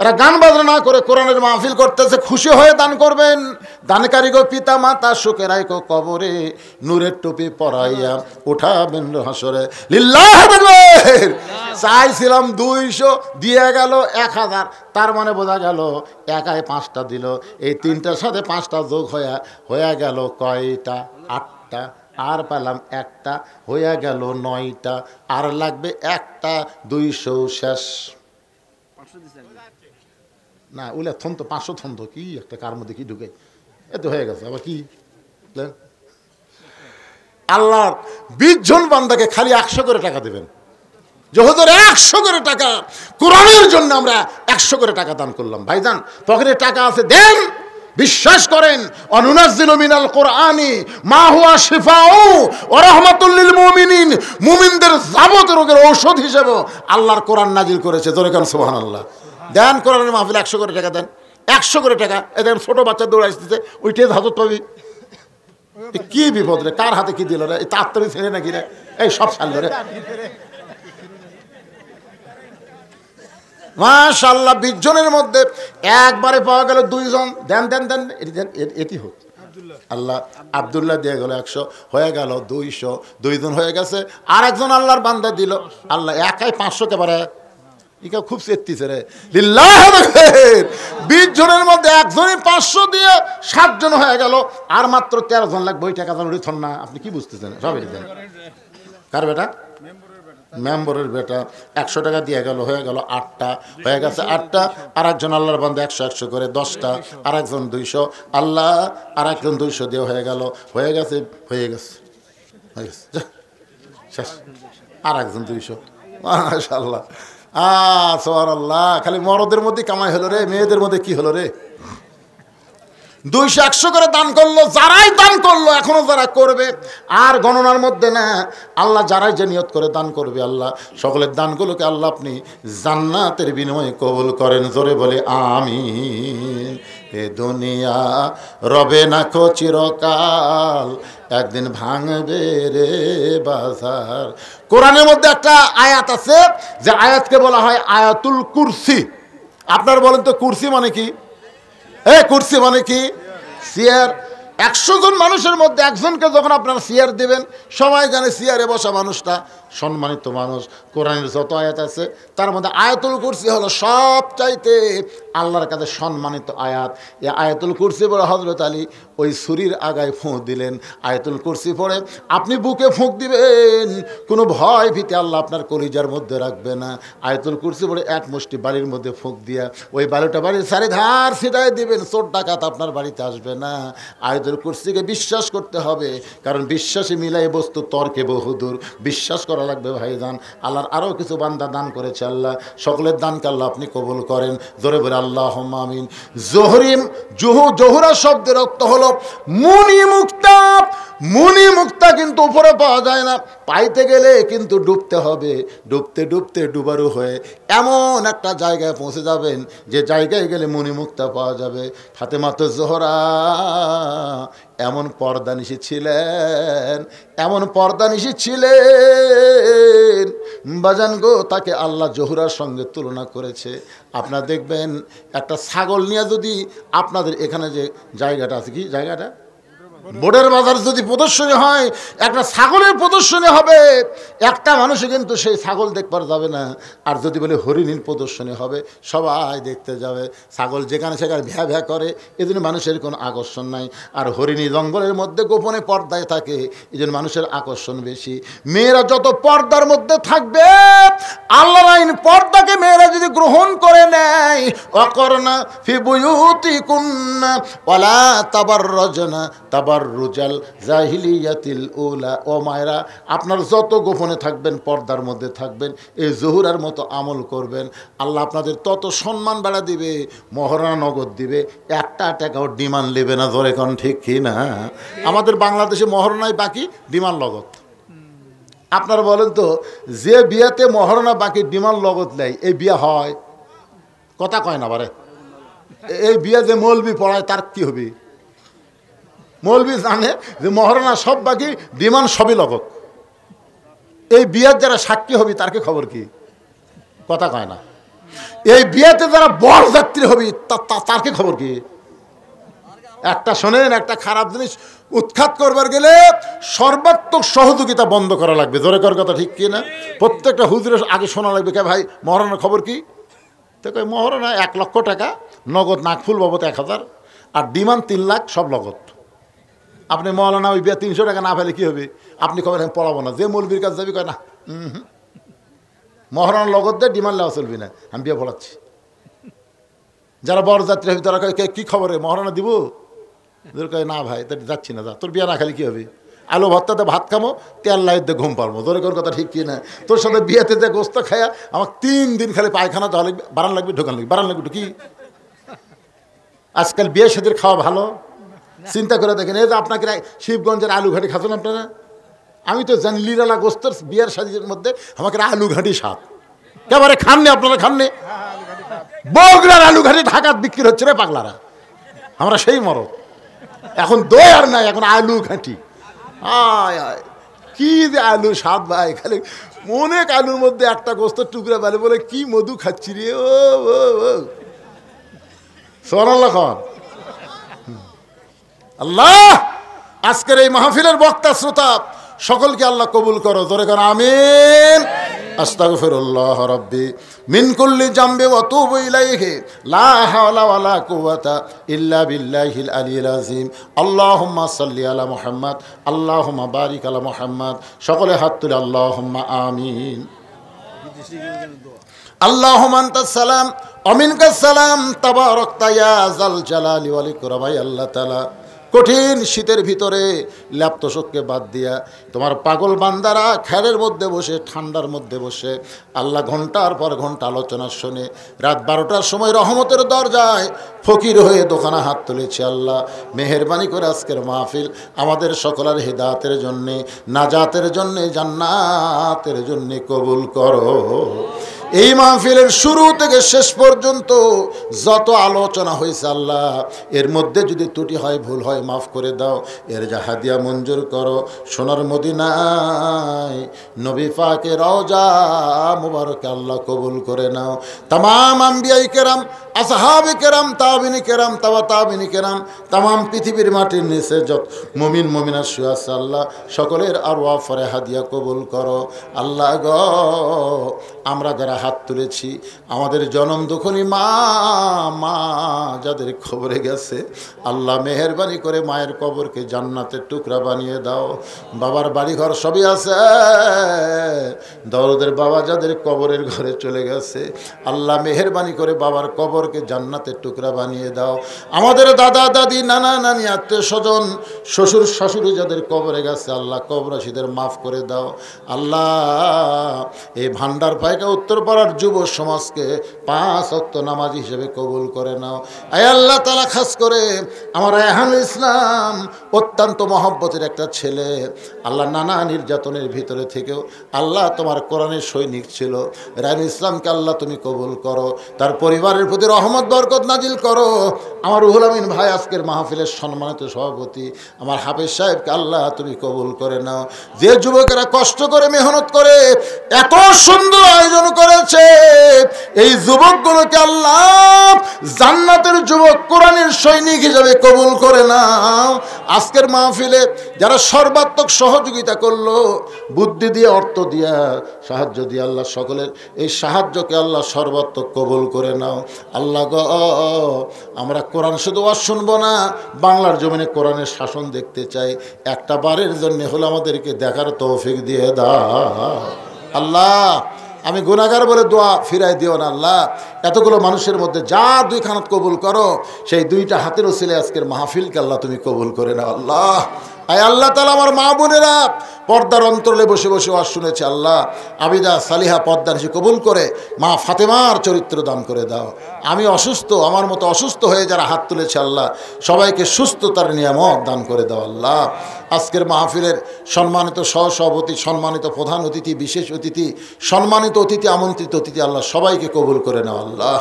এরা গান বাজনা না করে কোরআনের মাহফিল করতেছে, খুশি হয়ে দান করবেন। দানকারী গো পিতা মাতা সুখেরাই গো কবরে, নূরের টুপি পরাইয়া উঠাবেন হাসরে। লিল্লাহ তাকবীর। চাইছিলাম 200, দিয়ে গেল 1000। তার মানে বোঝা গেল একাই 5টা দিল। এই 3টার সাথে 5টা যোগ হয়ে গেল কয়টা? 8টা। আর পেলাম একটা, হয়ে গেল 9টা। আর লাগবে একটা, 200 শেষ না। ওইলা থন্ত 500 থন্ত কি একটা, কার মধ্যে কি ঢুকে এত হয়ে গেছে আবার কি। আল্লাহর 20 জন বান্দাকে খালি 100 করে টাকা দেবেন। যখন 100 করে টাকা কোরআনের জন্য আমরা 100 করে টাকা দান করলাম। ভাইজান পকেটে টাকা আছে, দেন। বিশ্বাস করেন, অনুনাজ্জিলু মিনাল কোরআনি মা হুয়া শিফাউ ওয়া রাহমাতুল লিল মুমিনিন। মুমিনদের যাবতীয় রোগের ঔষধ হিসেবে আল্লাহর কোরআন নাজিল করেছে। জোরে কান সুবহানাল্লাহ। দেন কোরআনের মাহফিলে 100 করে টাকা দেন। 100 করে টাকা। এদের ছোট বাচ্চা দৌড়ে আসতেছে, ওইটাই হাজত পাবি। কি বিপদ রে, কার হাতে কি দিল রে? এই তাত্তরি ছেড়ে নাকি রে? এই সব ছাড়ল রে। মাশাআল্লাহ, 20 জনের মধ্যে একবারে পাওয়া গেল 2 জন। দেন দেন দেন, এটি হোক। আল্লাহ আব্দুল্লাহ দিয়ে গেল 100, হয়ে গেল 200। 2 জন হয়ে গেছে। আর একজন আল্লাহর বান্দা দিল। আল্লাহ একাই 500 কে পারে। ইকা খুব চেত্তিছে রে। লিল্লাহ তাকবীর। 20 জনের মধ্যে একজনই 500 দিয়ে 7 জন হয়ে গেল। আর মাত্র 13 জন লাগবে। ওই টাকা জান রিথন না। আপনি কি বুঝতেছেন? সবাই দেন। কার বেটা? মেম্বরের বেটা। 100 টাকা দিয়ে গেল, হয়ে গেল 8টা। হয়ে গেছে 8টা। আর একজন আল্লাহর বান্দা 100 করে 10টা। আর একজন 200। আল্লাহ আর একজন 200 দিয়ে হয়ে গেল, হয়ে গেছে শেষ। আর একজন 200। মাশাআল্লাহ, সুবহানাল্লাহ। খালি মরদের মধ্যে কামাই হলো রে, মেয়েদের মধ্যে কি হলো রে? 200 100 করে দান করলো। যারাই দান করলো, এখনো যারা করবে, আর গণনার মধ্যে না। আল্লাহ যারাই যে নিয়ত করে দান করবে, আল্লাহ সকলের দানগুলোকে আল্লাহ আপনি জান্নাতের বিনিময়ে কবুল করেন। জোরে বলে আমিন। এ দুনিয়া রবে না কো চিরকাল, একদিন ভাঙবে রে বাজার। কোরআনের মধ্যে একটা আয়াত আছে, যে আয়াতকে বলা হয় আয়াতুল কুরসি। আপনার বলেন তো কুরসি মানে কি? কুরসি মানে কি? চেয়ার। 100 জন মানুষের মধ্যে একজনকে যখন আপনারা চেয়ার দিবেন, সবাই জানে চেয়ারে বসা মানুষটা সম্মানিত মানুষ। কোরআনের যত আয়াত আছে তার মধ্যে আয়াতুল কুরসি হলো সবচাইতে আল্লাহর কাছে সম্মানিত আয়াত। এই আয়াতুল কুরসি পড়ে হযরত আলী ওই ছুরির আগায় ফুঁক দিলেন। আয়াতুল কুরসি পড়ে আপনি বুকে ফুঁক দিবেন, কোনো ভয় ভীতি আল্লাহ আপনার কলিজার মধ্যে রাখবে না। আয়াতুল কুরসি পড়ে এক মুষ্টি বাড়ির মধ্যে ফুঁক দিয়া ওই বালুটা বাড়ির চারিধার ছিটায় দিবেন, চোর ডাকাত আপনার বাড়িতে আসবে না। আয়াতুল কুরসিকে বিশ্বাস করতে হবে, কারণ বিশ্বাসে মিলাই বস্তু তর্কে বহুদূর। বিশ্বাস করা লাগবে ভাইজান। আল্লাহর আরও কিছু বান্দা দান করেছে। আল্লাহ সকলের দানকে আল্লাহ আপনি কবুল করেন। জোরে বলে আল্লাহুম্মা আমিন। জহুরা শব্দের অর্থ হলো মুনি মুক্তা। মুনি মুক্তা কিন্তু উপরে পাওয়া যায় না, পাইতে গেলে কিন্তু ডুবতে হবে। ডুবতে ডুবতে ডুবারু হয়ে এমন একটা জায়গায় পৌঁছে যাবেন, যে জায়গায় গেলে মুনি মুক্তা পাওয়া যাবে। ফাতেমাতুজ জোহরা এমন পর্দানিশী ছিলেন, এমন পর্দানিশী ছিলেন বাজান গো, তাকে আল্লাহ জহুরার সঙ্গে তুলনা করেছে। আপনারা দেখবেন একটা ছাগল নিয়ে যদি আপনাদের এখানে যে জায়গাটা আছে, কি জায়গাটা, বোর্ডের বাজার যদি প্রদর্শনী হয়, একটা ছাগলের প্রদর্শনী হবে, একটা মানুষও কিন্তু সেই ছাগল দেখবার যাবে না। আর যদি বলে হরিণীর প্রদর্শনী হবে, সবাই দেখতে যাবে। ছাগল যেখানে সেখানে ভ্যা ভ্যা করে, এই জন্য মানুষের কোনো আকর্ষণ নাই। আর হরিণী জঙ্গলের মধ্যে গোপনে পর্দায় থাকে, এই জন্য মানুষের আকর্ষণ বেশি। মেয়েরা যত পর্দার মধ্যে থাকবে, আল্লাহর আইন পর্দাকে মেয়েরা যদি গ্রহণ করে নেয়, অকরনা ফি বুয়ুতিকুন্না ওয়ালা তাবাররাজনা তাবাররুজাল জাহিলিয়াতিল উলা। ও মায়েরা, আপনার যত গোপনে থাকবেন, পর্দার মধ্যে থাকবেন, এই জহুরার মতো আমল করবেন, আল্লাহ আপনাদের তত সম্মান বাড়া দিবে, মহারণা নগদ দিবে, একটা টাকাও ডিমান্ড নেবে না। ধরে কোন ঠিক কি না? আমাদের বাংলাদেশে মহারণায় বাকি, ডিমান্ড নগদ। আপনারা বলেন তো, যে বিয়াতে মহারণা বাকি ডিমান্ড নগদ নেয়, এই বিয়া হয়? কথা কয় না বারে। এই বিয়া যে মৌলবি পড়ায় তার কি হবে? মৌলবি জানে যে মহারণা সব বাকি, ডিমান্ড সবই নগদ। এই বিয়ার যারা সাক্ষী হবি তার কি খবর কি? কথা কয় না। এই বিয়াতে যারা বরযাত্রী হবি তার কি খবর কি? একটা শোনেন, একটা খারাপ জিনিস উৎখাত করবার গেলে সর্বাত্মক সহযোগিতা বন্ধ করা লাগবে। জোরে কর কথা ঠিক কি না? প্রত্যেকটা হুজুরের আগে শোনা লাগবে, কে ভাই মহারণার খবর কি? তো কই মহারণা 1 লক্ষ টাকা নগদ, নাকফুল বাবদ 1000, আর ডিমান্ড 3 লাখ, সব নগদ। আপনি মৌলানা ওই বিয়া 300 টাকা না পেলে কি হবে? আপনি খবর আমি পড়াবো না। যে মৌলবীর কাছে যাবি কয় না, মহারণার লগত দিয়ে ডিমান্ড নেওয়া চলবি না, আমি বিয়ে পড়াচ্ছি। যারা বরযাত্রী হবে তারা কয় কি খবরে মহারণা দিব? কয় না ভাই, তা যাচ্ছি না। যা, তোর বিয়া না খালি কি হবে? আলু ভর্তাতে ভাত খামো, তেল লাইতে ঘুম পারবো। তোর কোন কথা ঠিক কি না? তোর সাথে বিয়েতে যে গোস্ত খায়া আমার 3 দিন খালি পায়খানা যাওয়া লাগবে, বারান লাগবে, ঢোকান লাগবে, বারান লাগবে ঢুকি। আজকাল বিয়ে সাথীর খাওয়া ভালো? চিন্তা করে দেখেন, এই যে আপনাকে শিবগঞ্জের আলু ঘাটি খাচ্ছেন আপনারা, আমি তো জানি লিরালা গোস্তর বিয়ের সাথীর মধ্যে আমাকে আলু ঘাটি স্বাদ। একেবারে খাননি আপনারা? খাননি? বগুড়ার আলু ঘাটি ঢাকাত বিক্রি হচ্ছে রে পাগলারা, আমরা সেই মরদ। এখন দই আর নাই, এখন আলু ঘাটি। আয় আয়, কি যে আলু স্বাদ ভাই! খালি অনেক আলুর মধ্যে একটা গোস্তর টুকরা বেলে বলে কি মধু খাচ্ছি রে। ও ও ও সোনাল্লাহ খান। আল্লাহ আজকের এই মাহফিলের বক্তা শ্রোতা সকলকে আল্লাহ কবুল করো। জোরে করো আমিন। আস্তাগফিরুল্লাহ রাব্বি মিন কুল্লি জামবি ওয়া তুবু ইলাইহি লা হাওলা ওয়ালা কুওয়াতা ইল্লা বিল্লাহিল আলিয়্যিল আযীম। আল্লাহুম্মা সাল্লি আলা মুহাম্মদ, আল্লাহুম্মা বারিক আলা মুহাম্মদ। সকলে হাত তুলে আল্লাহুম্মা আমিন। আল্লাহুম্মা আনতাস সালাম ওয়া মিনকাস সালাম, তাবারাকতা ইয়া যাল জালালি ওয়াল ইকরাম। আল্লাহ তাআলা, কঠিন শীতের ভিতরে ল্যাপ্তশোককে বাদ দিয়া তোমার পাগল বান্দারা খেরের মধ্যে বসে, ঠান্ডার মধ্যে বসে আল্লাহ ঘন্টার পর ঘন্টা আলোচনা শুনে রাত 12টার সময় রহমতের দরজায় ফকির হয়ে দোকানে হাত তুলেছে। আল্লাহ মেহেরবানি করে আজকের মাহফিল আমাদের সকলের হিদায়াতের জন্যে, নাজাতের জন্যে, জান্নাতের জন্যে কবুল করো। এই মাহফিলের শুরু থেকে শেষ পর্যন্ত যত আলোচনা হয়েছে আল্লাহ, এর মধ্যে যদি ত্রুটি হয়, ভুল হয়, মাফ করে দাও। এর যা হাদিয়া মঞ্জুর করো। সোনার মদিনায় নবী পাকের রওজা মুবারকে আল্লাহ কবুল করে নাও। তামাম আম্বিয়ায়ে কেরাম, আসহাবে কেরাম, তাবিনী কেরাম, তাবিনী কেরাম, তামাম পৃথিবীর মাটির নিচে যত মুমিন মুমিনাত শুয়ে আছে আল্লাহ, সকলের আরওয়াহ ফরে হাদিয়া কবুল করো। আল্লাহ গো, আমরা যারা হাত তুলেছি, আমাদের জনম দুঃখনী মা যাদের খবরে গেছে আল্লাহ মেহেরবানি করে মায়ের কবরকে জান্নাতের টুকরা বানিয়ে দাও। বাবার বাড়িঘর সবই আছে, দরদের বাবা যাদের কবরের ঘরে চলে গেছে আল্লাহ মেহেরবানি করে বাবার কবরকে জান্নাতের টুকরা বানিয়ে দাও। আমাদের দাদা দাদি, নানা নানি, আত্মীয় স্বজন, শ্বশুর শাশুড়ি যাদের কবরে গেছে আল্লাহ কবরবাসীদের মাফ করে দাও। আল্লাহ এই ভান্ডার পাইকা উত্তরপাড়ার যুব সমাজকে 5 ওয়াক্ত নামাজি হিসেবে কবুল করে নাও। আয় আল্লাহ তাআলা, খাস করে আমার রায়হানুল ইসলাম অত্যন্ত মহব্বতের একটা ছেলে আল্লাহ, নানা নির্যাতনের ভিতরে থেকেও আল্লাহ তোমার কোরআনের সৈনিক ছিল। রায়হানুল ইসলামকে আল্লাহ তুমি কবুল করো, তার পরিবারের প্রতি রহমত বরকত নাজিল করো। আমার রুহুল আমিন ভাই আজকের মাহফিলের সম্মানিত সভাপতি আমার হাফেজ সাহেবকে আল্লাহ তুমি কবুল করে নাও। যে যুবকেরা কষ্ট করে মেহনত করে এত সুন্দর আয়োজন করেছে, এই যুবকগুলোকে আল্লাহ জান্নাতের যুবক, কোরআনের সৈনিক হিসেবে কবুল করে নাও। আজকের মাহফিলে যারা সর্বাত্মক সহযোগিতা করলো, বুদ্ধি দিয়ে, অর্থ দিয়া, সাহায্য দিয়ে আল্লাহ, সকলের এই সাহায্যকে আল্লাহ সর্বাত্মক কবুল করে নাও। আল্লাহ গো, আমরা কোরআন শুধু ওয়াজ শুনবো না, বাংলার জমিনে কোরআনের শাসন দেখতে চাই। একটা বারের জন্য হলো আমাদেরকে দেখার তৌফিক দিয়ে দাও। আল্লাহ আমি গুনাহগার বলে দোয়া ফিরাই দিও না আল্লাহ। এতগুলো মানুষের মধ্যে যা দুই খানাত কবুল করো, সেই দুইটা হাতের ওসিলে আজকের মাহফিলকে আল্লাহ তুমি কবুল করে নাও আল্লাহ। আয় আল্লাহ তাআলা, আমার মা বোনেরা পর্দার অন্তরে বসে বসে ওয়াজ শুনেছে আল্লাহ, আবিদা সালিহা পর্দার সে কবুল করে মা ফাতেমার চরিত্র দান করে দাও। আমি অসুস্থ, আমার মতো অসুস্থ হয়ে যারা হাত তুলেছে আল্লাহ, সবাইকে সুস্থতার নিয়ামত দান করে দাও আল্লাহ। আজকের মাহফিলের সম্মানিত সহসভাপতি, সম্মানিত প্রধান অতিথি, বিশেষ অতিথি, সম্মানিত অতিথি, আমন্ত্রিত অতিথি আল্লাহ সবাইকে কবুল করে নাও আল্লাহ।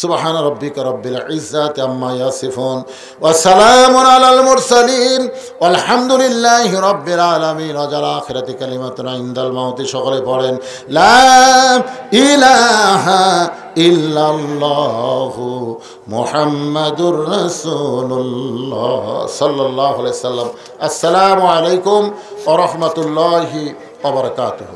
সুবহান রাব্বিকা রাব্বিল ইজ্জাতি আম্মা ইয়াসিফুন ওয়া সালামুন আলাল মুরসালিন ওয়ালহামদুলিল্লাহি রাব্বিল আলামিন। ওয়া জাল আখিরাতি কালিমাতুন ইনদাল মাউতি। সকলে পড়েন লা ইলাহা ইল্লাল্লাহু মুহাম্মাদুর রাসূলুল্লাহ সাল্লাল্লাহু আলাইহি সাল্লাম। আসসালামু আলাইকুম ওয়া রাহমাতুল্লাহি ওয়া বারাকাতুহু।